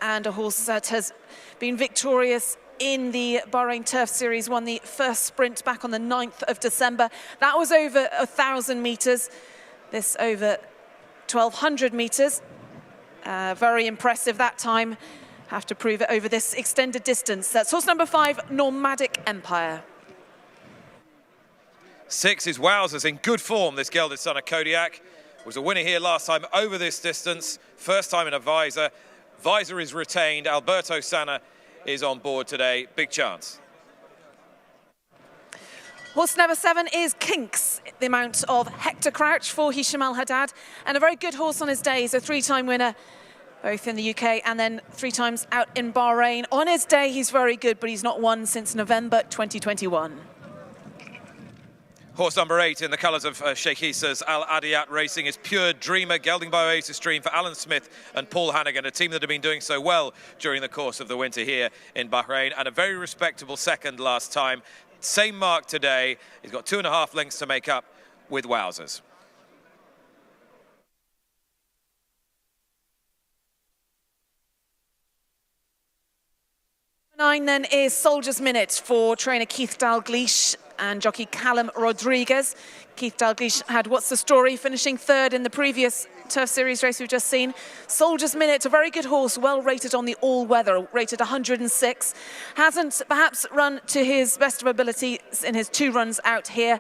F: and a horse that has been victorious in the Bahrain Turf Series, won the first sprint back on the 9th of December. That was over 1,000 metres, this over 1,200 metres. Very impressive that time. Have to prove it over this extended distance. That's horse number 5, Nomadic Empire.
E: 6 is Wowzers, in good form. This gelded son of Kodiak was a winner here last time over this distance. First time in a visor. Visor is retained. Alberto Sanna is on board today. Big chance.
F: Horse number 7 is Kinks, the mount of Hector Crouch for Hisham Al Haddad, and a very good horse on his day. He's a 3-time winner, both in the UK and then 3 times out in Bahrain. On his day, he's very good, but he's not won since November 2021.
E: Horse number 8 in the colours of Sheikh Issa's Al Adiyat Racing is Pure Dreamer, gelding by Oasis Stream for Alan Smith and Paul Hannigan, a team that have been doing so well during the course of the winter here in Bahrain, and a very respectable second last time. Same mark today. He's got 2.5 lengths to make up with Wowzers.
F: Nine then is Soldier's Minute for trainer Keith Dalgleish and jockey Callum Rodriguez. Keith Dalgleish had What's the Story, finishing 3rd in the previous Turf Series race we've just seen. Soldier's Minute, a very good horse, well rated on the all-weather, rated 106. Hasn't perhaps run to his best of ability in his 2 runs out here,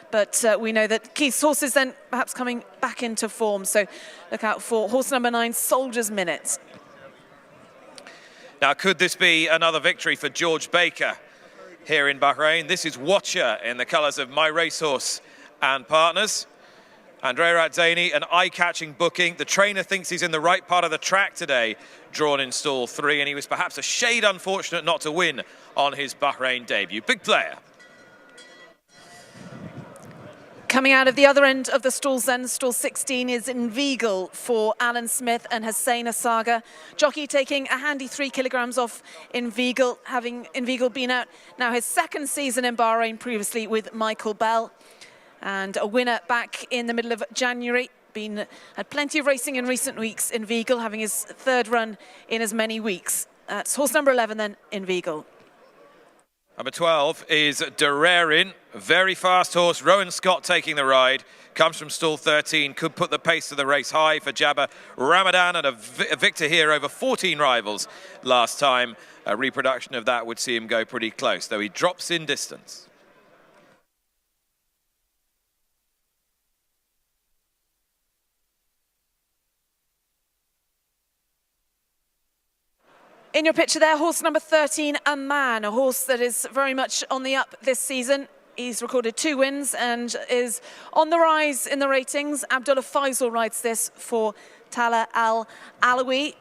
F: but we know that Keith's horse is then perhaps coming back into form. So look out for horse number 9, Soldier's Minute.
E: Now, could this be another victory for George Baker here in Bahrain? This is Watcher in the colours of My Racehorse and Partners. Andrea Radzaini, an eye-catching booking. The trainer thinks he's in the right part of the track today, drawn in stall 3, and he was perhaps a shade unfortunate not to win on his Bahrain debut. Big player.
F: Coming out of the other end of the stalls then, stall 16 is Inveigle for Alan Smith and Hussein Asaga. Jockey taking a handy 3 kilograms off Inveigle, having Inveigle been out now his 2nd season in Bahrain, previously with Michael Bell. And a winner back in the middle of January. Had plenty of racing in recent weeks, Inveigle, having his 3rd run in as many weeks. That's horse number 11 then, Inveigle.
E: Number 12 is Dererin, a very fast horse. Rowan Scott taking the ride, comes from stall 13, could put the pace of the race high for Jabba Ramadan, and a victor here over 14 rivals last time. A reproduction of that would see him go pretty close, though he drops in distance.
F: In your picture there, horse number 13, Aman, a horse that is very much on the up this season. He's recorded 2 wins and is on the rise in the ratings. Abdullah Faisal rides this for Tala Al-Alawi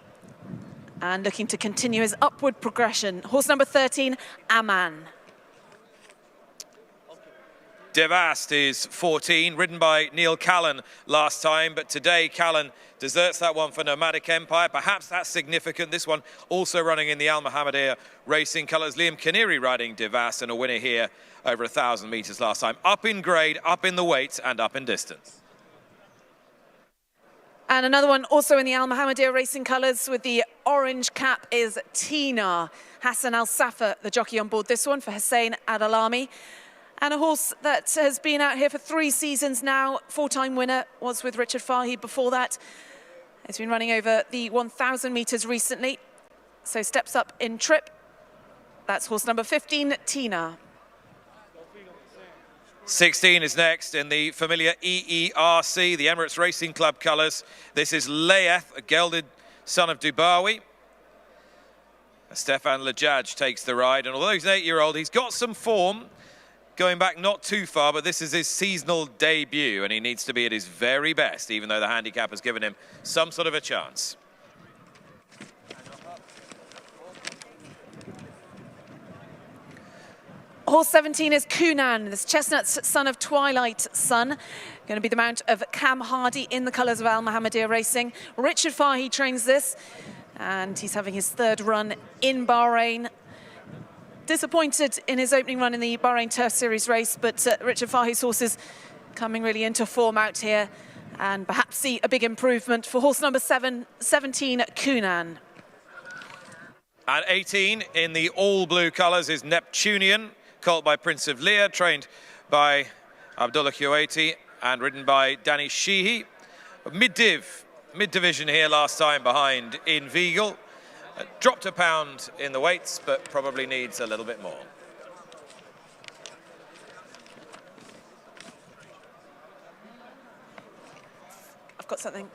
F: and looking to continue his upward progression. Horse number 13, Aman.
E: Devast is 14, ridden by Neil Callan last time, but today Callan deserts that one for Nomadic Empire. Perhaps that's significant. This one also running in the Al Mohammedia Racing colours. Liam Canary riding Devast, and a winner here over 1,000 metres last time. Up in grade, up in the weight, and up in distance.
F: And another one also in the Al Mohammedia Racing colours with the orange cap is Tina. Hassan Al Safa, the jockey on board this one for Hussein Adalami. And a horse that has been out here for 3 seasons now. 4-time winner, was with Richard Fahey before that. He's been running over the 1,000 metres recently. So steps up in trip. That's horse number 15, Tina.
E: 16 is next in the familiar EERC, the Emirates Racing Club colours. This is Layeth, a gelded son of Dubawi. Stefan Lajaj takes the ride, and although he's an 8-year-old, he's got some form. Going back not too far, but this is his seasonal debut, and he needs to be at his very best, even though the handicap has given him some sort of a chance.
F: Horse 17 is Kunan, this chestnut's son of Twilight Sun. Going to be the mount of Cam Hardy in the colours of Al Mohammedia Racing. Richard Fahey trains this, and he's having his 3rd run in Bahrain. disappointed in his opening run in the Bahrain Turf Series race, but Richard Fahy's horses coming really into form out here, and perhaps see a big improvement for horse number 17, Kunan.
E: At 18, in the all-blue colours, is Neptunian, colt by Prince of Lear, trained by Abdullah Kuwaiti and ridden by Danny Sheehy. Mid-division here last time behind in Vigal. Dropped a pound in the weights, but probably needs a little bit more.
F: I've got something.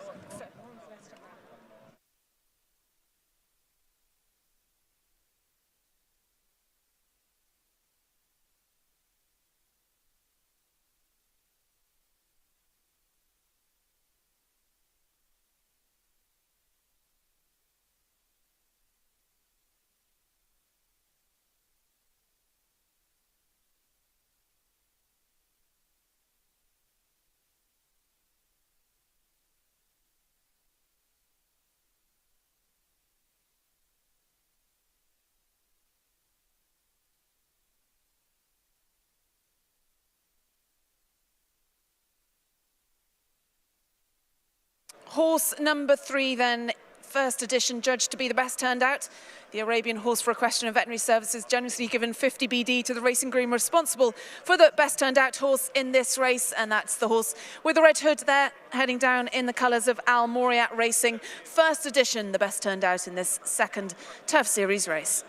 F: Horse number 3 then, first edition, judged to be the best turned out. The Arabian Horse for Equestrian and Veterinary Services generously given 50 BD to the racing groom responsible for the best turned out horse in this race, and that's the horse with the red hood there, heading down in the colours of Al Moriat Racing. First edition, the best turned out in this second Turf Series race.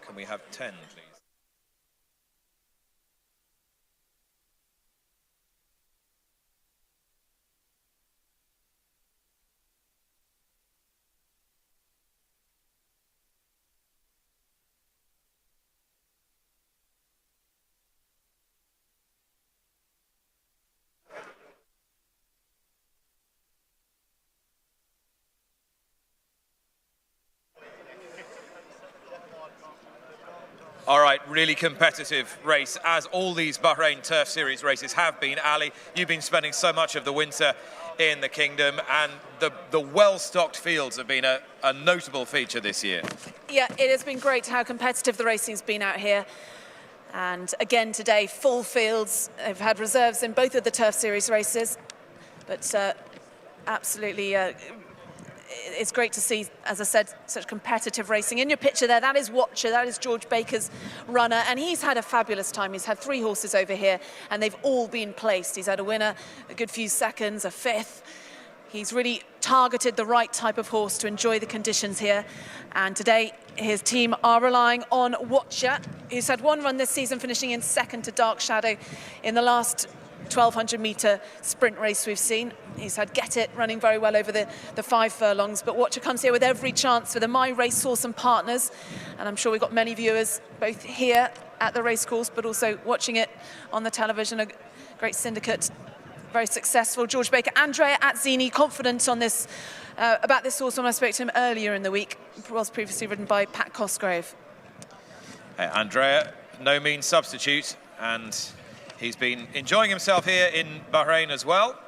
E: Can we have 10, please? All right, really competitive race, as all these Bahrain Turf Series races have been. Ali, you've been spending so much of the winter in the kingdom, and the well-stocked fields have been a notable feature this year.
F: Yeah, it has been great how competitive the racing's been out here. And again today, full fields. They've had reserves in both of the Turf Series races, but absolutely it's great to see, as I said, such competitive racing. In your picture there, that is Watcher, that is George Baker's runner, and he's had a fabulous time. He's had 3 horses over here, and they've all been placed. He's had a winner, a good few seconds, a 5th. He's really targeted the right type of horse to enjoy the conditions here. And today, his team are relying on Watcher, who's had 1 run this season, finishing in 2nd to Dark Shadow in the last 1,200-metre sprint race we've seen. He's had Get It running very well over the 5 furlongs, but Watcher comes here with every chance for the My Racehorse and partners, and I'm sure we've got many viewers both here at the racecourse but also watching it on the television. A great syndicate, very successful. George Baker, Andrea Azzini, confident on this about this horse when I spoke to him earlier in the week. Was previously ridden by Pat Cosgrove.
E: Hey, Andrea, no mean substitute, and he's been enjoying himself here in Bahrain as well.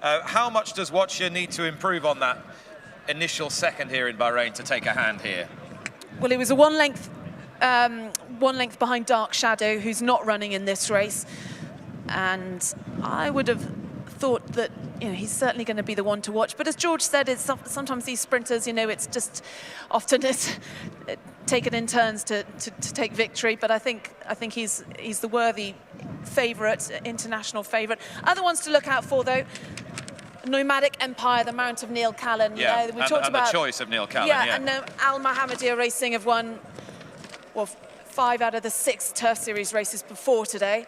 E: How much does Watcher need to improve on that initial second here in Bahrain to take a hand here?
F: Well, it was a one length behind Dark Shadow, who's not running in this race. And I would have thought that, you know, he's certainly going to be the one to watch. But as George said, it's sometimes these sprinters, you know, it's just often it's taken in turns to take victory. But I think he's the worthy favourite, international favourite. Other ones to look out for, though. Nomadic Empire, the mount of Neil Callan.
E: Yeah,
F: we talked about
E: the choice of Neil Callan.
F: Yeah, and Al Mahamadia Racing have won, well, 5 out of the 6 Turf Series races before today.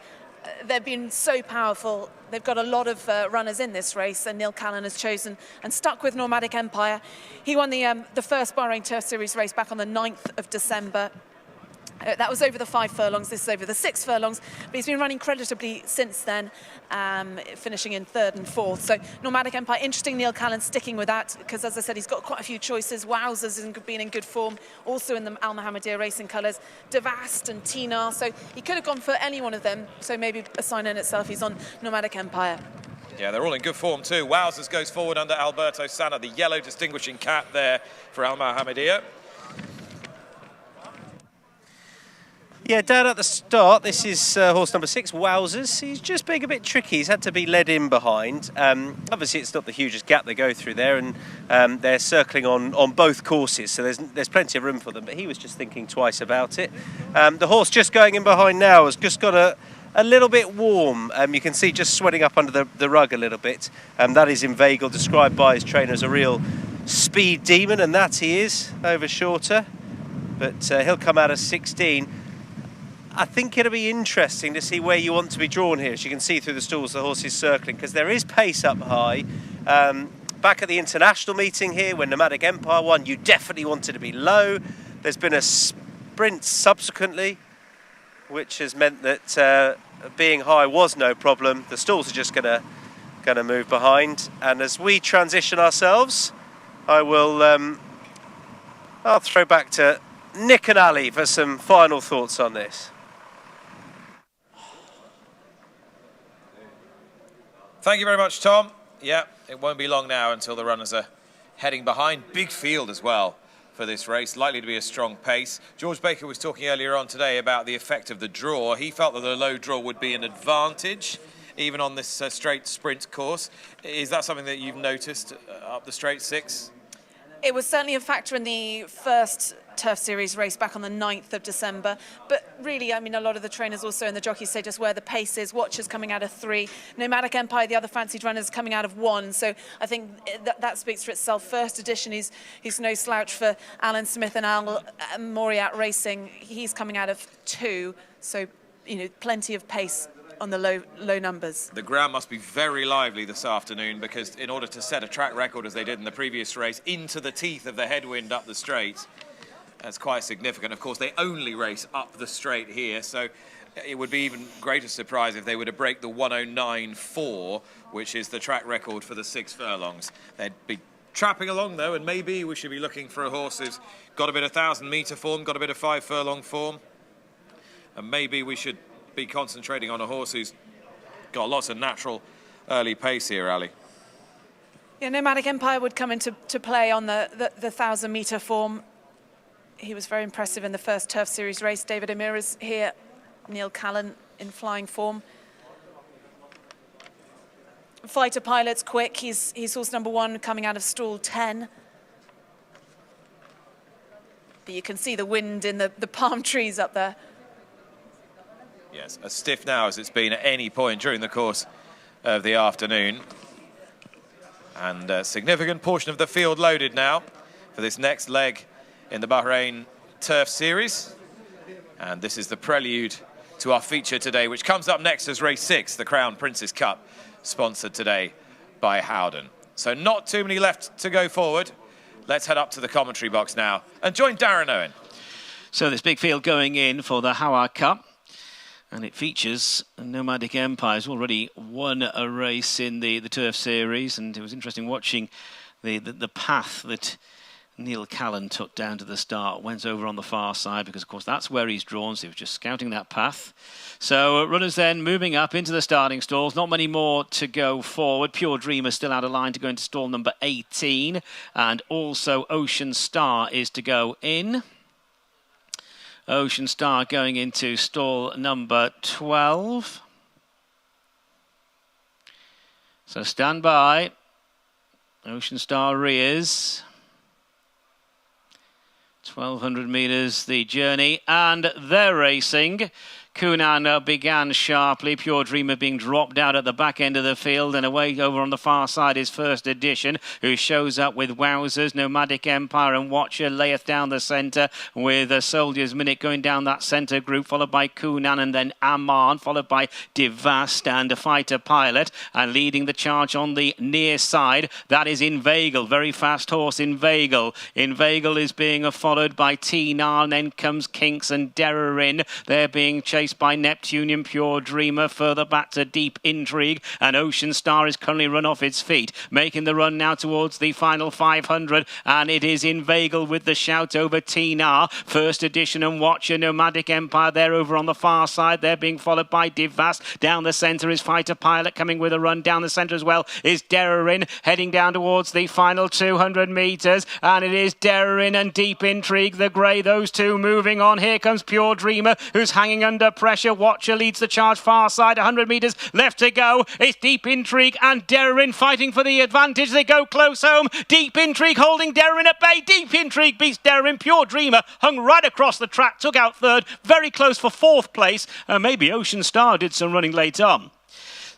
F: They've been so powerful. They've got a lot of runners in this race, and Neil Callan has chosen and stuck with Nomadic Empire. He won the first Bahrain Turf Series race back on the 9th of December. That was over the 5 furlongs, this is over the 6 furlongs, but he's been running creditably since then, finishing in 3rd and 4th. So Nomadic Empire, interesting Neil Callan sticking with that, because as I said, he's got quite a few choices. Wowzers has been in good form, also in the Al Mahamadia Racing colours, Devast and Tina, so he could have gone for any one of them, so maybe a sign in itself he's on Nomadic Empire.
E: Yeah, they're all in good form too. Wowzers goes forward under Alberto Sanna, the yellow distinguishing cap there for Al Mohammedia.
G: Yeah, down at the start, this is horse number 6, Wowzers. He's just being a bit tricky. He's had to be led in behind. Obviously, it's not the hugest gap they go through there, and they're circling on both courses, so there's plenty of room for them, but he was just thinking twice about it. The horse just going in behind now has just got a little bit warm. You can see just sweating up under the rug a little bit. That is Inveigle, described by his trainer as a real speed demon, and that he is, over shorter. But he'll come out as 16. I think it'll be interesting to see where you want to be drawn here. As you can see through the stalls, the horse is circling, because there is pace up high. Back at the international meeting here, when Nomadic Empire won, you definitely wanted to be low. There's been a sprint subsequently, which has meant that being high was no problem. The stalls are just gonna move behind. And as we transition ourselves, I'll throw back to Nick and Ali for some final thoughts on this.
E: Thank you very much, Tom. Yeah, it won't be long now until the runners are heading behind. Big field as well for this race, likely to be a strong pace. George Baker was talking earlier on today about the effect of the draw. He felt that the low draw would be an advantage, even on this straight sprint course. Is that something that you've noticed up the straight 6?
F: It was certainly a factor in the first Turf Series race back on the 9th of December. But really, I mean, a lot of the trainers also and the jockeys say just where the pace is. Watchers coming out of 3. Nomadic Empire, the other fancied runners, coming out of 1. So I think that speaks for itself. First edition, he's no slouch for Alan Smith and Al Moriat Racing. He's coming out of 2. So, you know, plenty of pace on the low numbers.
E: The ground must be very lively this afternoon, because in order to set a track record as they did in the previous race into the teeth of the headwind up the straight, that's quite significant. Of course, they only race up the straight here, so it would be even greater surprise if they were to break the 109.4, which is the track record for the 6 furlongs. They'd be trapping along though, and maybe we should be looking for a horse who's got a bit of 1,000-metre form, got a bit of 5 furlong form, and maybe we should be concentrating on a horse who's got lots of natural early pace here, Ali.
F: Yeah, Nomadic Empire would come into play on the 1,000-metre form. He was very impressive in the first Turf Series race. David Amira's here, Neil Callan in flying form. Fighter Pilot's quick. He's horse number 1 coming out of stall 10. But you can see the wind in the palm trees up there.
E: Yes, as stiff now as it's been at any point during the course of the afternoon. And a significant portion of the field loaded now for this next leg in the Bahrain Turf Series. And this is the prelude to our feature today, which comes up next as race 6, the Crown Prince's Cup, sponsored today by Howden. So not too many left to go forward. Let's head up to the commentary box now and join Darren Owen.
H: So this big field going in for the HAWAR Cup. And it features Nomadic Empire, who's already won a race in the Turf Series. And it was interesting watching the path that Neil Callan took down to the start. Went over on the far side because, of course, that's where he's drawn. So he was just scouting that path. So runners then moving up into the starting stalls. Not many more to go forward. Pure Dreamer still out of line to go into stall number 18. And also Ocean Star is to go in. Ocean Star going into stall number 12. So stand by. Ocean Star rears. 1,200 metres the journey, and they're racing. Kunan began sharply, Pure Dreamer being dropped out at the back end of the field, and away over on the far side is First Edition, who shows up with Wowzers, Nomadic Empire and Watcher layeth down the centre, with a Soldier's Minute going down that centre group, followed by Kunan and then Aman, followed by Devast and a Fighter Pilot, and leading the charge on the near side, that is Inveigle, very fast horse Inveigle. Inveigle is being followed by T-Nar, and then comes Kinks and Derarin. They're being chased
A: chased by Neptunian Pure Dreamer. Further back to Deep Intrigue, and Ocean Star is currently run off its feet, making the run now towards the final 500, and it is inveigled with the shout over Tina. First Edition and Watcher, Nomadic Empire there over on the far side. They're being followed by Divas. Down the centre is Fighter Pilot coming with a run. Down the centre as well is Dererin, heading down towards the final 200 metres, and it is Dererin and Deep Intrigue, the grey, those two moving on. Here comes Pure Dreamer, who's hanging under pressure. Watcher leads the charge far side. 100 metres left to go. It's Deep Intrigue and Dererin fighting for the advantage. They go close home. Deep Intrigue holding Dererin at bay. Deep Intrigue beats Dererin. Pure Dreamer hung right across the track, took out third, very close for fourth place. Maybe Ocean Star did some running late on.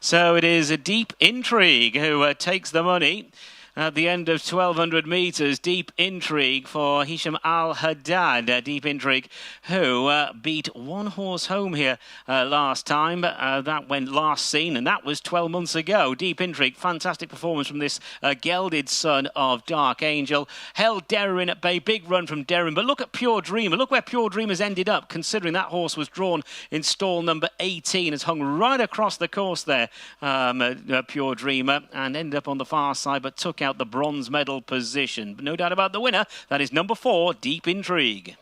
A: So it is a Deep Intrigue who takes the money at the end of 1,200 metres. Deep Intrigue for Hisham Al-Haddad. Deep Intrigue who beat one horse home here last time. That went last seen, and that was 12 months ago. Deep Intrigue, fantastic performance from this gelded son of Dark Angel. Held Dererin at bay, big run from Dererin. But look at Pure Dreamer. Look where Pure Dreamer's ended up, considering that horse was drawn in stall number 18. Has hung right across the course there, Pure Dreamer, and ended up on the far side, but took out the bronze medal position. But no doubt about the winner. That is number 4, Deep Intrigue.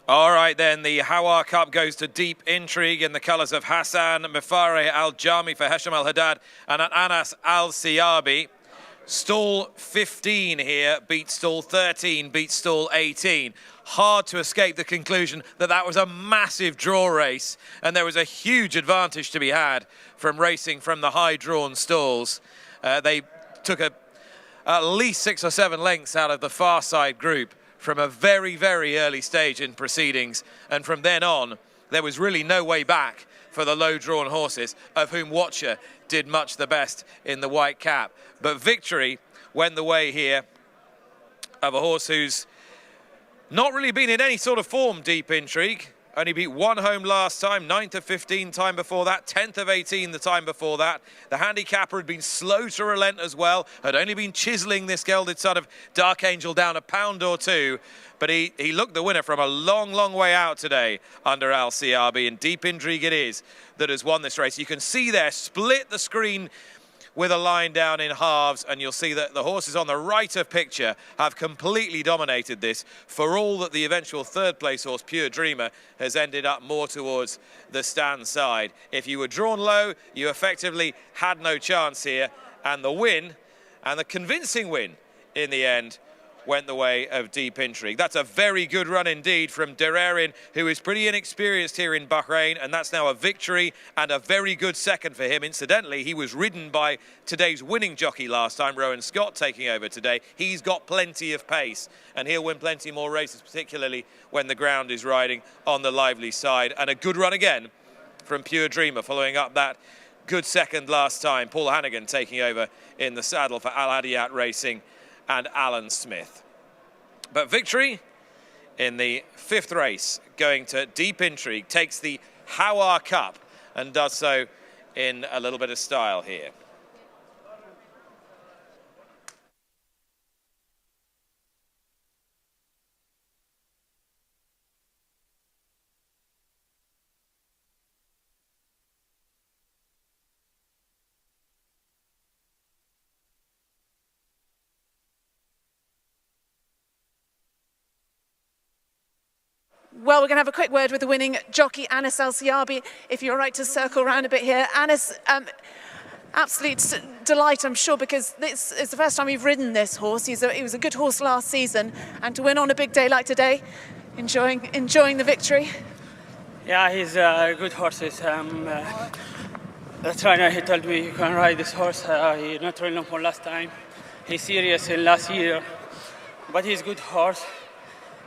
E: All right, then, the HAWAR Cup goes to Deep Intrigue in the colours of Hassan Mifare Al-Jami for Hesham Al-Haddad and Anas Al-Siyabi. Stall 15 here beats stall 13, beats stall 18. Hard to escape the conclusion that that was a massive draw race, and there was a huge advantage to be had from racing from the high-drawn stalls. They took at least 6 or 7 lengths out of the far side group from a very, very early stage in proceedings, and from then on, there was really no way back for the low-drawn horses, of whom Watcher did much the best in the white cap. But victory went the way here of a horse who's not really been in any sort of form, Deep Intrigue. Only beat one home last time, 9th of 15 time before that, 10th of 18 the time before that. The handicapper had been slow to relent as well, had only been chiselling this gelded son of Dark Angel down a pound or two, but he looked the winner from a long, long way out today under Al-Siyabi, and Deep Intrigue it is that has won this race. You can see there, split the screen with a line down in halves, and you'll see that the horses on the right of picture have completely dominated this, for all that the eventual third place horse, Pure Dreamer, has ended up more towards the stand side. If you were drawn low, you effectively had no chance here, and the win, and the convincing win in the end, went the way of Deep Intrigue. That's a very good run indeed from Dererin, who is pretty inexperienced here in Bahrain, and that's now a victory and a very good second for him. Incidentally, he was ridden by today's winning jockey last time, Rowan Scott, taking over today. He's got plenty of pace, and he'll win plenty more races, particularly when the ground is riding on the lively side. And a good run again from Pure Dreamer, following up that good second last time. Paul Hannigan taking over in the saddle for Al Hadiyat Racing and Alan Smith. But victory in the 5th race, going to Deep Intrigue, takes the HAWAR Cup and does so in a little bit of style here.
F: Well, we're going to have a quick word with the winning jockey, Anas Al-Siyabi, if you're all right to circle around a bit here. Anas, absolute delight, I'm sure, because this is the first time you've ridden this horse. He was a good horse last season, and to win on a big day like today, enjoying the victory.
R: Yeah, he's a good horse. The trainer, he told me you can ride this horse. He not ridden for last time. He's serious in last year, but he's a good horse.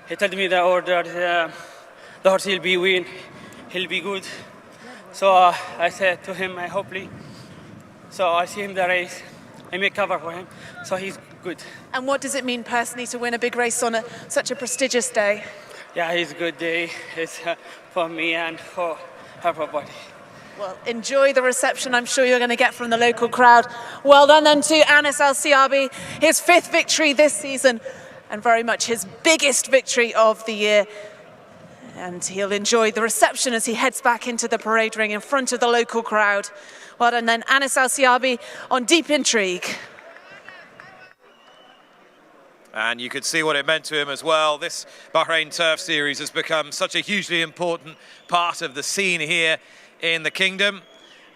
R: He told me the order, the horse he'll be win, he'll be good. So I said to him, hopefully. So I see him the race, I make cover for him, so he's good.
F: And what does it mean personally to win a big race on such a prestigious day?
R: Yeah, it's a good day. It's for me and for everybody.
F: Well, enjoy the reception I'm sure you're going to get from the local crowd. Well done then to Anas Al-Siabi, his 5th victory this season and very much his biggest victory of the year. And he'll enjoy the reception as he heads back into the parade ring in front of the local crowd. Well done then, Anas Al-Siabi on Deep Intrigue.
E: And you could see what it meant to him as well. This Bahrain Turf Series has become such a hugely important part of the scene here in the kingdom.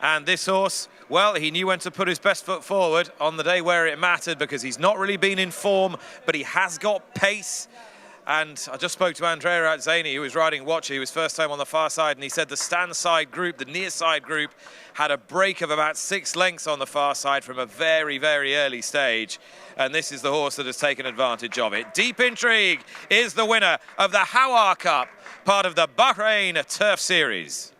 E: And this horse, well, he knew when to put his best foot forward on the day where it mattered, because he's not really been in form, but he has got pace. And I just spoke to Andrea Zaini, who was riding Watcher. He was first time on the far side, and he said the stand side group, the near side group, had a break of about 6 lengths on the far side from a very, very early stage. And this is the horse that has taken advantage of it. Deep Intrigue is the winner of the HAWAR Cup, part of the Bahrain Turf Series.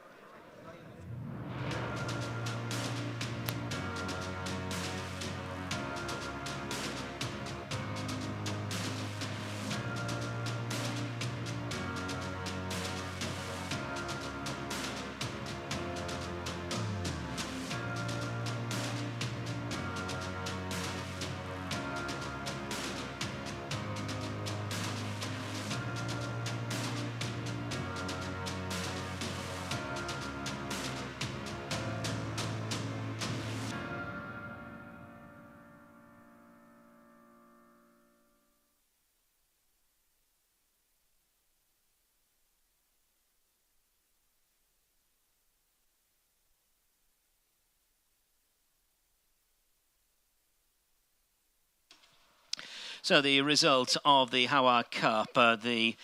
H: So the result of the HAWAR Cup, the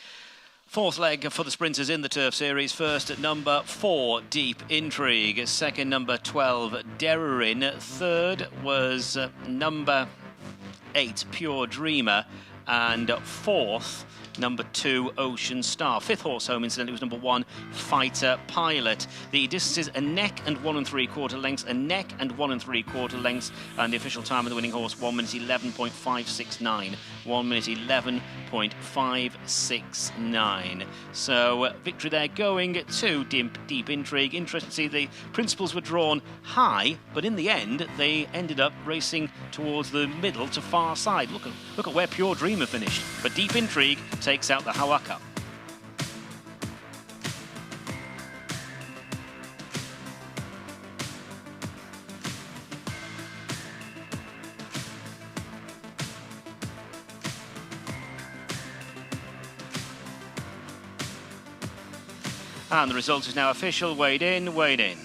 H: 4th leg for the sprinters in the Turf Series. First at number 4, Deep Intrigue. Second, number 12, BAHRAIN. Third was number 8, Pure Dreamer. And 4th, number 2, Ocean Star. 5th horse home, incidentally, was number 1, Fighter Pilot. The distances a neck and 1 3/4 lengths, a neck and 1 3/4 lengths, and the official time of the winning horse, 1 minute 11.569. 1 minute 11.569. So victory there going to Deep Intrigue. Interesting to see the principals were drawn high, but in the end they ended up racing towards the middle to far side. Look at where Pure Dreamer finished. But Deep Intrigue takes out the HAWAR Cup. And the result is now official. Weighed in, weighed in.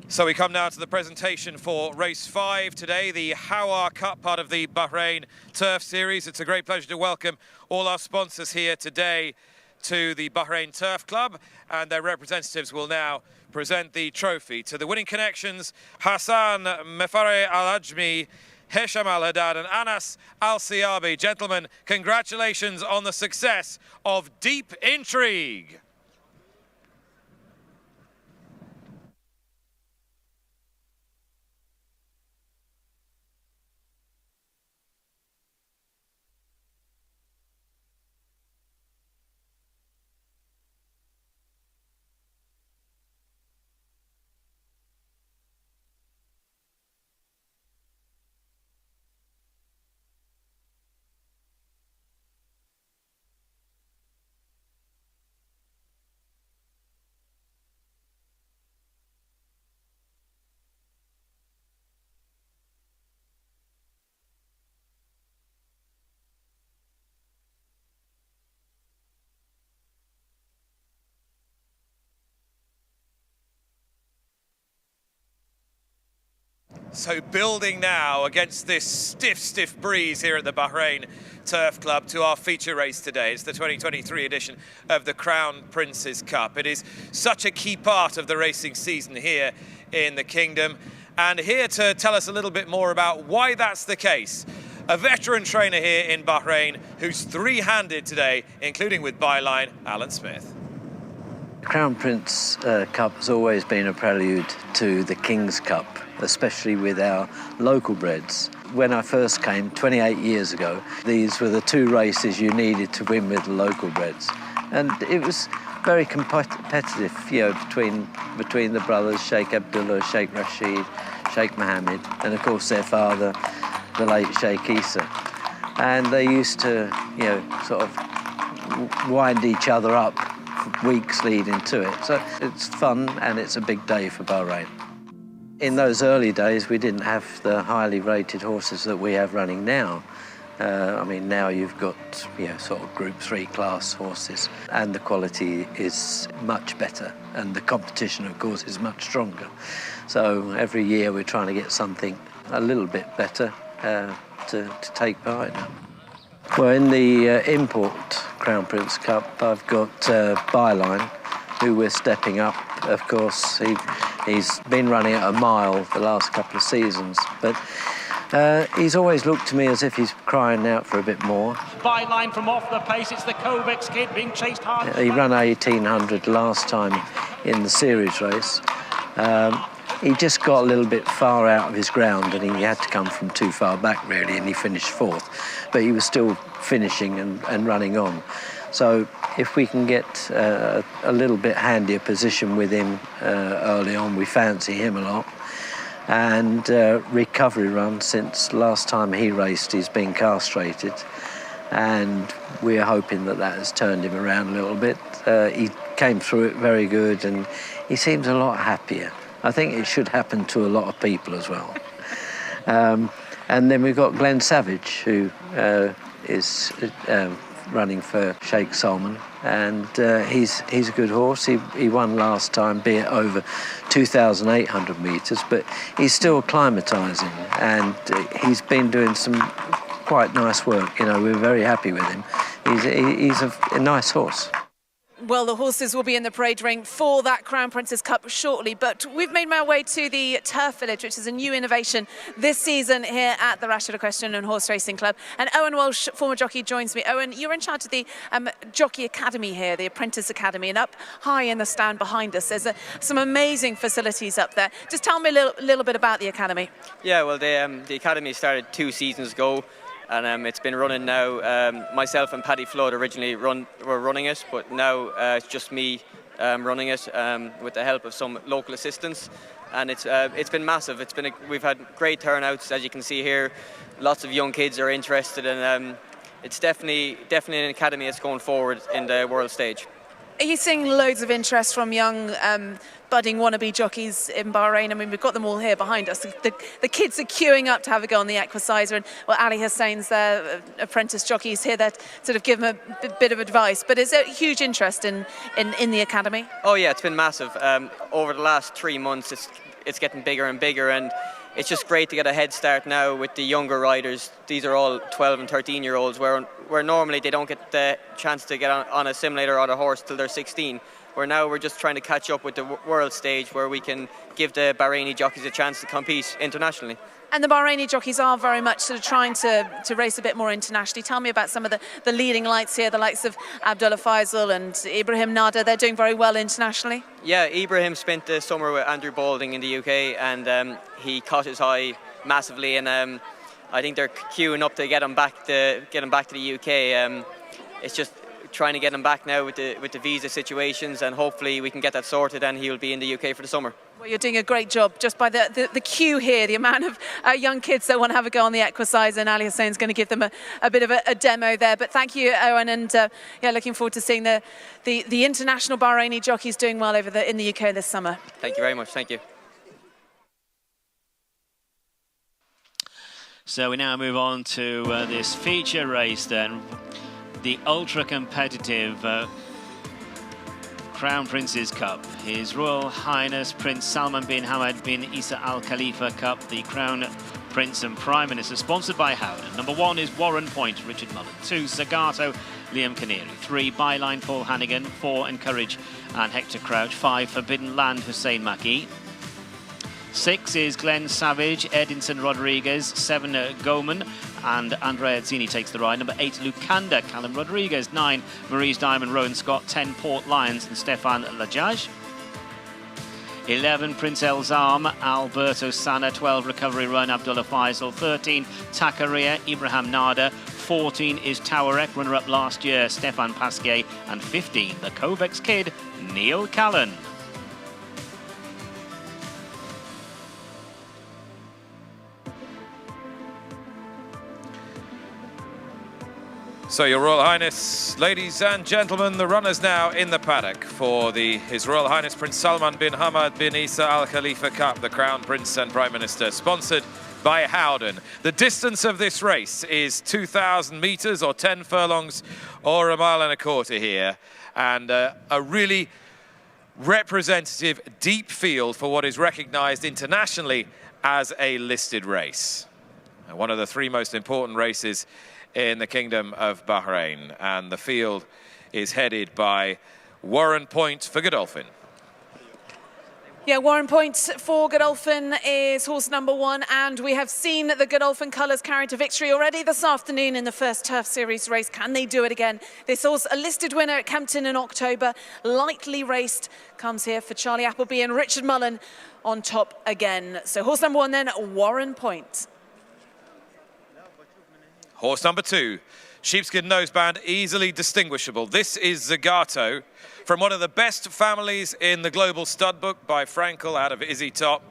E: So we come now to the presentation for race 5 today, the HAWAR Cup, part of the Bahrain Turf Series. It's a great pleasure to welcome all our sponsors here today to the Bahrain Turf Club, and their representatives will now present the trophy to the winning connections, Hassan Mefare Al-Ajmi, Hesham Al-Haddad and Anas Al-Siabi. Gentlemen, congratulations on the success of Deep Intrigue. So building now against this stiff breeze here at the Bahrain Turf Club to our feature race today. It's the 2023 edition of the Crown Prince's Cup. It is such a key part of the racing season here in the Kingdom. And here to tell us a little bit more about why that's the case, a veteran trainer here in Bahrain who's three-handed today, including with byline, Alan Smith.
L: Crown Prince Cup has always been a prelude to the King's Cup, especially with our local breds. When I first came 28 years ago, these were the two races you needed to win with the local breds. And it was very competitive, you know, between the brothers, Sheikh Abdullah, Sheikh Rashid, Sheikh Mohammed, and of course their father, the late Sheikh Isa. And they used to, you know, sort of wind each other up for weeks leading to it. So it's fun and it's a big day for Bahrain. In those early days, we didn't have the highly rated horses that we have running now. I mean, now you've got, you know, sort of Group 3 class horses, and the quality is much better, and the competition, of course, is much stronger. So every year we're trying to get something a little bit better to take part in. Well, in the import Crown Prince Cup, I've got Byline, who we're stepping up. Of course, he's been running at a mile the last couple of seasons, but he's always looked to me as if he's crying out for a bit more.
A: Byline from off the pace, it's the Kovacs kid being chased hard.
L: He ran 1800 last time in the series race. He just got a little bit far out of his ground and he had to come from too far back, really, and he finished fourth. But he was still finishing and running on. So if we can get a little bit handier position with him early on, we fancy him a lot. And recovery run, since last time he raced, he's been castrated. And we're hoping that that has turned him around a little bit. He came through it very good and he seems a lot happier. I think it should happen to a lot of people as well. And then we've got Glenn Savage, who is running for Sheikh SALMAN, and he's a good horse. He won last time, be it over 2,800 metres, but he's still acclimatising, and he's been doing some quite nice work. You know, we're very happy with him. He's a nice horse.
F: Well, the horses will be in the parade ring for that Crown Prince's Cup shortly, but we've made our way to the Turf Village, which is a new innovation this season here at the Rashid Equestrian and Horse Racing Club. And Owen Walsh, former jockey, joins me. Owen, you're in charge of the Jockey Academy here, the Apprentice Academy, and up high in the stand behind us, there's some amazing facilities up there. Just tell me a little bit about the Academy.
S: Yeah, well, the Academy started 2 seasons ago. And it's been running now. Myself and Paddy Flood originally were running it, but now it's just me running it with the help of some local assistants. And it's been massive. We've had great turnouts, as you can see here. Lots of young kids are interested, and it's definitely an academy that's going forward in the world stage.
F: Are you seeing loads of interest from young budding wannabe jockeys in Bahrain? I mean, we've got them all here behind us. The kids are queuing up to have a go on the equicizer, and well, Ali Hussein's there, apprentice jockey's here that sort of give them a bit of advice. But is there huge interest in the academy?
S: Oh yeah, it's been massive. Over the last 3 months, it's getting bigger and bigger, and it's just great to get a head start now with the younger riders. These are all 12 and 13-year-olds, where normally they don't get the chance to get on a simulator or a horse till they're 16. Where now we're just trying to catch up with the world stage, where we can give the Bahraini jockeys a chance to compete internationally.
F: And the Bahraini jockeys are very much sort of trying to race a bit more internationally. Tell me about some of the leading lights here, the likes of Abdullah Faisal and Ibrahim Nada. They're doing very well internationally.
S: Yeah, Ibrahim spent the summer with Andrew Balding in the UK, and he caught his eye massively. And I think they're queuing up to get him back to the UK. It's just trying to get him back now with the visa situations, and hopefully we can get that sorted and he'll be in the UK for the summer.
F: Well, you're doing a great job just by the queue here, the amount of young kids that want to have a go on the equicizer, and Ali Hussein's going to give them a bit of a demo there. But thank you, Owen, and yeah, looking forward to seeing the international Bahraini jockeys doing well over in the UK this summer.
S: Thank you very much. Thank you.
H: So we now move on to this feature race then. The ultra-competitive
A: Crown Prince's Cup. His Royal Highness Prince Salman bin Hamad bin Isa Al Khalifa Cup, the Crown Prince and Prime Minister, sponsored by HOWAR. Number 1 is Warren Point, Richard Mullen. 2, Zagato, Liam Canary. 3, Byline, Paul Hannigan. 4, Encourage and Hector Crouch. 5, Forbidden Land, Hussein Maki. 6 is Glenn Savage, Edinson Rodriguez. 7, Goman, and Andrea Zini takes the ride. Number 8, Lucanda, Callum Rodriguez. 9, Marie's Diamond, Rowan Scott. 10, Port Lions and Stefan Lajaj. 11, Prince Elzam, Alberto Sana. 12, Recovery Run, Abdullah Faisal. 13, Takaria, Ibrahim Nada. 14 is Tawarek, runner-up last year, Stefan Pasquier. And 15, the Kovacs kid, Neil Callan.
E: So, Your Royal Highness, ladies and gentlemen, the runners now in the paddock for His Royal Highness Prince Salman bin Hamad bin Isa Al Khalifa Cup, the Crown Prince and Prime Minister, sponsored by Howden. The distance of this race is 2,000 metres or 10 furlongs or a mile and a quarter here, and a really representative deep field for what is recognised internationally as a listed race. And one of the 3 most important races in the Kingdom of Bahrain, and the field is headed by Warren Point for Godolphin.
F: Yeah, Warren Point for Godolphin is horse number 1, and we have seen the Godolphin colours carried to victory already this afternoon in the first Turf Series race. Can they do it again? This horse, a listed winner at Kempton in October, lightly raced, comes here for Charlie Appleby and Richard Mullen on top again. So horse number 1 then, Warren Point.
E: Horse number 2, sheepskin noseband, easily distinguishable. This is Zagato, from one of the best families in the global stud book by Frankel out of Izzy Top.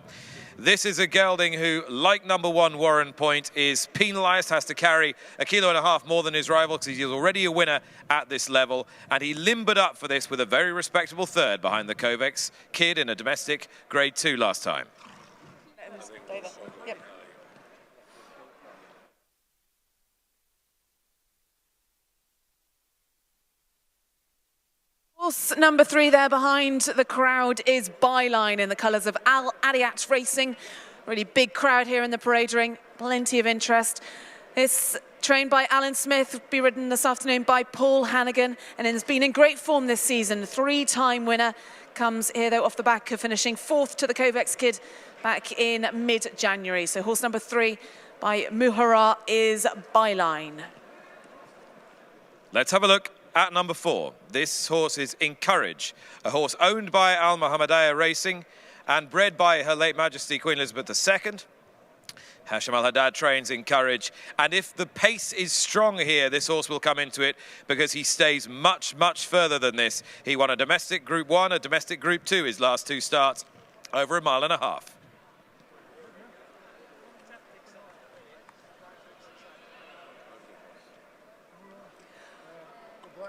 E: This is a gelding who, like number 1 Warren Point, is penalised, has to carry 1.5 kilos more than his rival because he's already a winner at this level, and he limbered up for this with a very respectable third behind the Kovacs kid in a domestic grade 2 last time.
F: Yep. Horse number 3 there behind the crowd is Byline in the colours of Al Adiat Racing. Really big crowd here in the parade ring, plenty of interest. It's trained by Alan Smith, be ridden this afternoon by Paul Hannigan, and has been in great form this season. 3-time winner, comes here though off the back of finishing 4th to the Kovacs kid back in mid-January. So horse number 3 by Muhara is Byline.
E: Let's have a look at number 4. This horse is Encourage, a horse owned by Al Mohammadiyah Racing and bred by Her Late Majesty Queen Elizabeth II. Hashim Al-Haddad trains Encourage, and if the pace is strong here, this horse will come into it because he stays much, much further than this. He won a domestic Group 1, a domestic Group 2 his last 2 starts, over 1.5 miles.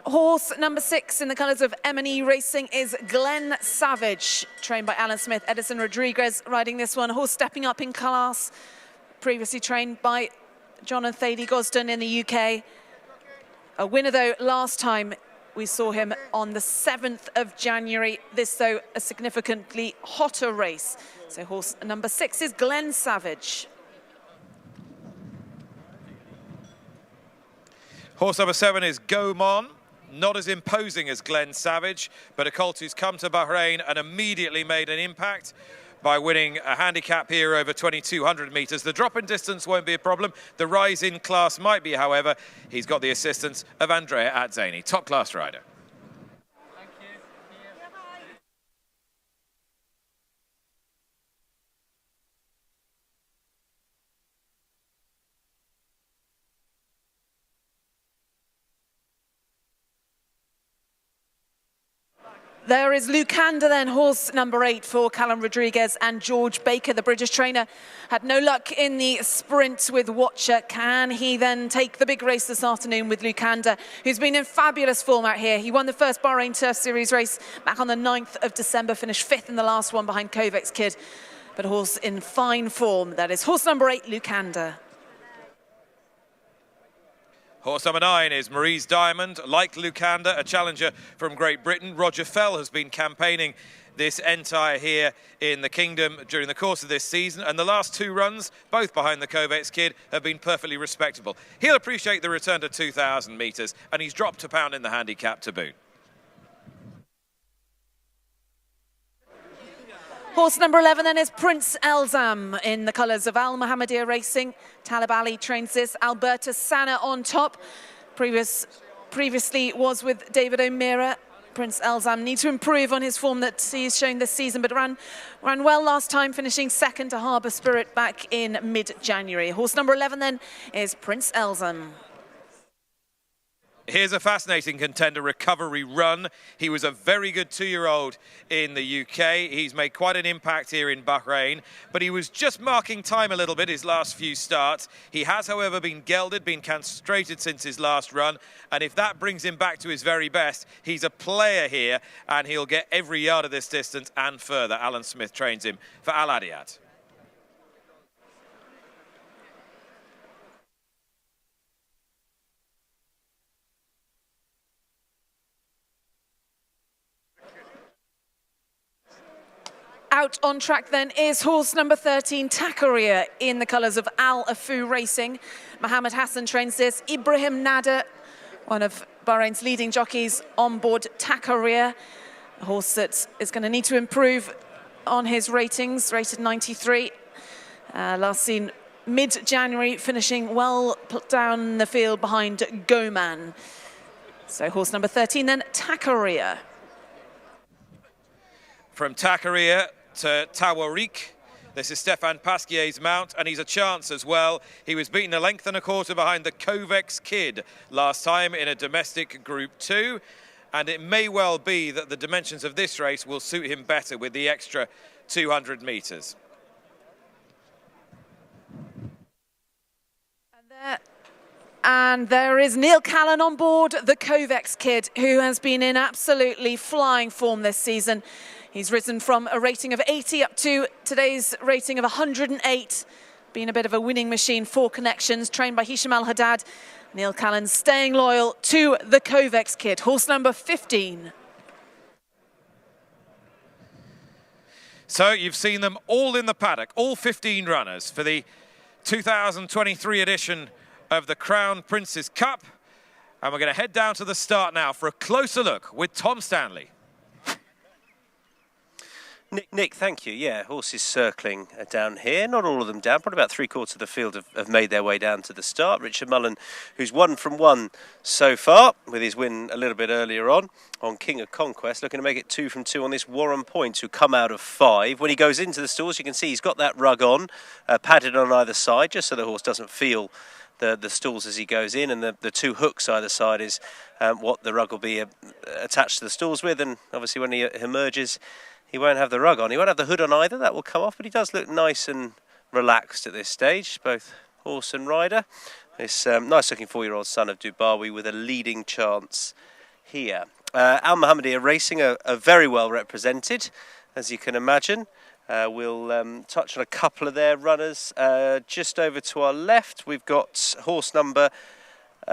F: Horse number 6 in the colours of M&E Racing is Glenn Savage, trained by Alan Smith. Edison Rodriguez riding this one. Horse stepping up in class, previously trained by John and Thady Gosden in the UK. A winner though last time we saw him on the 7th of January. This though a significantly hotter race. So horse number 6 is Glenn Savage.
E: Horse number 7 is Gomon. Not as imposing as Glenn Savage, but a colt who's come to Bahrain and immediately made an impact by winning a handicap here over 2,200 metres. The drop in distance won't be a problem. The rise in class might be, however. He's got the assistance of Andrea Atzani, top class rider.
F: There is Lucanda then, horse number 8 for Callum Rodriguez and George Baker. The British trainer had no luck in the sprint with Watcher. Can he then take the big race this afternoon with Lucanda, who's been in fabulous form out here? He won the first Bahrain Turf Series race back on the 9th of December, finished 5th in the last one behind Kovacs kid. But a horse in fine form. That is horse number 8, Lucanda.
E: Horse number 9 is Marie's Diamond. Like Lucanda, a challenger from Great Britain. Roger Fell has been campaigning this entire here in the Kingdom during the course of this season, and the last 2 runs, both behind the Kovacs kid, have been perfectly respectable. He'll appreciate the return to 2,000 metres, and he's dropped £1 in the handicap to boot.
F: Horse number 11 then is Prince Elzam in the colours of Al Mohammedia Racing. Talib Ali trains this. Alberta Sana on top. Previously was with David O'Meara. Prince Elzam needs to improve on his form that he's shown this season, but ran well last time, finishing second to Harbour Spirit back in mid-January. Horse number 11 then is Prince Elzam.
E: Here's a fascinating contender, Recovery Run. He was a very good 2-year-old in the UK. He's made quite an impact here in Bahrain, but he was just marking time a little bit his last few starts. He has, however, been gelded, been castrated since his last run, and if that brings him back to his very best, he's a player here, and he'll get every yard of this distance and further. Alan Smith trains him for Al Adiyat.
F: Out on track then is horse number 13, Takaria, in the colours of Al Afu Racing. Mohammed Hassan trains this. Ibrahim Nada, one of Bahrain's leading jockeys, on board Takaria. A horse that is going to need to improve on his ratings, rated 93. Last seen mid-January, finishing well down the field behind Goman. So horse number 13 then, Takaria.
E: From Takaria to Tawarik. This is Stefan Pasquier's mount, and he's a chance as well. He was beaten 1.25 lengths behind the Kovacs kid last time in a domestic Group 2, and it may well be that the dimensions of this race will suit him better with the extra 200 metres.
F: And there is Neil Callan on board, the Kovacs kid, who has been in absolutely flying form this season. He's risen from a rating of 80 up to today's rating of 108. Been a bit of a winning machine, 4 connections, trained by Hisham Al-Haddad. Neil Callan staying loyal to the Kovacs kid, horse number 15.
E: So you've seen them all in the paddock, all 15 runners for the 2023 edition of the Crown Prince's Cup. And we're going to head down to the start now for a closer look with Tom Stanley.
G: Nick, thank you. Yeah, horses circling down here. Not all of them down. Probably about 3/4 of the field have made their way down to the start. Richard Mullen, who's 1 from 1 so far, with his win a little bit earlier on King of Conquest, looking to make it 2 from 2 on this Warren Point, who come out of 5. When he goes into the stalls, you can see he's got that rug on, padded on either side, just so the horse doesn't feel the stalls as he goes in, and the 2 hooks either side is what the rug will be attached to the stalls with, and obviously when he emerges, he won't have the rug on. He won't have the hood on either. That will come off, but he does look nice and relaxed at this stage, both horse and rider. This nice-looking 4-year-old son of Dubawi with a leading chance here. Al Mohammedia Racing are very well represented, as you can imagine. We'll touch on a couple of their runners. Just over to our left, we've got horse number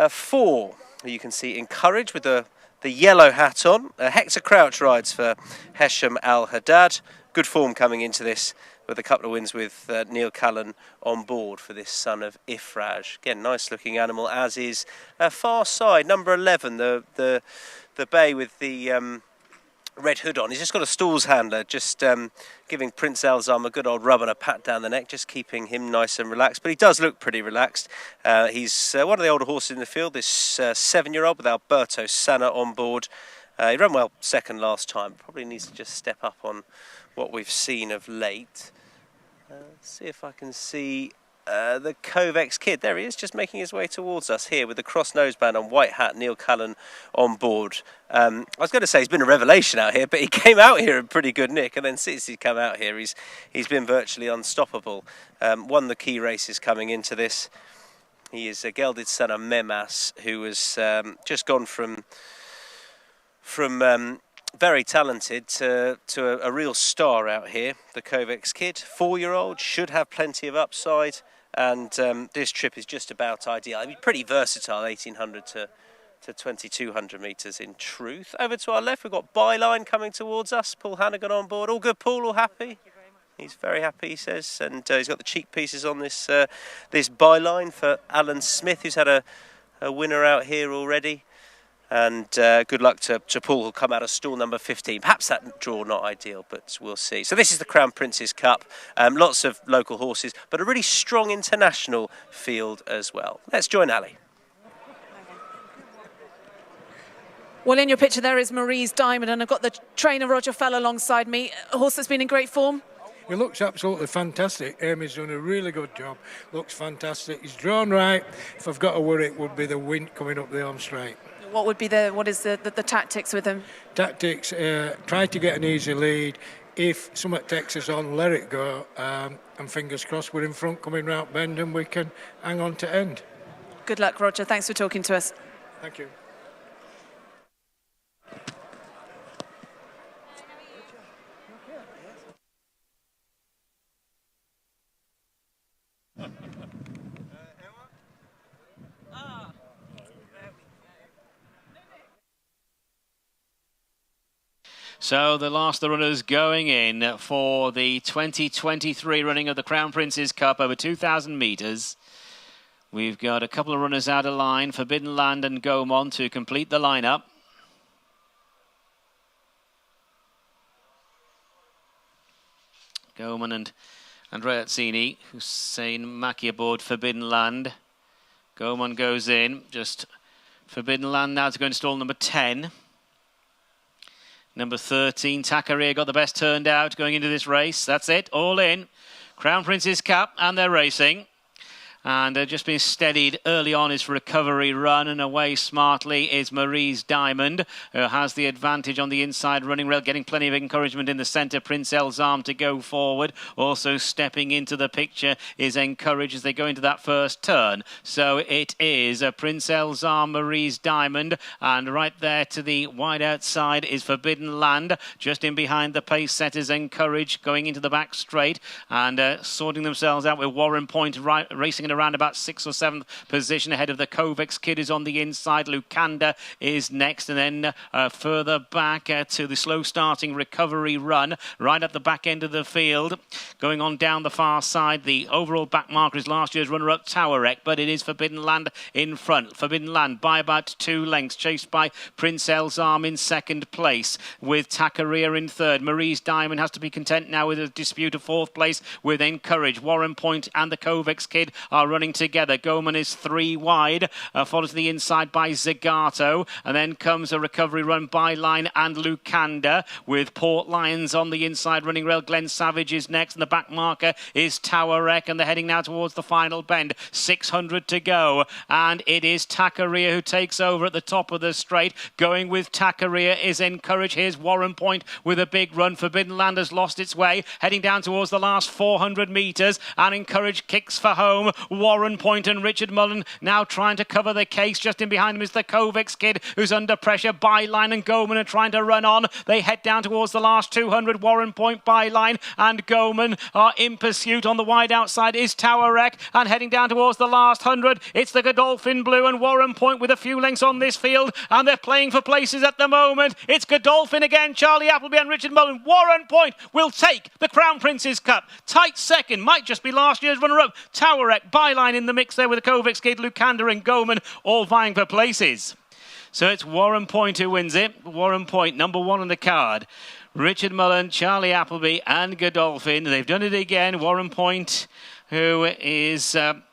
G: 4, who you can see encouraged with the yellow hat on. Hector Crouch rides for Hesham Al-Haddad. Good form coming into this, with a couple of wins with Neil Callan on board for this son of Ifraj. Again, nice looking animal, as is far side, number 11, the bay with the red hood on. He's just got a stalls handler, just giving Prince Elzam a good old rub and a pat down the neck, just keeping him nice and relaxed. But he does look pretty relaxed. He's one of the older horses in the field, this 7-year-old with Alberto Sana on board. He ran well second last time. Probably needs to just step up on what we've seen of late. Let's see if I can see the Kovacs kid. There he is, just making his way towards us here with the cross noseband and white hat, Neil Callan on board. I was going to say he's been a revelation out here, but he came out here in pretty good nick, and then since he's come out here, he's been virtually unstoppable. Won the key races coming into this. He is a gelded son of Memas, who has just gone from very talented to a real star out here. The Kovacs kid, 4-year-old, should have plenty of upside. and this trip is just about ideal. I mean, pretty versatile, 1800 to 2200 metres in truth. Over to our left, we've got Byline coming towards us. Paul Hannigan on board. All good, Paul? All happy? He's very happy, he says, and he's got the cheek pieces on this this Byline for Alan Smith, who's had a winner out here already. And good luck to Paul, who'll come out of stall number 15. Perhaps that draw not ideal, but we'll see. So this is the Crown Prince's Cup. Lots of local horses, but a really strong international field as well. Let's join Ali.
F: Well, in your picture there is Marie's Diamond, and I've got the trainer Roger Fell alongside me. A horse that's been in great form.
O: He looks absolutely fantastic. Amy's done a really good job. Looks fantastic. He's drawn right. If I've got to worry, it would be the wind coming up the home straight.
F: What is the tactics with him?
O: Tactics, try to get an easy lead. If something takes us on, let it go. And fingers crossed we're in front coming round bend and we can hang on to end.
F: Good luck, Roger. Thanks for talking to us.
O: Thank you.
H: So the last of the runners going in for the 2023 running of the Crown Prince's Cup over 2,000 metres. We've got a couple of runners out of line, Forbidden Land and Gaumont, to complete the lineup. Gaumont and Andrea Azzini, Hussein Maki aboard Forbidden Land. Gaumont goes in, just Forbidden Land now to go into stall number 10. Number 13, Takaria got the best turned out going into this race. That's it, all in. Crown Prince's Cup, and they're racing. And just been steadied early on his recovery run, and away smartly is Marie's Diamond, who has the advantage on the inside running rail, getting plenty of encouragement in the centre. Prince Elzam to go forward. Also stepping into the picture is Encourage as they go into that first turn. So it is Prince Elzam, Marie's Diamond, and right there to the wide outside is Forbidden Land. Just in behind the pace setters, Encourage going into the back straight and sorting themselves out with Warren Point racing around about 6th or 7th position ahead of the Kovacs Kid is on the inside. Lucanda is next, and then further back to the slow starting recovery run right at the back end of the field. Going on down the far side, the overall back marker is last year's runner-up Towerek, but it is Forbidden Land in front. Forbidden Land by about 2 lengths, chased by Prince Elzam in second place with Takaria in third. Marie's Diamond has to be content now with a dispute of 4th place with Encourage. Warren Point and the Kovacs Kid are running together. Goman is 3 wide, followed to the inside by Zagato, and then comes a recovery run by Line and Lucanda with Port Lions on the inside running rail. Glenn Savage is next, and the back marker is Towerek, and they're heading now towards the final bend. 600 to go, and it is Takaria who takes over at the top of the straight. Going with Takaria is Encourage. Here's Warren Point with a big run. Forbidden Land has lost its way, heading down towards the last 400 metres, and Encourage kicks for home. Warren Point and Richard Mullen now trying to cover the case. Just in behind them is the Kovacs Kid, who's under pressure. Byline and Goman are trying to run on. They head down towards the last 200. Warren Point, Byline and Goman are in pursuit. On the wide outside is Towerek, and heading down towards the last 100, it's the Godolphin Blue and Warren Point with a few lengths on this field, and they're playing for places at the moment. It's Godolphin again, Charlie Appleby and Richard Mullen. Warren Point will take the Crown Prince's Cup. Tight second, might just be last year's runner-up Towerek. Byline in the mix there with the Kovacs Kid, Lucanda and Goman all vying for places. So it's Warren Point who wins it. Warren Point, number 1 on the card. Richard Mullen, Charlie Appleby and Godolphin. They've done it again. Warren Point, who is a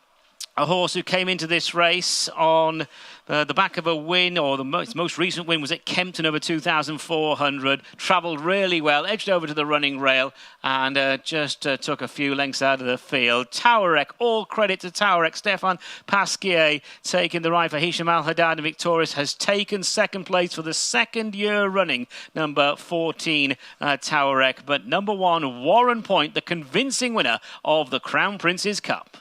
H: horse who came into this race on the back of a win, or the most recent win was at Kempton over 2,400. Travelled really well, edged over to the running rail, and just took a few lengths out of the field. Towerek, all credit to Towerek. Stefan Pasquier taking the ride for Hisham Al-Haddad, and Victorious has taken second place for the 2nd year running. Number 14, Towerek. But number 1, Warren Point, the convincing winner of the Crown Prince's Cup.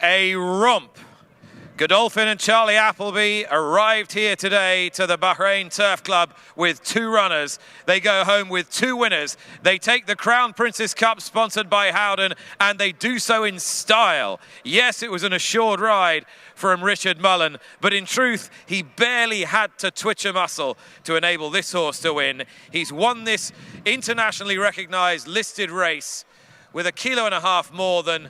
E: A romp Godolphin and Charlie Appleby arrived here today to the Bahrain Turf Club with 2 runners. They go home with 2 winners. They take the Crown Princess Cup sponsored by Howden, and they do so in style. Yes, it was an assured ride from Richard Mullen, but in truth, he barely had to twitch a muscle to enable this horse to win. He's won this internationally recognised listed race with 1.5 kilos more than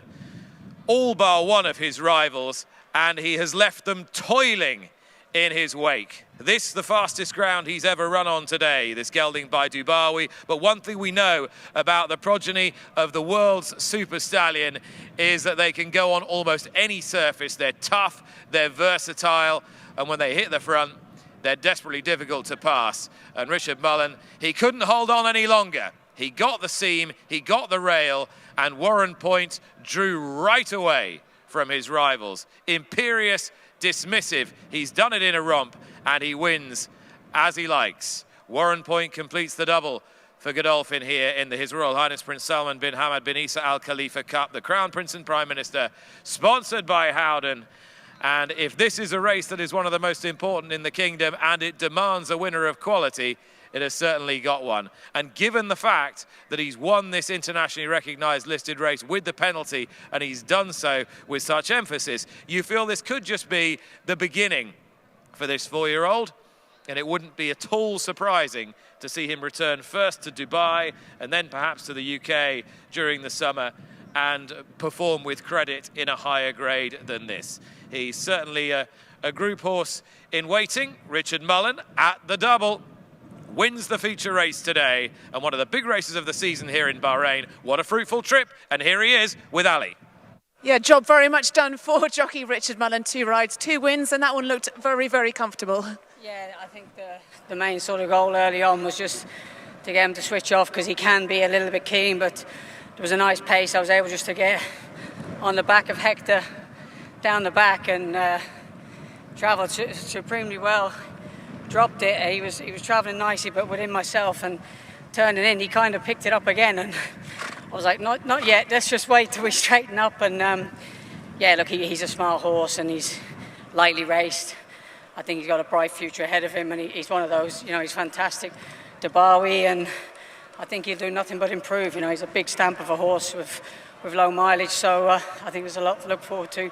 E: all bar one of his rivals, and he has left them toiling in his wake. This, the fastest ground he's ever run on today, this gelding by Dubawi. But one thing we know about the progeny of the world's super stallion is that they can go on almost any surface. They're tough, they're versatile, and when they hit the front, they're desperately difficult to pass. And Richard Mullen, he couldn't hold on any longer. He got the seam, he got the rail, and Warren Point drew right away from his rivals. Imperious, dismissive, he's done it in a romp, and he wins as he likes. Warren Point completes the double for Godolphin here in the His Royal Highness Prince Salman bin Hamad bin Isa Al Khalifa Cup, the Crown Prince and Prime Minister, sponsored by Howden. And if this is a race that is one of the most important in the kingdom and it demands a winner of quality, it has certainly got one. And given the fact that he's won this internationally recognised listed race with the penalty, and he's done so with such emphasis, you feel this could just be the beginning for this 4-year-old, and it wouldn't be at all surprising to see him return first to Dubai and then perhaps to the UK during the summer and perform with credit in a higher grade than this. He's certainly a group horse in waiting. Richard Mullen at the double wins the feature race today, and one of the big races of the season here in Bahrain. What a fruitful trip, and here he is with Ali.
F: Yeah, job very much done for jockey Richard Mullen. 2 rides, 2 wins, and that one looked very, very comfortable.
P: Yeah, I think the main sort of goal early on was just to get him to switch off, because he can be a little bit keen, but there was a nice pace. I was able just to get on the back of Hector down the back and travelled supremely well. Dropped it. He was travelling nicely, but within myself, and turning in, he kind of picked it up again, and I was like, not yet. Let's just wait till we straighten up. And yeah, look, he's a smart horse, and he's lightly raced. I think he's got a bright future ahead of him, and he's one of those. You know, he's fantastic. Dubawi, and I think he'll do nothing but improve. You know, he's a big stamp of a horse with low mileage, so I think there's a lot to look forward to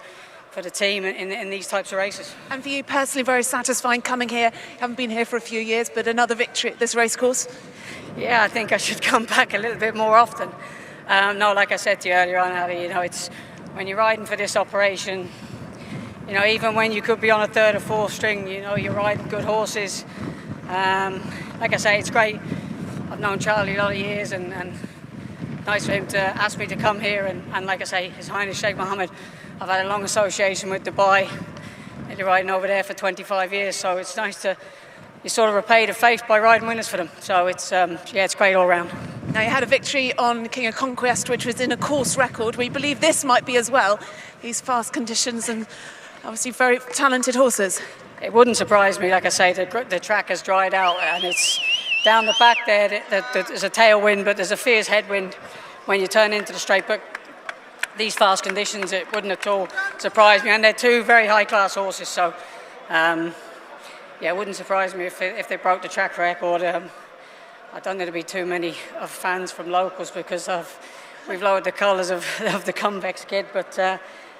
P: for the team in these types of races. And
F: for you personally, very satisfying coming here. You haven't been here for a few years, but another victory at this racecourse?
P: Yeah, I think I should come back a little bit more often. No, like I said to you earlier on, Ali, you know, it's when you're riding for this operation, you know, even when you could be on a 3rd or 4th string, you know, you're riding good horses. Like I say, it's great. I've known Charlie a lot of years, and nice for him to ask me to come here. And like I say, His Highness Sheikh Mohammed, I've had a long association with Dubai. They're riding over there for 25 years, so it's nice to, you sort of repay the faith by riding winners for them. So it's, yeah, it's great all round.
F: Now, you had a victory on King of Conquest, which was in a course record. We believe this might be as well. These fast conditions and obviously very talented horses.
P: It wouldn't surprise me. Like I say, the track has dried out, and it's down the back there. There's a tailwind, but there's a fierce headwind when you turn into the straight. But these fast conditions, it wouldn't at all surprise me. And they're 2 very high-class horses, so yeah, it wouldn't surprise me if they broke the track record. I don't think there'll be too many of fans from locals, because we've lowered the colours of the Convex kid. But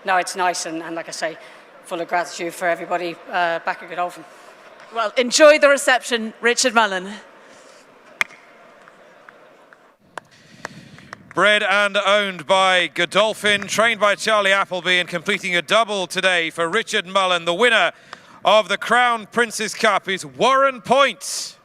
P: no, it's nice, and like I say, full of gratitude for everybody back at Godolphin.
F: Well, enjoy the reception, Richard Mullen.
E: Bred and owned by Godolphin, trained by Charlie Appleby, and completing a double today for Richard Mullen. The winner of the Crown Prince's Cup is Warren Point.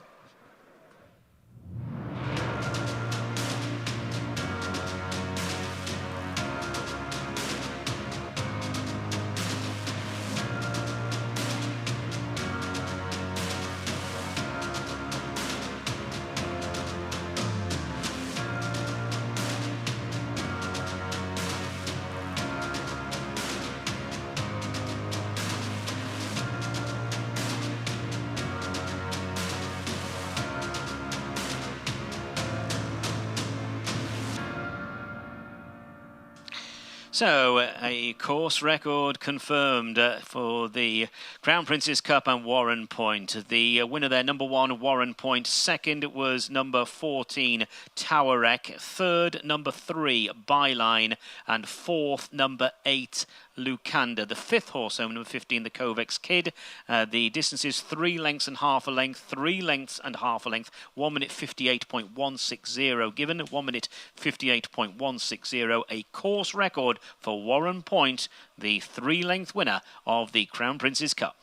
H: So, a course record confirmed for the Crown Prince's Cup and Warren Point. The winner there, number 1, Warren Point. Second was number 14, Towerek. Third, number 3, Byline. And fourth, number 8, Lucanda. The fifth horse home, number 15, the Kovacs Kid. The distance is 3 lengths and half a length, 3 lengths and half a length, 1 minute 58.160 given, 1 minute 58.160, a course record for Warren Point, the 3-length winner of the Crown Prince's Cup.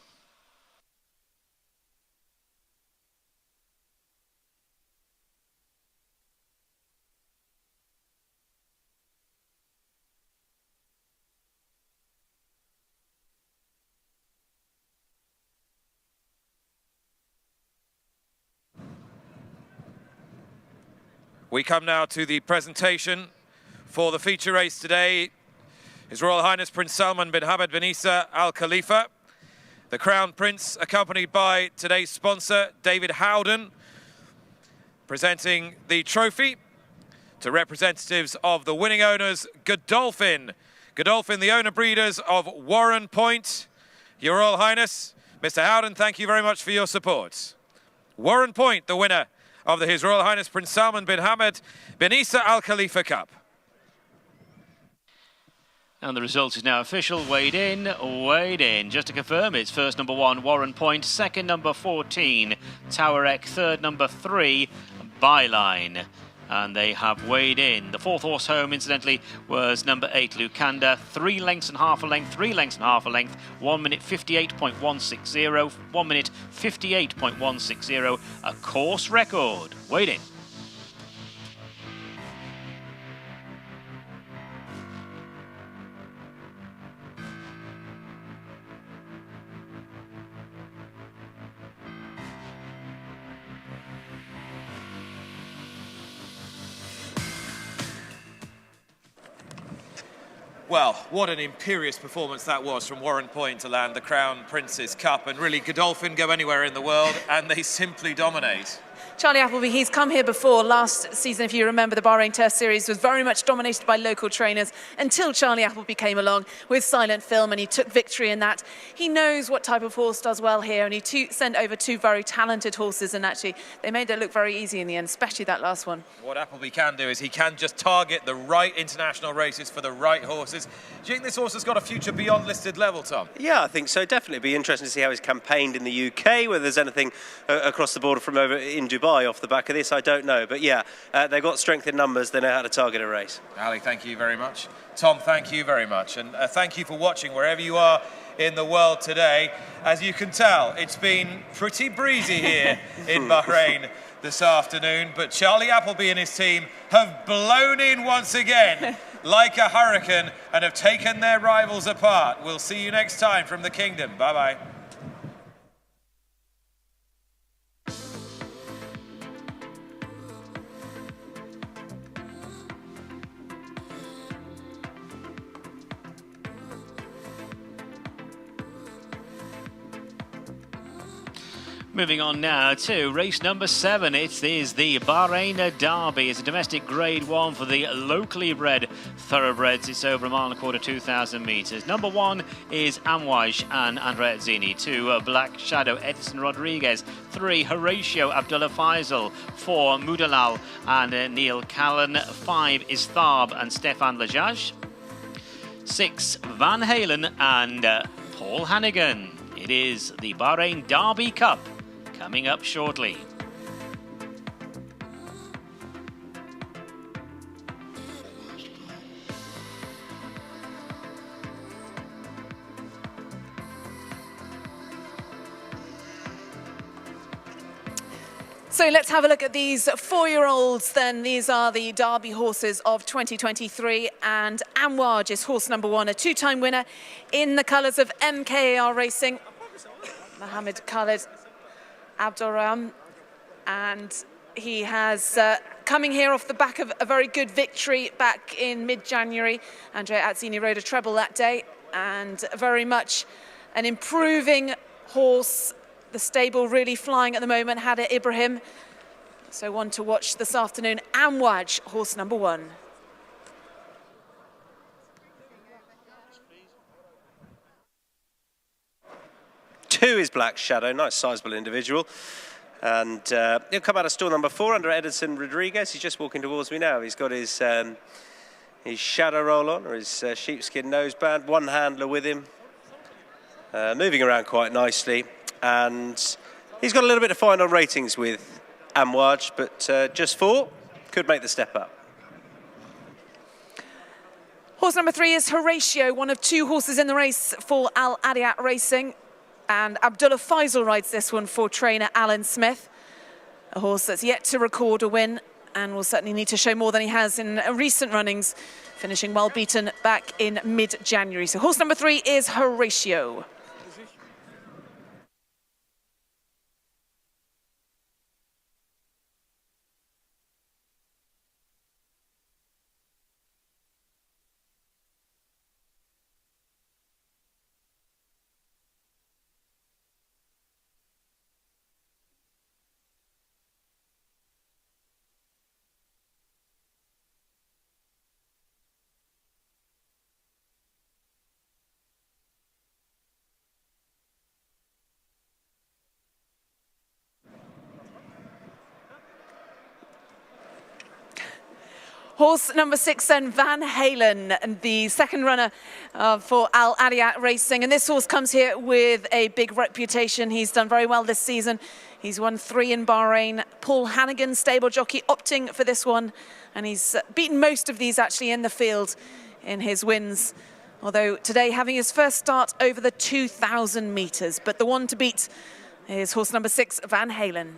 E: We come now to the presentation for the feature race today. His Royal Highness Prince Salman bin Hamad bin Isa Al Khalifa, the Crown Prince, accompanied by today's sponsor, David Howden, presenting the trophy to representatives of the winning owners, Godolphin. Godolphin, the owner breeders of Warren Point. Your Royal Highness, Mr. Howden, thank you very much for your support. Warren Point, the winner of the His Royal Highness Prince Salman bin Hamad bin Isa Al Khalifa Cup.
H: And the result is now official. Weighed in, weighed in. Just to confirm, it's first number 1, Warren Point. Second number 14, Towerek. Third number 3, Byline. And they have weighed in. The fourth horse home, incidentally, was number 8, Lucanda. 3 lengths and half a length, 3 lengths and half a length. 1 minute 58.160. 1 minute 58.160. A course record. Weighed in.
E: Well, what an imperious performance that was from Warren Point to land the Crown Prince's Cup. And really, Godolphin go anywhere in the world and they simply dominate.
F: Charlie Appleby, he's come here before. Last season, if you remember, the Bahrain Turf Series was very much dominated by local trainers until Charlie Appleby came along with Silent Film and he took victory in that. He knows what type of horse does well here, and he sent over 2 very talented horses, and actually they made it look very easy in the end, especially that last one.
E: What Appleby can do is he can just target the right international races for the right horses. Do you think this horse has got a future beyond listed level, Tom?
G: Yeah, I think so. Definitely be interesting to see how he's campaigned in the UK, whether there's anything across the border from over in Dubai off the back of this, I don't know. But yeah, they've got strength in numbers. They know how to target a race.
E: Ali, thank you very much. Tom, thank you very much. And thank you for watching wherever you are in the world today. As you can tell, it's been pretty breezy here in Bahrain this afternoon. But Charlie Appleby and his team have blown in once again like a hurricane and have taken their rivals apart. We'll see you next time from the Kingdom. Bye-bye.
H: Moving on now to race number 7. It is the Bahrain Derby. It's a domestic grade 1 for the locally bred thoroughbreds. It's over 1.25 miles, 2,000 metres. Number 1 is Amwaj and Andrea Zini. 2, Black Shadow, Edison Rodriguez. 3, Horatio Abdullah Faisal. 4, Mudalal and Neil Callan. 5 is Tharb and Stefan Lajaj. 6, Van Halen and Paul Hannigan. It is the Bahrain Derby Cup coming up shortly.
F: So let's have a look at these 4-year-olds then. These are the Derby horses of 2023, and Amwaj is horse number 1, a 2-time winner in the colours of MKAR Racing. Mohammed Khalid Abdurrahman, and he has coming here off the back of a very good victory back in mid-January. Andrea Azzini rode a treble that day, and very much an improving horse. The stable really flying at the moment, Hada Ibrahim. So one to watch this afternoon, Amwaj, horse number 1.
G: 2 is Black Shadow, nice sizable individual. And he'll come out of stall number 4 under Edison Rodriguez. He's just walking towards me now. He's got his shadow roll on, or his sheepskin noseband, one handler with him, moving around quite nicely. And he's got a little bit to find on ratings with Amouage, but just 4 could make the step up.
F: Horse number 3 is Horatio, one of 2 horses in the race for Al Adiat Racing. And Abdullah Faisal rides this one for trainer Alan Smith. A horse that's yet to record a win and will certainly need to show more than he has in recent runnings, finishing well beaten back in mid-January. So horse number 3 is Horatio. Horse number 6 then, Van Halen, and the second runner for Al Adiat Racing. And this horse comes here with a big reputation. He's done very well this season. He's won 3 in Bahrain. Paul Hannigan, stable jockey, opting for this one. And he's beaten most of these actually in the field in his wins. Although today having his first start over the 2,000 metres. But the one to beat is horse number 6, Van Halen.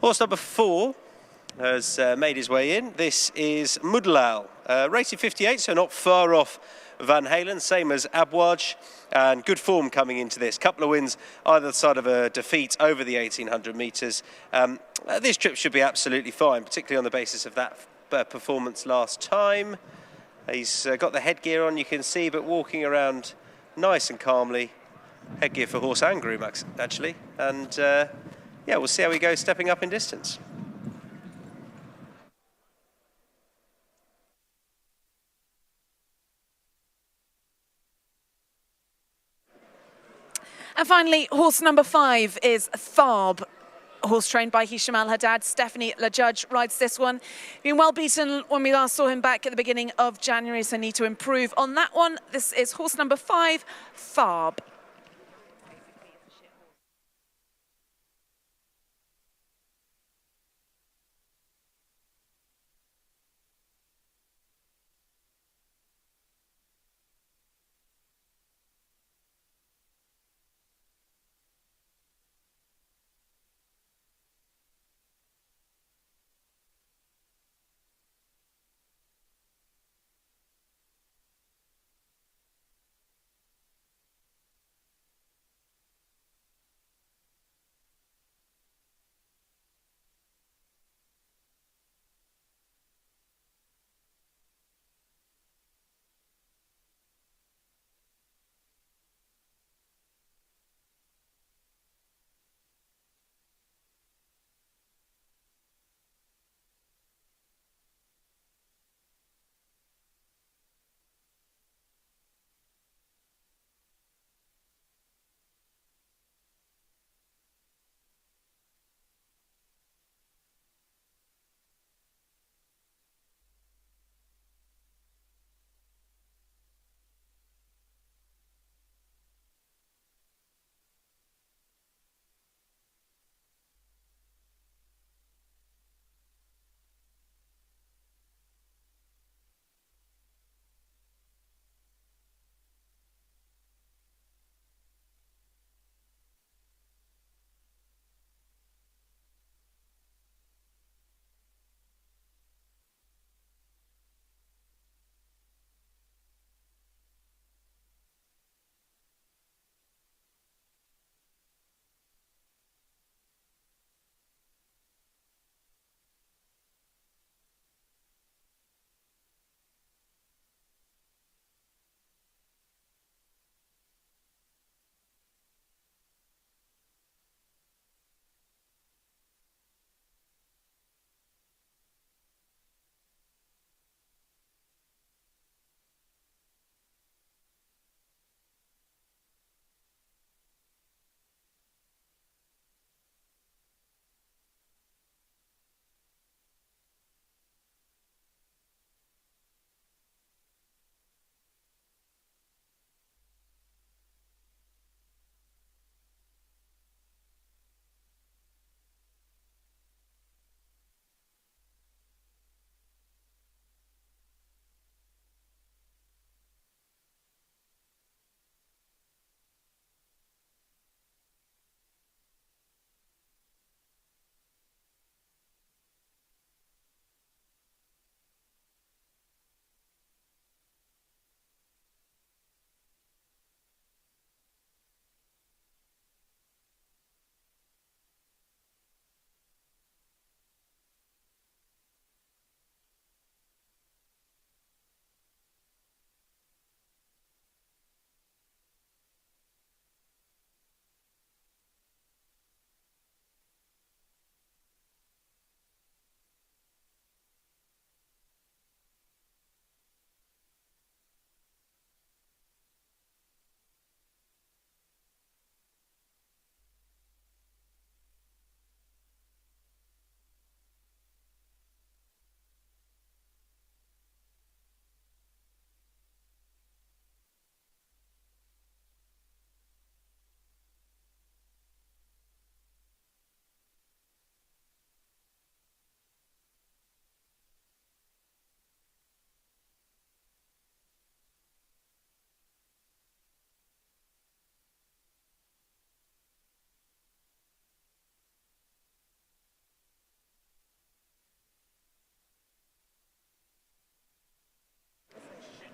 G: Horse number 4 has made his way in. This is Mudlal, rated 58, so not far off Van Halen, same as Amouage, and good form coming into this. Couple of wins either side of a defeat over the 1,800 metres. This trip should be absolutely fine, particularly on the basis of that performance last time. He's got the headgear on, you can see, but walking around nice and calmly. Headgear for horse and groom, actually. And yeah, we'll see how he goes stepping up in distance.
F: And finally, horse number 5 is Tharb. A horse trained by Hisham Al-Haddad. Stephanie LaJudge rides this one. Been well beaten when we last saw him back at the beginning of January, so need to improve on that one. This is horse number 5, Tharb.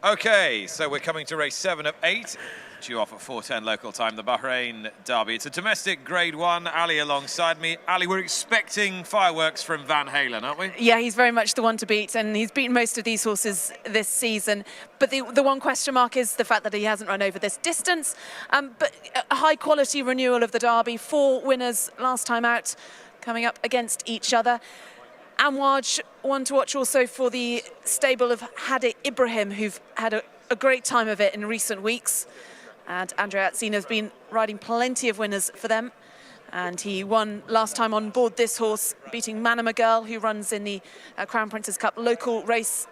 E: Okay, so we're coming to race 7 of 8. Due off at 4:10 local time, the Bahrain Derby. It's a domestic Grade 1. Ali alongside me. Ali, we're expecting fireworks from Van Halen, aren't we?
F: Yeah, he's very much the one to beat, and he's beaten most of these horses this season. But the one question mark is the fact that he hasn't run over this distance. But a high-quality renewal of the Derby. 4 winners last time out, coming up against each other. Amwaj, one to watch also for the stable of Rashid Equestrian, who've had a great time of it in recent weeks. And Andrea Atzina's been riding plenty of winners for them. And he won last time on board this horse, beating Manama Girl, who runs in the Crown Prince's Cup local race,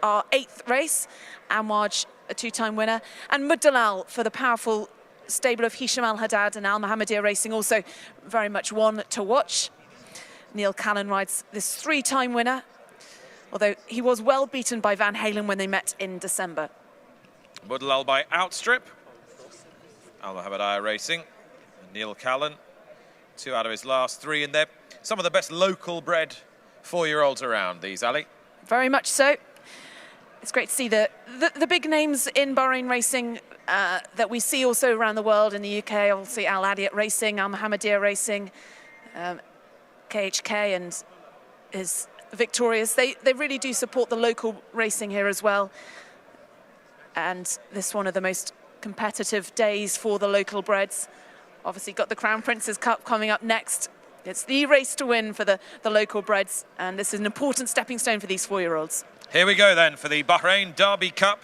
F: our 8th race. Amwaj, a 2-time winner. And Muddalal for the powerful stable of Hisham Al Haddad and Al Mohammedia Racing, also very much one to watch. Neil Callan rides this 3-time winner, although he was well beaten by Van Halen when they met in December.
E: Muddalal by outstrip. Al Mohammedia Racing. And Neil Callan. 2 out of his last 3 in there. Some of the best local bred 4-year-olds around, these, Ali.
F: Very much so. It's great to see the big names in Bahrain racing that we see also around the world. In the UK, obviously Al Adiat Racing, Al Mohammedia Racing, KHK and is victorious. They really do support the local racing here as well. And this is one of the most competitive days for the local breds. Obviously got the Crown Prince's Cup coming up next. It's the race to win for the local breds, and this is an important stepping stone for these 4-year-olds.
E: Here we go then for the Bahrain Derby Cup.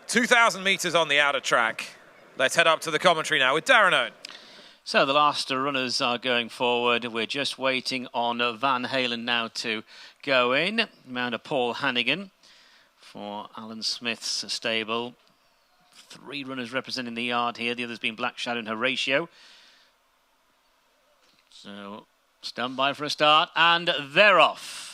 E: 2,000 metres on the outer track. Let's head up to the commentary now with Darren Owen.
H: So the last runners are going forward. We're just waiting on Van Halen now to go in. Round of Paul Hannigan for Alan Smith's stable. 3 runners representing the yard here. The others being Black Shadow and Horatio. So stand by for a start, and they're off.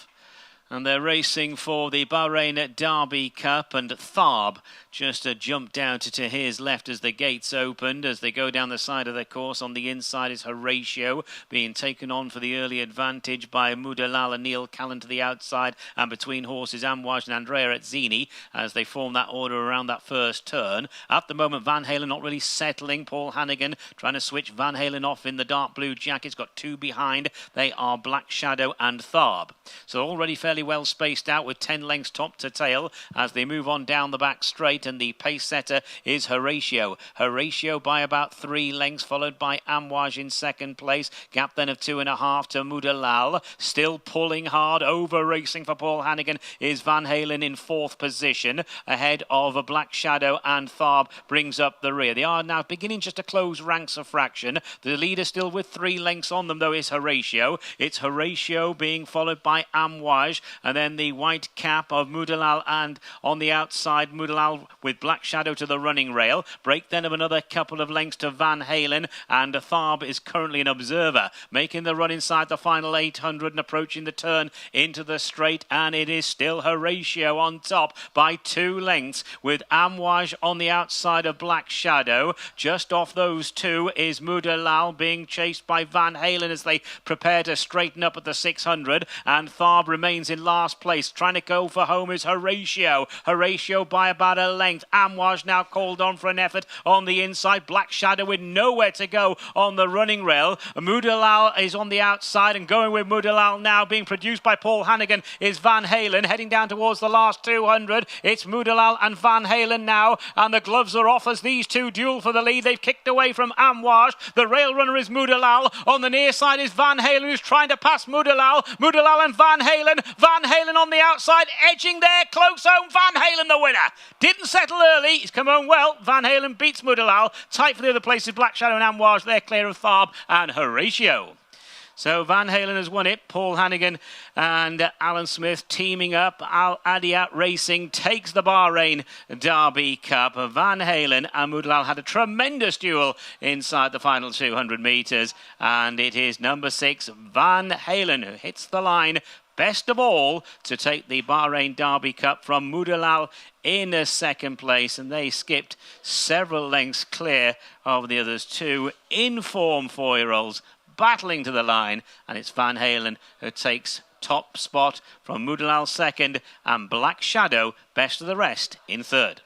H: And they're racing for the Bahrain Derby Cup, and Tharb just jumped down to his left as the gates opened. As they go down the side of the course, on the inside is Horatio, being taken on for the early advantage by Muddalal and Neil Callan to the outside, and between horses Amwaj and Andrea Atzini as they form that order around that first turn. At the moment, Van Halen not really settling. Paul Hannigan trying to switch Van Halen off in the dark blue jackets. Got 2 behind. They are Black Shadow and Tharb. So already fairly well spaced out with 10 lengths top to tail as they move on down the back straight, and the pace setter is Horatio. Horatio by about 3 lengths, followed by Amwaj in second place. Gap then of 2.5 to Muddalal. Still pulling hard, over racing for Paul Hannigan is Van Halen in 4th position, ahead of a Black Shadow, and Tharb brings up the rear. They are now beginning just to close ranks a fraction. The leader still with 3 lengths on them though is Horatio. It's Horatio being followed by Amwaj, and then the white cap of Muddalal, and on the outside Muddalal with Black Shadow to the running rail. Break then of another couple of lengths to Van Halen, and Tharb is currently an observer, making the run inside the final 800 and approaching the turn into the straight, and it is still Horatio on top by 2 lengths with Amwaj on the outside of Black Shadow. Just off those 2 is Muddalal being chased by Van Halen as they prepare to straighten up at the 600, and Tharb remains in last place. Trying to go for home is Horatio. Horatio by about a length. Amwaj now called on for an effort on the inside. Black Shadow with nowhere to go on the running rail. Muddalal is on the outside, and going with Muddalal now being produced by Paul Hannigan is Van Halen, heading down towards the last 200. It's Muddalal and Van Halen now, and the gloves are off as these 2 duel for the lead. They've kicked away from Amwaj. The rail runner is Muddalal. On the near side is Van Halen, who's trying to pass Muddalal. Muddalal and Van Halen. Van Halen on the outside, edging there, close home. Van Halen the winner. Didn't settle early. He's come home well. Van Halen beats Muddalal. Tight for the other places, Black Shadow and Amwaj. They're clear of Tharb and Horatio. So Van Halen has won it. Paul Hannigan and Alan Smith teaming up. Al Adiat Racing takes the Bahrain Derby Cup. Van Halen and Muddalal had a tremendous duel inside the final 200 metres. And it is number 6, Van Halen, who hits the line best of all to take the Bahrain Derby Cup from Muddalal in a second place, and they skipped several lengths clear of the others. 2 in-form 4-year-olds battling to the line, and it's Van Halen who takes
A: top spot from Mudalal second, and Black Shadow best of the rest in third.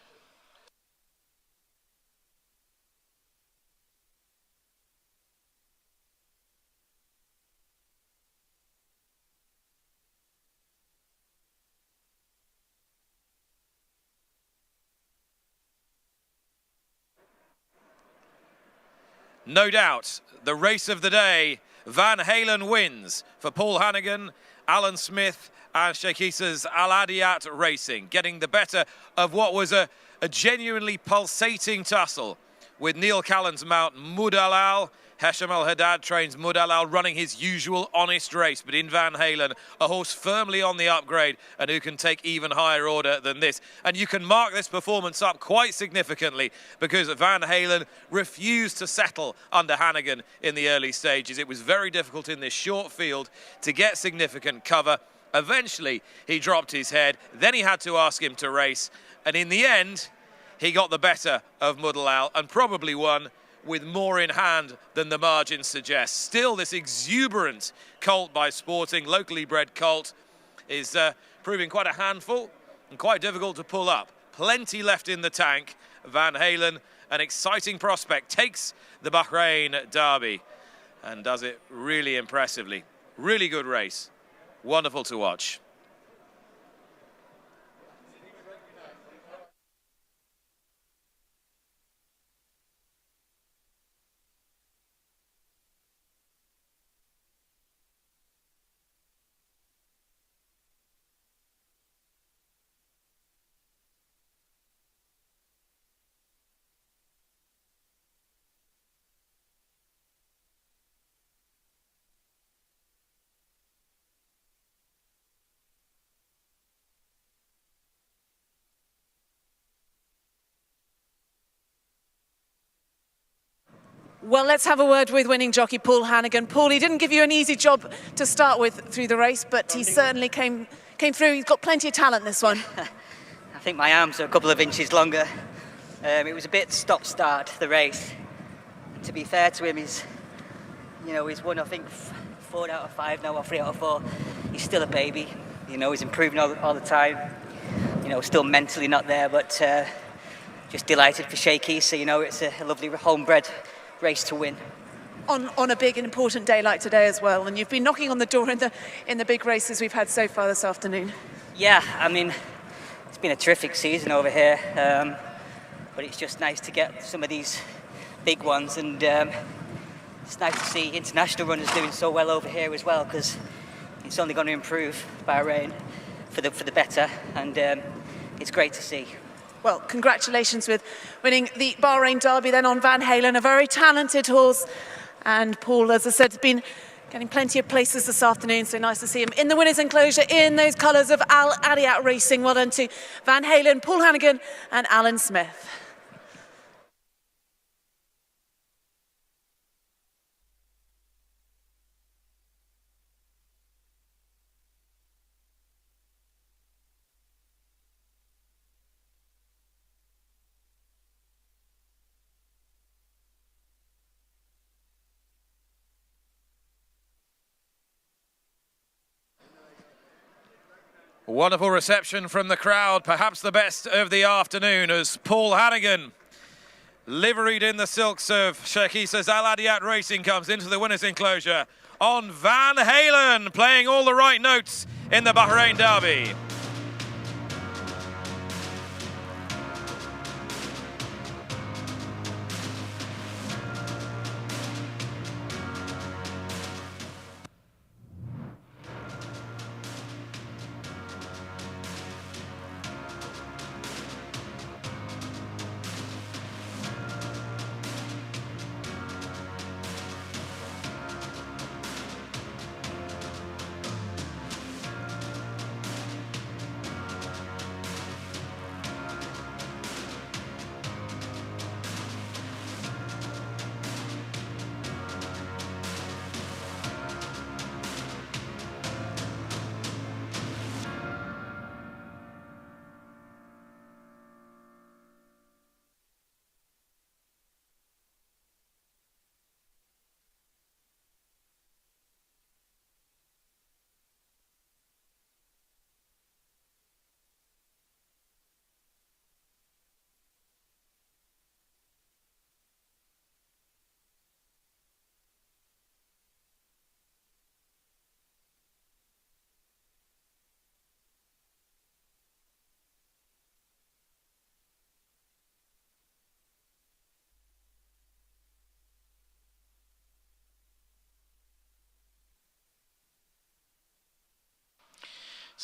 E: No doubt, the race of the day, Van Halen wins for Paul Hannigan, Alan Smith and Sheikh Issa's Al Adiyat Racing, getting the better of what was a genuinely pulsating tussle with Neil Callan's mount Mudalal. Hesham Al-Haddad trains Mudalal, running his usual honest race, but in Van Halen, a horse firmly on the upgrade and who can take even higher order than this. And you can mark this performance up quite significantly because Van Halen refused to settle under Hannigan in the early stages. It was very difficult in this short field to get significant cover. Eventually, he dropped his head. Then he had to ask him to race. And in the end, he got the better of Mudalal and probably won with more in hand than the margin suggests. Still, this exuberant colt by Sporting, locally bred colt, is proving quite a handful and quite difficult to pull up. Plenty left in the tank. Van Halen, an exciting prospect, takes the Bahrain Derby and does it really impressively. Really good race. Wonderful to watch.
F: Well, let's have a word with winning jockey Paul Hannigan. Paul, he didn't give you an easy job to start with through the race, but he certainly came through. He's got plenty of talent, this one.
T: I think my arms are a couple of inches longer. It was a bit stop-start, the race. And to be fair to him, he's won, I think, 4 out of 5 now, or 3 out of 4. He's still a baby. He's improving all the time. Still mentally not there, but just delighted for Sheikh Issa. It's a lovely homebred race to win.
F: On a big and important day like today as well, and you've been knocking on the door in the big races we've had so far this afternoon.
T: Yeah, I mean, it's been a terrific season over here, but it's just nice to get some of these big ones, and it's nice to see international runners doing so well over here as well, because it's only going to improve Bahrain for the better, and it's great to see.
F: Well, congratulations with winning the Bahrain Derby then on Van Halen, a very talented horse. And Paul, as I said, has been getting plenty of places this afternoon, so nice to see him in the winner's enclosure in those colours of Al Adiyat Racing. Well done to Van Halen, Paul Hannigan and Alan Smith.
E: Wonderful reception from the crowd, perhaps the best of the afternoon, as Paul Hannigan, liveried in the silks of Sheikh Issa's Al Adiyat Racing, comes into the winner's enclosure on Van Halen, playing all the right notes in the Bahrain Derby.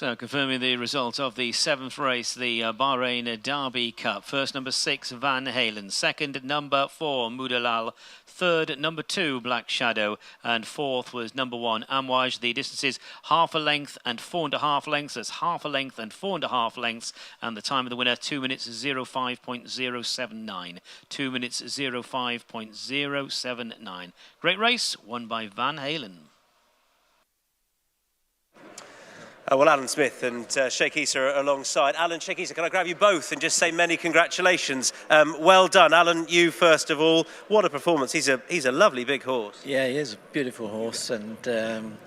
H: So, confirming the result of the 7th race, the Bahrain Derby Cup. First, number 6, Van Halen. Second, number 4, Moudalal. Third, number 2, Black Shadow. And fourth was number 1, Amouage. The distances half a length and 4.5 lengths. That's half a length and 4.5 lengths. And the time of the winner, 2 minutes 05.079. 2 minutes 05.079. Great race, won by Van Halen.
G: Well, Alan Smith and Sheikh Issa are alongside. Alan, Sheikh Issa, can I grab you both and just say many congratulations? Well done, Alan. You first of all. What a performance! He's a lovely big horse.
L: Yeah, he is a beautiful horse, and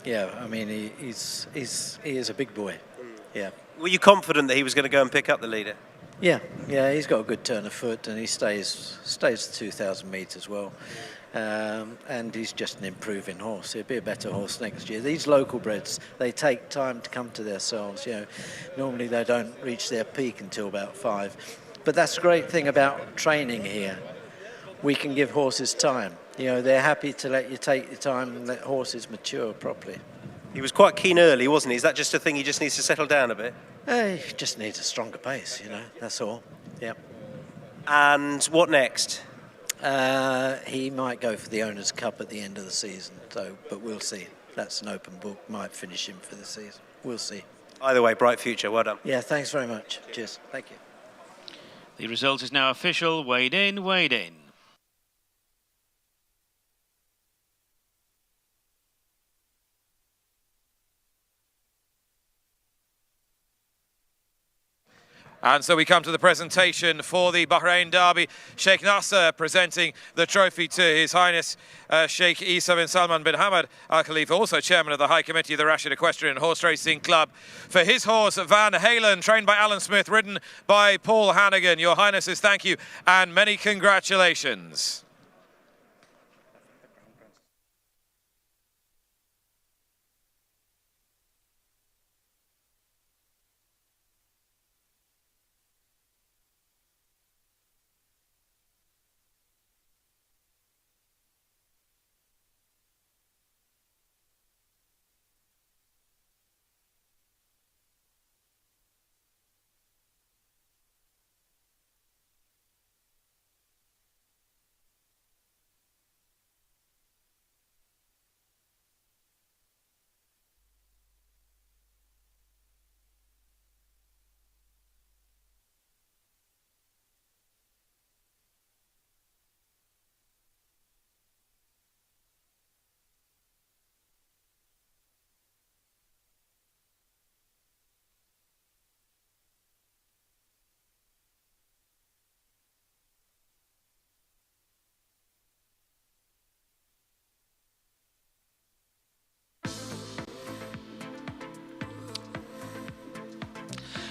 L: yeah, I mean he is a big boy. Yeah.
G: Were you confident that he was going to go and pick up the leader?
L: Yeah, he's got a good turn of foot, and he stays 2,000 metres well. And he's just an improving horse. He'll be a better horse next year. These local breds, they take time to come to themselves. You know, normally they don't reach their peak until about 5. But that's the great thing about training here. We can give horses time. You know, they're happy to let you take your time and let horses mature properly.
G: He was quite keen early, wasn't he? Is that just a thing he just needs to settle down a bit?
L: He just needs a stronger pace, you know, that's all. Yeah.
G: And what next?
L: He might go for the Owners' Cup at the end of the season, but we'll see. That's an open book. Might finish him for the season. We'll see.
G: Either way, bright future. Well done.
L: Yeah, thanks very much. Cheers. Thank you.
H: The result is now official. Weighed in, weighed in.
E: And so we come to the presentation for the Bahrain Derby. Sheikh Nasser presenting the trophy to His Highness Sheikh Isa bin Salman bin Hamad Al Khalifa, also chairman of the High Committee of the Rashid Equestrian Horse Racing Club, for his horse Van Halen, trained by Alan Smith, ridden by Paul Hannigan. Your Highnesses, thank you and many congratulations.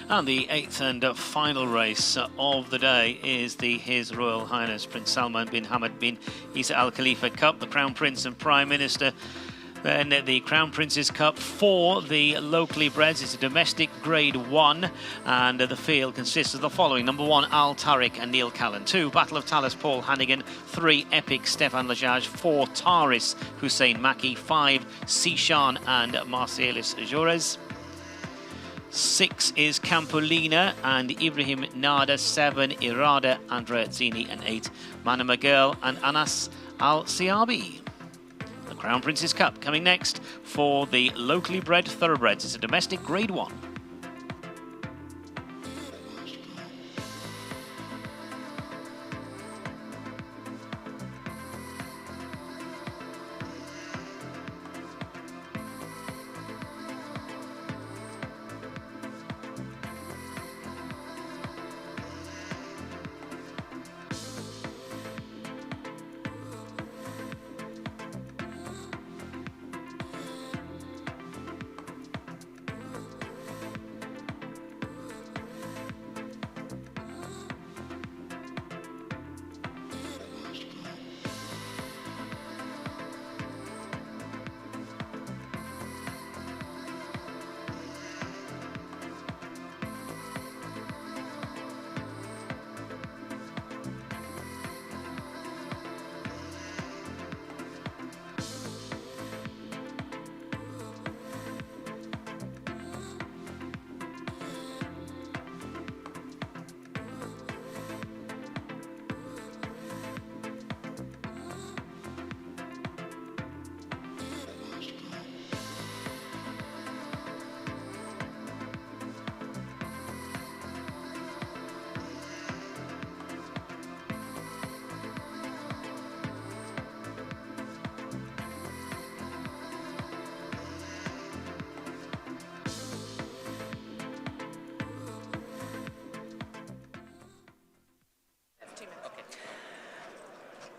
H: And the 8th and final race of the day is the His Royal Highness Prince Salman bin Hamad bin Isa Al Khalifa Cup, the Crown Prince and Prime Minister. Then the Crown Prince's Cup for the locally breds. It's a domestic grade 1, and the field consists of the following. Number 1, Al Tariq and Neil Callan. 2, Battle of Talas, Paul Hannigan. 3, Epic, Stefan Lajaj. 4, Taris, Hussein Maki. 5, Sishan and Marcellus Jores. 6 is Campolina and Ibrahim Nada. 7, Irada, Andrea Zini. And 8, Manama Girl and Anas Al-Siabi. The Crown Prince's Cup coming next for the locally bred thoroughbreds. It's a domestic grade 1.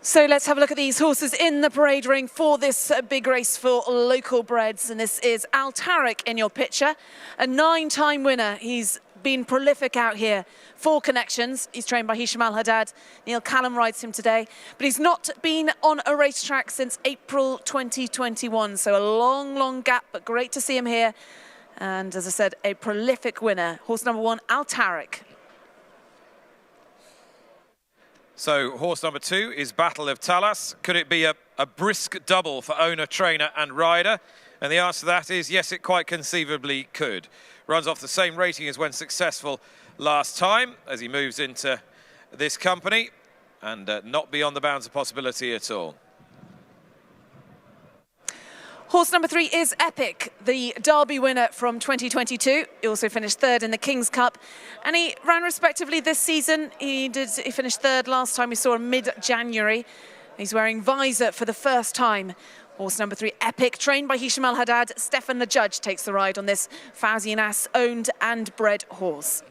F: So let's have a look at these horses in the parade ring for this big race for local breds. And this is Al Tariq in your picture, a 9-time winner. He's been prolific out here. 4 connections. He's trained by Hisham Al Haddad. Neil Callum rides him today. But he's not been on a racetrack since April 2021. So a long, long gap, but great to see him here. And as I said, a prolific winner. Horse number 1, Al Tariq.
E: So horse number 2 is Battle of Talas. Could it be a brisk double for owner, trainer and rider? And the answer to that is yes, it quite conceivably could. Runs off the same rating as when successful last time as he moves into this company, and not beyond the bounds of possibility at all.
F: Horse number 3 is Epic, the Derby winner from 2022. He also finished 3rd in the King's Cup, and he ran respectively this season. He finished 3rd last time we saw him mid-January. He's wearing visor for the first time. Horse number 3, Epic, trained by Hisham Al Haddad. Stefan the judge takes the ride on this Fauzi Nas owned and bred horse.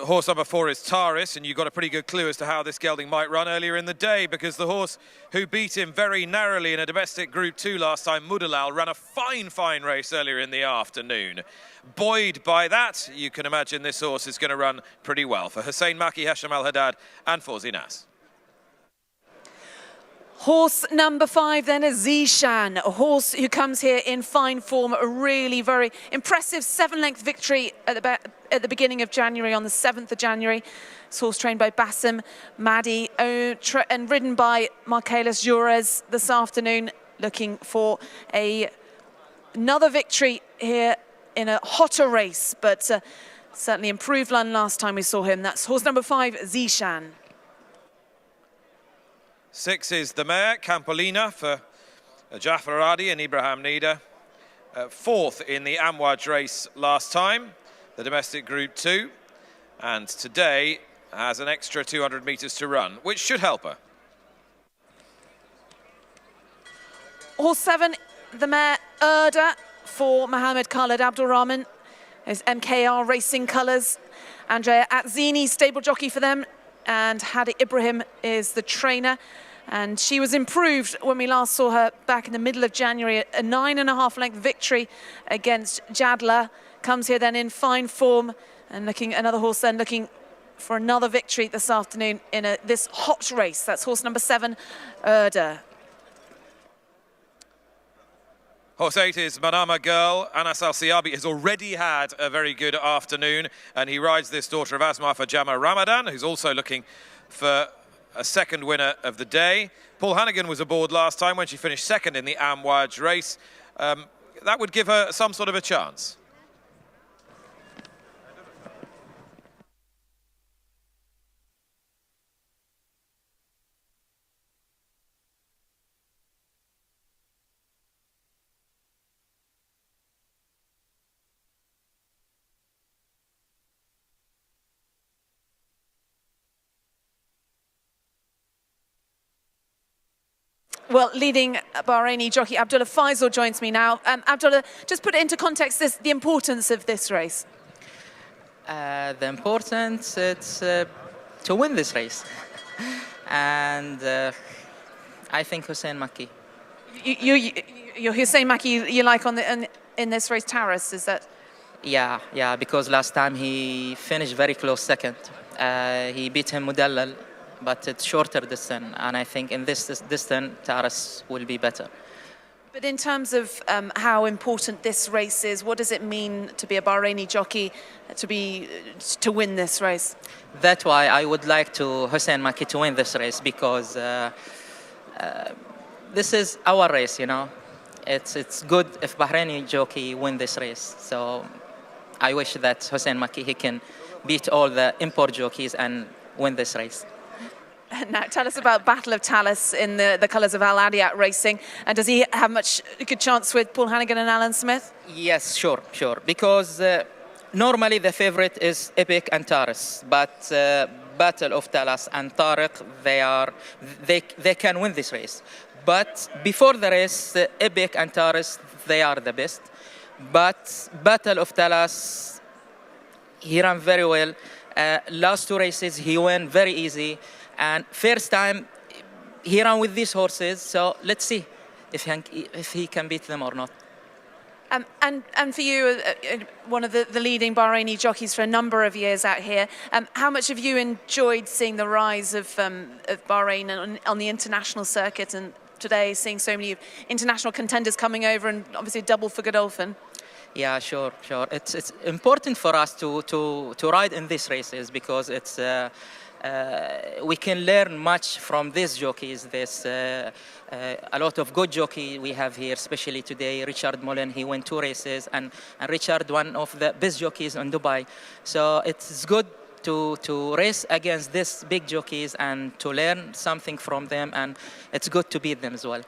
E: Horse number 4 is Taris, and you got a pretty good clue as to how this gelding might run earlier in the day, because the horse who beat him very narrowly in a domestic Group 2 last time, Mudalal, ran a fine race earlier in the afternoon. Buoyed by that, you can imagine this horse is going to run pretty well for Hussein Maki, Hisham Al Haddad and Fauzi Nas.
F: Horse number 5 then is Zishan, a horse who comes here in fine form, a really very impressive 7-length victory at the beginning of January, on the 7th of January. This horse trained by Bassem Mahdi and ridden by Marcelis Jures this afternoon, looking for another victory here in a hotter race, but certainly improved run last time we saw him. That's horse number 5, Zishan.
E: 6 is the mare, Campolina, for Jafar Aradi and Ibrahim Nida. 4th in the Amwaj race last time, the domestic Group 2. And today has an extra 200 metres to run, which should help her.
F: Horse 7, the mare Erda for Mohammed Khaled Abdulrahman. His MKR Racing colours. Andrea Atzini, stable jockey for them. And Hadi Ibrahim is the trainer. And she was improved when we last saw her back in the middle of January. A 9.5-length victory against Jadla. Comes here then in fine form, and another horse then looking for another victory this afternoon in this hot race. That's horse number 7, Erda.
E: Horse 8 is Manama Girl. Anas Al-Siabi has already had a very good afternoon, and he rides this daughter of Asma for Jama Ramadan, who's also looking for a second winner of the day. Paul Hannigan was aboard last time when she finished 2nd in the Amwaj race. That would give her some sort of a chance.
F: Well, leading Bahraini jockey Abdullah Faisal joins me now. Abdullah, just put it into context, the importance of this race.
U: The importance, it's to win this race. And I think Hussein Maki.
F: You Hussein Maki, you like in this race, Taris, is that?
U: Yeah, because last time he finished very close 2nd. He beat him Mudallal, but it's shorter distance, and I think in this distance, Taris will be better.
F: But in terms of how important this race is, what does it mean to be a Bahraini jockey, to win this race?
U: That's why I would like to Hussein Maki to win this race, because this is our race, you know. It's good if Bahraini jockey win this race. So I wish that Hussein Maki, he can beat all the import jockeys and win this race.
F: Now, tell us about Battle of Talas in the colours of Al Adiyat Racing. And does he have much good chance with Paul Hannigan and Alan Smith?
U: Yes, sure. Because normally the favourite is Epic and Taris. But Battle of Talas and Tariq, they can win this race. But before the race, Epic and Taris, they are the best. But Battle of Talas, he ran very well. Last 2 races, he won very easy. and first time he ran with these horses, so let's see if he can beat them or not.
F: And for you, one of the leading Bahraini jockeys for a number of years out here, how much have you enjoyed seeing the rise of Bahrain on the international circuit, and today seeing so many international contenders coming over, and obviously double for Godolphin?
U: Yeah, sure. It's important for us to ride in these races because it's we can learn much from these jockeys. There's a lot of good jockey we have here, especially today. Richard Mullen, he won 2 races, and Richard, one of the best jockeys in Dubai. So it's good to race against these big jockeys and to learn something from them, and it's good to beat them as well.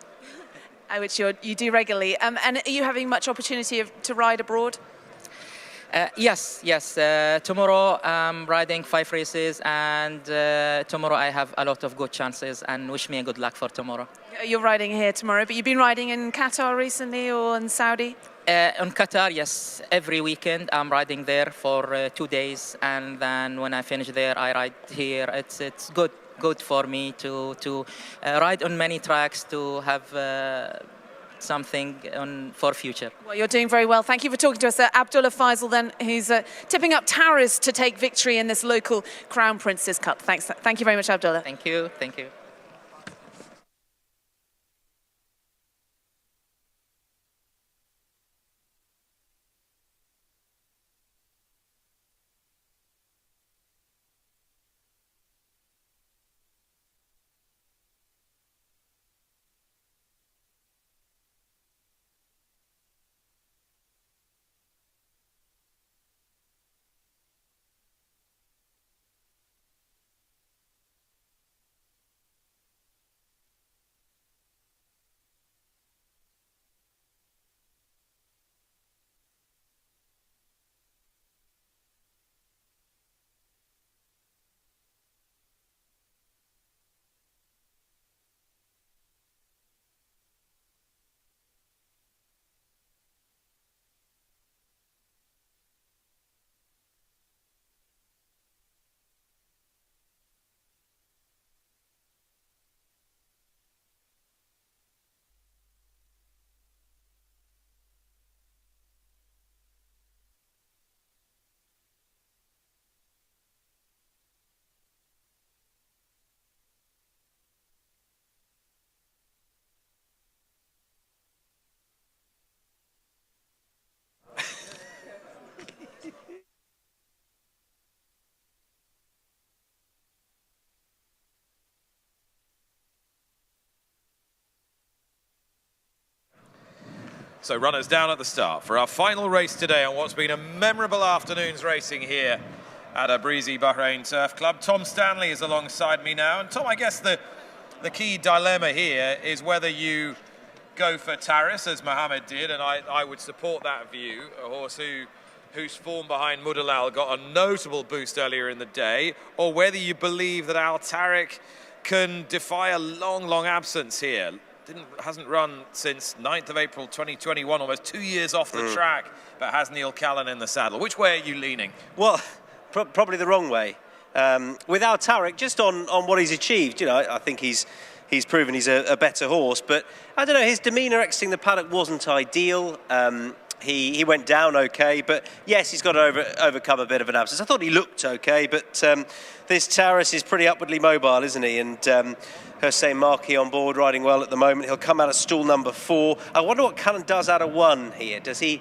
F: Which you do regularly. And are you having much opportunity to ride abroad?
U: Yes. Tomorrow I'm riding 5 races, and tomorrow I have a lot of good chances, and wish me a good luck for tomorrow.
F: You're riding here tomorrow, but you've been riding in Qatar recently or in Saudi?
U: In Qatar, yes. Every weekend I'm riding there for 2 days, and then when I finish there, I ride here. It's good for me to ride on many tracks, to have something for future.
F: Well, you're doing very well. Thank you for talking to us. Abdullah Faisal then, who's tipping up Taris to take victory in this local Crown Prince's Cup. Thank you very much, Abdullah.
U: Thank you.
E: So runners down at the start for our final race today on what's been a memorable afternoon's racing here at a breezy Bahrain Turf Club. Tom Stanley is alongside me now. And Tom, I guess the key dilemma here is whether you go for Taris, as Mohammed did, and I would support that view, a horse whose form behind Mudalal got a notable boost earlier in the day, or whether you believe that Al Tariq can defy a long absence here. Hasn't run since 9th of April 2021, almost 2 years off the track, but has Neil Callan in the saddle. Which way are you leaning?
G: Well, probably the wrong way. With Al Tariq, just on what he's achieved, you know, I think he's proven he's a better horse, but I don't know, his demeanour exiting the paddock wasn't ideal. He went down okay, but yes, he's got to overcome a bit of an absence. I thought he looked okay, but this Taris is pretty upwardly mobile, isn't he? And Hussein Marquis on board, riding well at the moment. He'll come out of stall number 4. I wonder what Callan does out of 1 here. Does he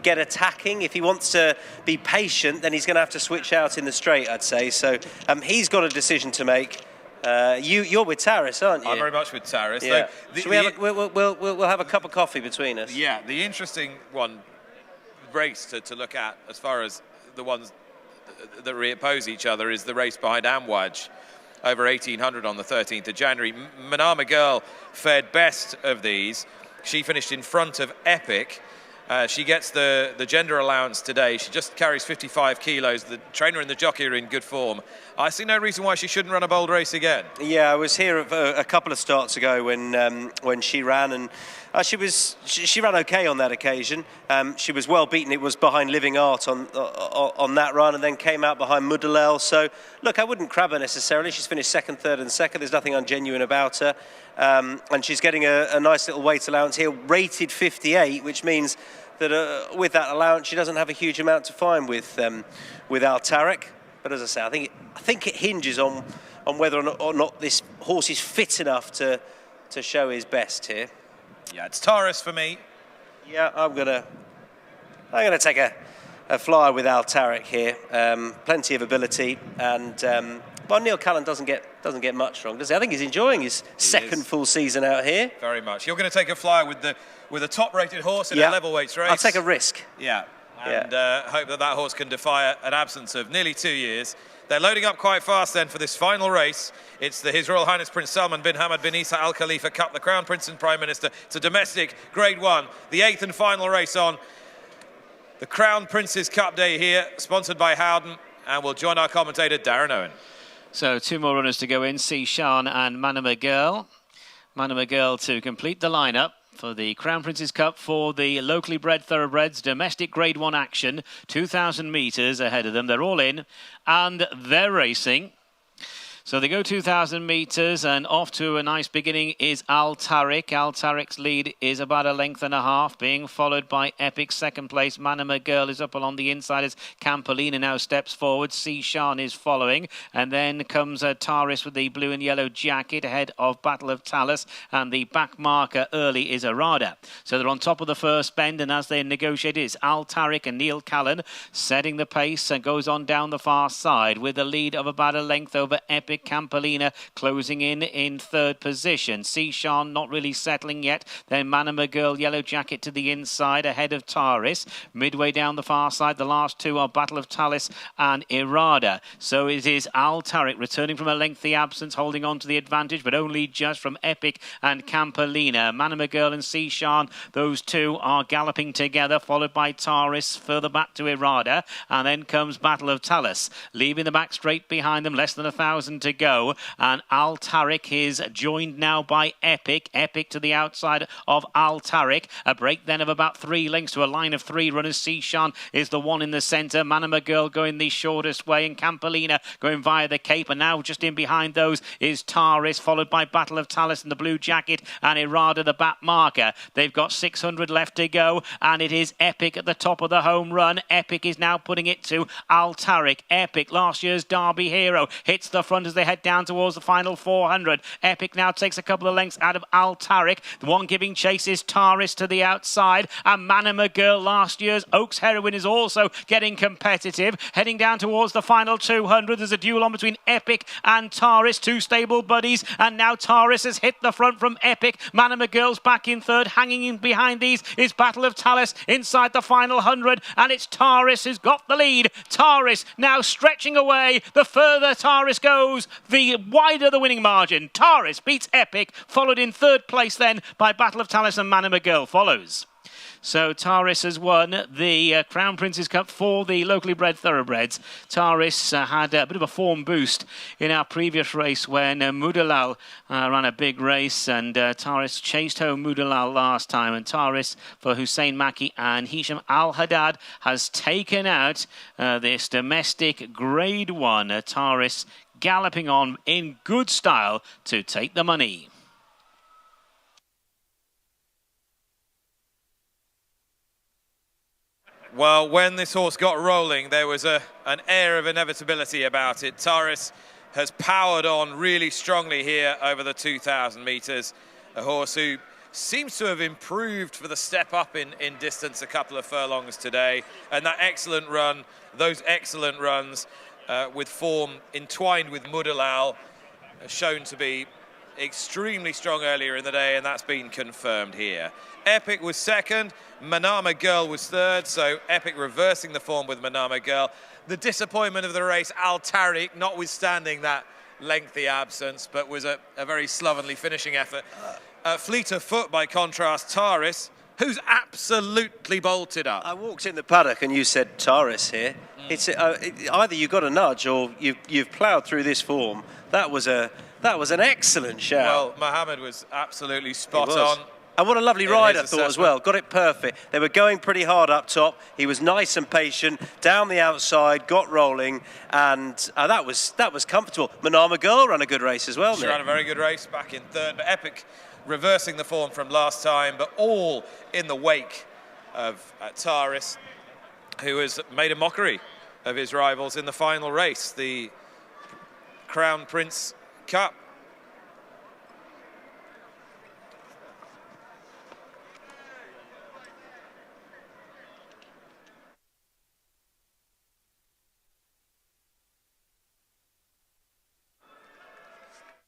G: get attacking? If he wants to be patient, then he's going to have to switch out in the straight, I'd say. So he's got a decision to make. You're with Taris, aren't you?
E: I'm very much with Taris.
G: Yeah. We'll have a cup of coffee between us.
E: Yeah, the interesting race to look at as far as the ones that reoppose each other is the race behind Amwaj, over 1,800 on the 13th of January. Manama Girl fared best of these. She finished in front of Epic. She gets the gender allowance today. She just carries 55 kilos. The trainer and the jockey are in good form. I see no reason why she shouldn't run a bold race again.
G: Yeah, I was here a couple of starts ago when she ran, and She ran okay on that occasion. She was well beaten. It was behind Living Art on that run, and then came out behind Mudalel. So look, I wouldn't crab her necessarily. She's finished second, third, and second. There's nothing ungenuine about her, and she's getting a nice little weight allowance here, rated 58, which means that with that allowance, she doesn't have a huge amount to find with Al Tariq. But as I say, I think it hinges on whether or not this horse is fit enough to show his best here.
E: Yeah, it's Taurus for me.
G: Yeah, I'm gonna take a flyer with Al Tariq here. Plenty of ability, and well, Neil Callan doesn't get much wrong, does he? I think he's enjoying his second full season out here.
E: Very much. You're going to take a flyer with a top-rated horse in a level weights race.
G: I'll take a risk.
E: Yeah, and hope that horse can defy an absence of nearly 2 years. They're loading up quite fast then for this final race. It's the His Royal Highness Prince Salman bin Hamad bin Isa Al Khalifa Cup, the Crown Prince and Prime Minister. It's a domestic Grade 1, the 8th and final race on the Crown Prince's Cup Day here, sponsored by Howden, and we'll join our commentator Darren Owen.
H: So 2 more runners to go in, Sishan and Manama Girl. Manama Girl to complete the lineup for the Crown Prince's Cup for the locally bred thoroughbreds, domestic Grade 1 action, 2,000 metres ahead of them. They're all in and they're racing. So they go 2,000 metres, and off to a nice beginning is Al Tariq. Al Tariq's lead is about a length and a half, being followed by Epic. Second place, Manama Girl is up along the inside as Campolina now steps forward. Sishan is following, and then comes Taurus with the blue and yellow jacket ahead of Battle of Talus, and the back marker early is Arada. So they're on top of the first bend, and as they negotiate, it's Al Tariq and Neil Callan setting the pace and goes on down the far side with a lead of about a length over Epic. Campolina closing in third position. Sishan not really settling yet. Then Manama Girl, yellow jacket to the inside ahead of Taurus. Midway down the far side, the last two are Battle of Talus and Irada. So it is Al Tariq returning from a lengthy absence, holding on to the advantage, but only just from Epic and Campolina. Manama Girl and Sishan, those two are galloping together, followed by Taurus further back to Irada, and then comes Battle of Talus, leaving the back straight behind them, less than 1,000 to go, and Al Tariq is joined now by Epic. Epic to the outside of Al Tariq. A break then of about 3 lengths to a line of 3 runners. Sishan is the one in the centre. Manama Girl going the shortest way, and Campolina going via the Cape, and now just in behind those is Taurus, followed by Battle of Talus in the blue jacket and Irada the back marker. They've got 600 left to go, and it is Epic at the top of the home run. Epic is now putting it to Al Tariq. Epic, last year's Derby hero, hits the front as they head down towards the final 400. Epic now takes a couple of lengths out of Al Tariq. The one giving chase is Taurus to the outside, and Manama Girl, last year's Oaks heroine, is also getting competitive. Heading down towards the final 200. There's a duel on between Epic and Taurus, 2 stable buddies, and now Taurus has hit the front from Epic. Manama Girl's back in third. Hanging in behind these is Battle of Talus inside the final 100, and it's Taurus who's got the lead. Taurus now stretching away. The further Taurus goes, the wider the winning margin. Taurus beats Epic, followed in third place then by Battle of Talus, and Manama Girl follows. So Taurus has won the Crown Prince's Cup for the locally bred thoroughbreds. Taurus had a bit of a form boost in our previous race when Mudalal ran a big race, and Taurus chased home Mudalal last time, and Taurus for Hussein Maki and Hisham Al-Haddad has taken out this domestic Grade 1. Taurus galloping on in good style to take the money.
E: Well, when this horse got rolling, there was an air of inevitability about it. Taurus has powered on really strongly here over the 2,000 metres. A horse who seems to have improved for the step up in distance a couple of furlongs today. And that excellent run, those excellent runs with form entwined with Mudalal, shown to be extremely strong earlier in the day, and that's been confirmed here. Epic was second, Manama Girl was third, so Epic reversing the form with Manama Girl. The disappointment of the race, Al Tariq, notwithstanding that lengthy absence, but was a very slovenly finishing effort. Fleet of foot, by contrast, Taurus, who's absolutely bolted up.
G: I walked in the paddock and you said Taurus here. It's either you got a nudge or you've ploughed through this form. That was an excellent shout.
E: Well, Mohammed was absolutely spot on.
G: And what a lovely ride, I thought, as well. Got it perfect. They were going pretty hard up top. He was nice and patient, down the outside, got rolling, and that was comfortable. Manama Girl ran a good race as well,
E: She
G: Nick.
E: ran a very good race back in third, but Epic reversing the form from last time, but all in the wake of Taris, who has made a mockery of his rivals in the final race, the Crown Prince Cup.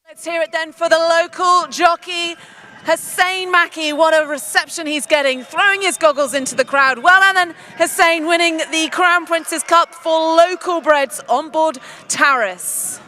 F: Let's hear it then for the local jockey, Hussein Maki. What a reception he's getting, throwing his goggles into the crowd. Well done then, Hussein, winning the Crown Prince's Cup for local breds on board Taris.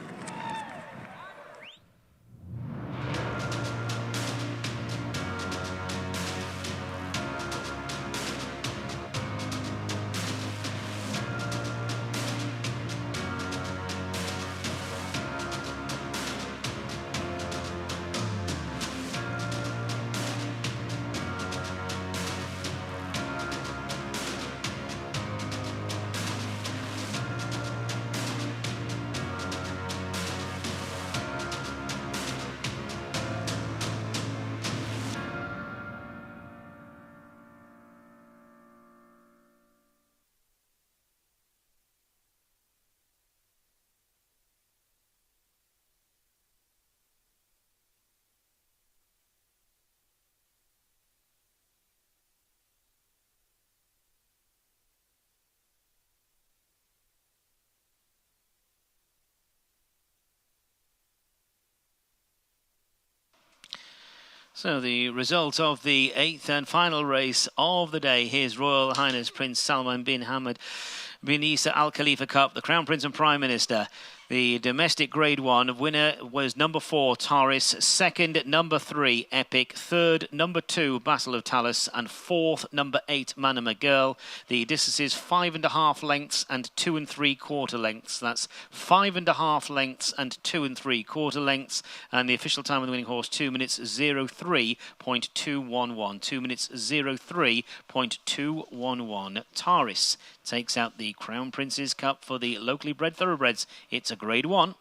H: So the result of the 8th and final race of the day, His Royal Highness Prince Salman bin Hamad bin Isa Al Khalifa Cup, the Crown Prince and Prime Minister. The domestic Grade 1 winner was number 4, Taris. Second, number 3, Epic. Third, number 2, Battle of Talus. And fourth, number 8, Manama Girl. The distances 5.5 lengths and 2 3/4 lengths. That's 5.5 lengths and 2 3/4 lengths. And the official time of the winning horse, 2 minutes 03.211. 2 minutes 03.211. Taris takes out the Crown Prince's Cup for the locally bred thoroughbreds. It's a Grade 1.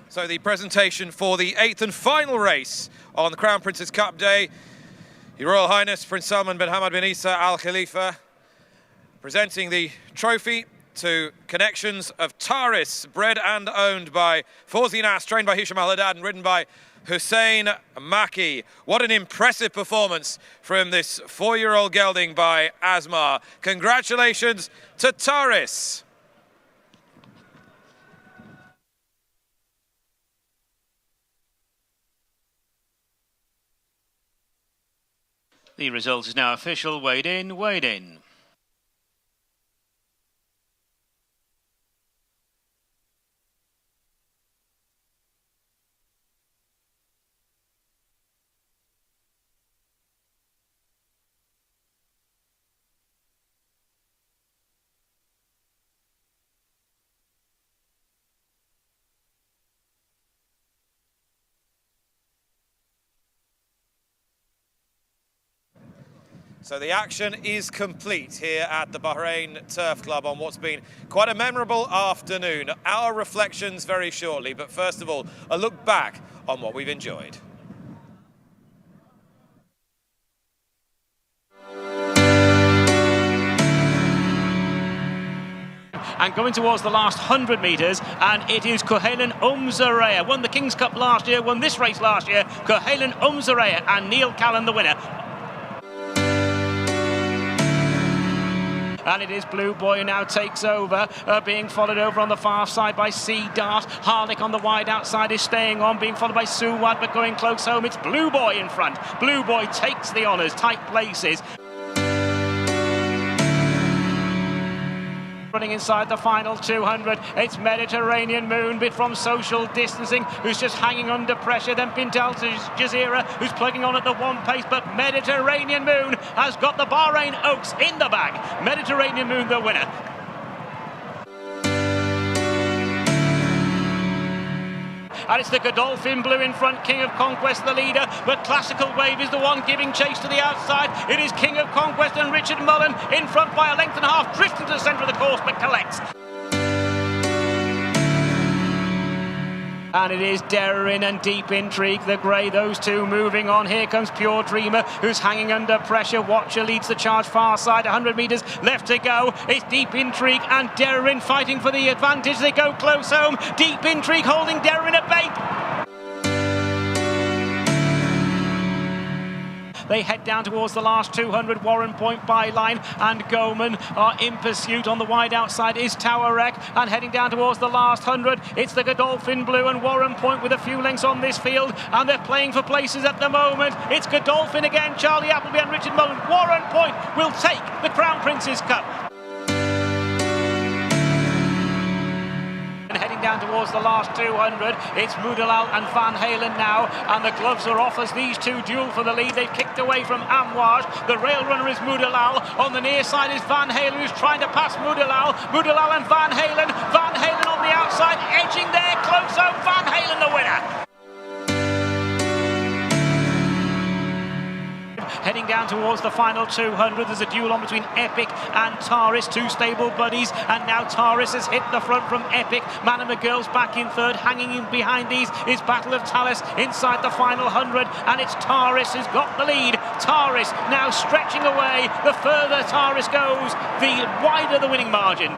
E: So the presentation for the 8th and final race on the Crown Prince's Cup Day. Your Royal Highness Prince Salman bin Hamad bin Isa Al Khalifa presenting the trophy to connections of Taris, bred and owned by Fawzi Nas, trained by Hisham Al Haddad and ridden by Hussein Maki. What an impressive performance from this 4-year-old gelding by Asmar. Congratulations to Taris.
H: The result is now official. Weighed in, weighed in.
E: So the action is complete here at the Bahrain Turf Club on what's been quite a memorable afternoon. Our reflections very shortly, but first of all, a look back on what we've enjoyed.
A: And going towards the last 100 metres, and it is KHALIFA Zareya. Won the King's Cup last year, won this race last year. KHALIFA Zareya and Neil Callan the winner. And it is Blue Boy who now takes over, being followed over on the far side by Sea Dart. Harlick on the wide outside is staying on, being followed by Suwad, but going close home. It's Blue Boy in front. Blue Boy takes the honours, tight places. Running inside the final 200, it's Mediterranean Moon, bit from social distancing, who's just hanging under pressure. Then Bintal Jazeera, who's plugging on at the one pace, but Mediterranean Moon has got the Bahrain Oaks in the bag. Mediterranean Moon the winner. And it's the Godolphin Blue in front, King of Conquest the leader, but Classical Wave is the one giving chase to the outside. It is King of Conquest and Richard Mullen in front by a length and a half, drifting to the centre of the course, but collects. And it is Derrin and Deep Intrigue, the grey, those two moving on. Here comes Pure Dreamer, who's hanging under pressure. Watcher leads the charge far side, 100 metres left to go. It's Deep Intrigue and Derrin fighting for the advantage. They go close home. Deep Intrigue holding Derrin at bay. They head down towards the last 200. Warren Point byline and Goman are in pursuit. On the wide outside is Tawarek, and heading down towards the last 100, it's the Godolphin Blue and Warren Point with a few lengths on this field, and they're playing for places at the moment. It's Godolphin again, Charlie Appleby and Richard Mullen. Warren Point will take the Crown Prince's Cup. Heading down towards the last 200, it's Moudalal and Van Halen now, and the gloves are off as these two duel for the lead. They've kicked away from Amouage. The rail runner is Moudalal. On the near side is Van Halen, who's trying to pass Moudalal. Moudalal and Van Halen. Van Halen on the outside, edging there, close home. Van Halen the winner. Heading down towards the final 200, there's a duel on between Epic and Taris, two stable buddies, and now Taris has hit the front from Epic. Man and McGill's back in third. Hanging in behind these is Battle of Tallis inside the final 100, and it's Taris who's got the lead. Taris now stretching away. The further Taris goes, the wider the winning margin.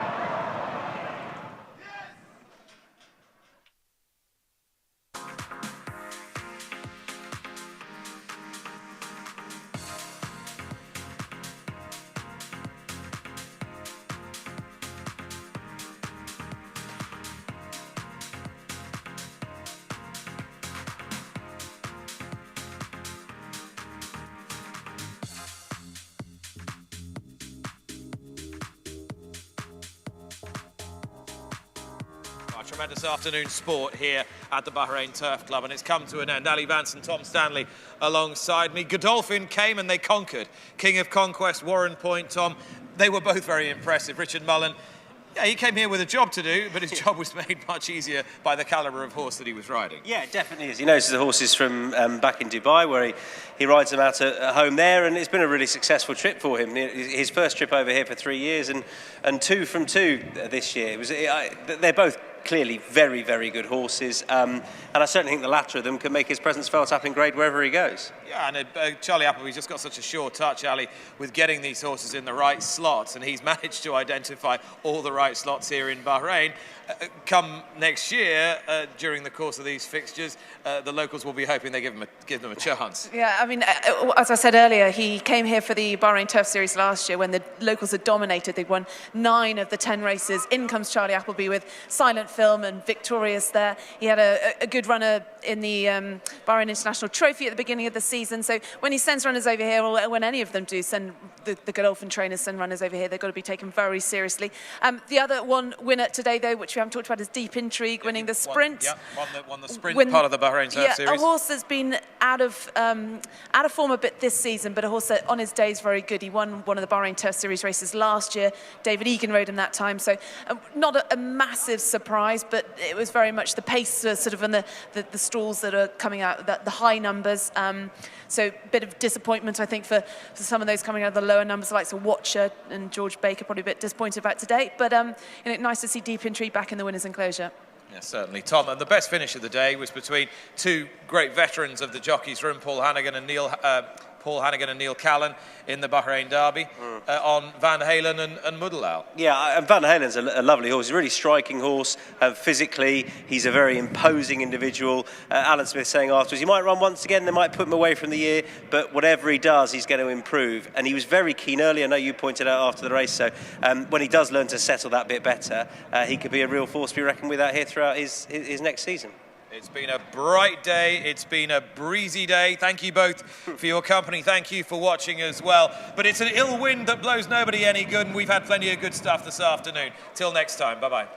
E: Tremendous afternoon sport here at the Bahrain Turf Club, and it's come to an end. Ali Vance and Tom Stanley alongside me. Godolphin came and they conquered. King of Conquest, Warren Point, Tom, they were both very impressive. Richard Mullen, yeah, he came here with a job to do, but his job was made much easier by the calibre of horse that he was riding.
G: Yeah, it definitely is. He knows the horses from back in Dubai, where he rides them out at home there, and it's been a really successful trip for him. His first trip over here for 3 years, and 2 from 2 this year. They're both clearly very, very good horses, and I certainly think the latter of them can make his presence felt up in grade wherever he goes.
E: Yeah, and Charlie Appleby's just got such a sure touch, Ali, with getting these horses in the right slots, and he's managed to identify all the right slots here in Bahrain. Come next year, during the course of these fixtures, the locals will be hoping they give them a chance.
F: Yeah, I mean, as I said earlier, he came here for the Bahrain Turf Series last year when the locals had dominated. They won 9 of the 10 races. In comes Charlie Appleby with Silent Film and Victorious there. He had a good runner in the Bahrain International Trophy at the beginning of the season. So when he sends runners over here, or when any of them do send the Godolphin trainers send runners over here, they've got to be taken very seriously. The other one winner today, though, which we haven't talked about, is Deep Intrigue, winning the sprint.
E: Won the sprint part of the Bahrain Turf Series.
F: A horse that's been out of form a bit this season, but a horse that on his day is very good. He won one of the Bahrain Turf Series races last year. David Egan rode him that time, so not a massive surprise surprise, but it was very much the pace sort of, and the stalls that are coming out, the high numbers. So a bit of disappointment, I think, for some of those coming out of the lower numbers, like Watcher and George Baker, probably a bit disappointed about today. But nice to see Deep Intrigue back in the winners' enclosure.
E: Yeah, certainly, Tom. And the best finish of the day was between two great veterans of the jockeys' room, Paul Hannigan and Neil Callan in the Bahrain Derby, on Van Halen and Moedelaal.
G: Yeah, and Van Halen's a lovely horse. He's a really striking horse. Physically, he's a very imposing individual. Alan Smith saying afterwards, he might run once again, they might put him away from the year, but whatever he does, he's going to improve. And he was very keen earlier. I know you pointed out after the race, so when he does learn to settle that bit better, he could be a real force to be reckoned with out here throughout his next season.
E: It's been a bright day. It's been a breezy day. Thank you both for your company. Thank you for watching as well. But it's an ill wind that blows nobody any good, and we've had plenty of good stuff this afternoon. Till next time, bye-bye.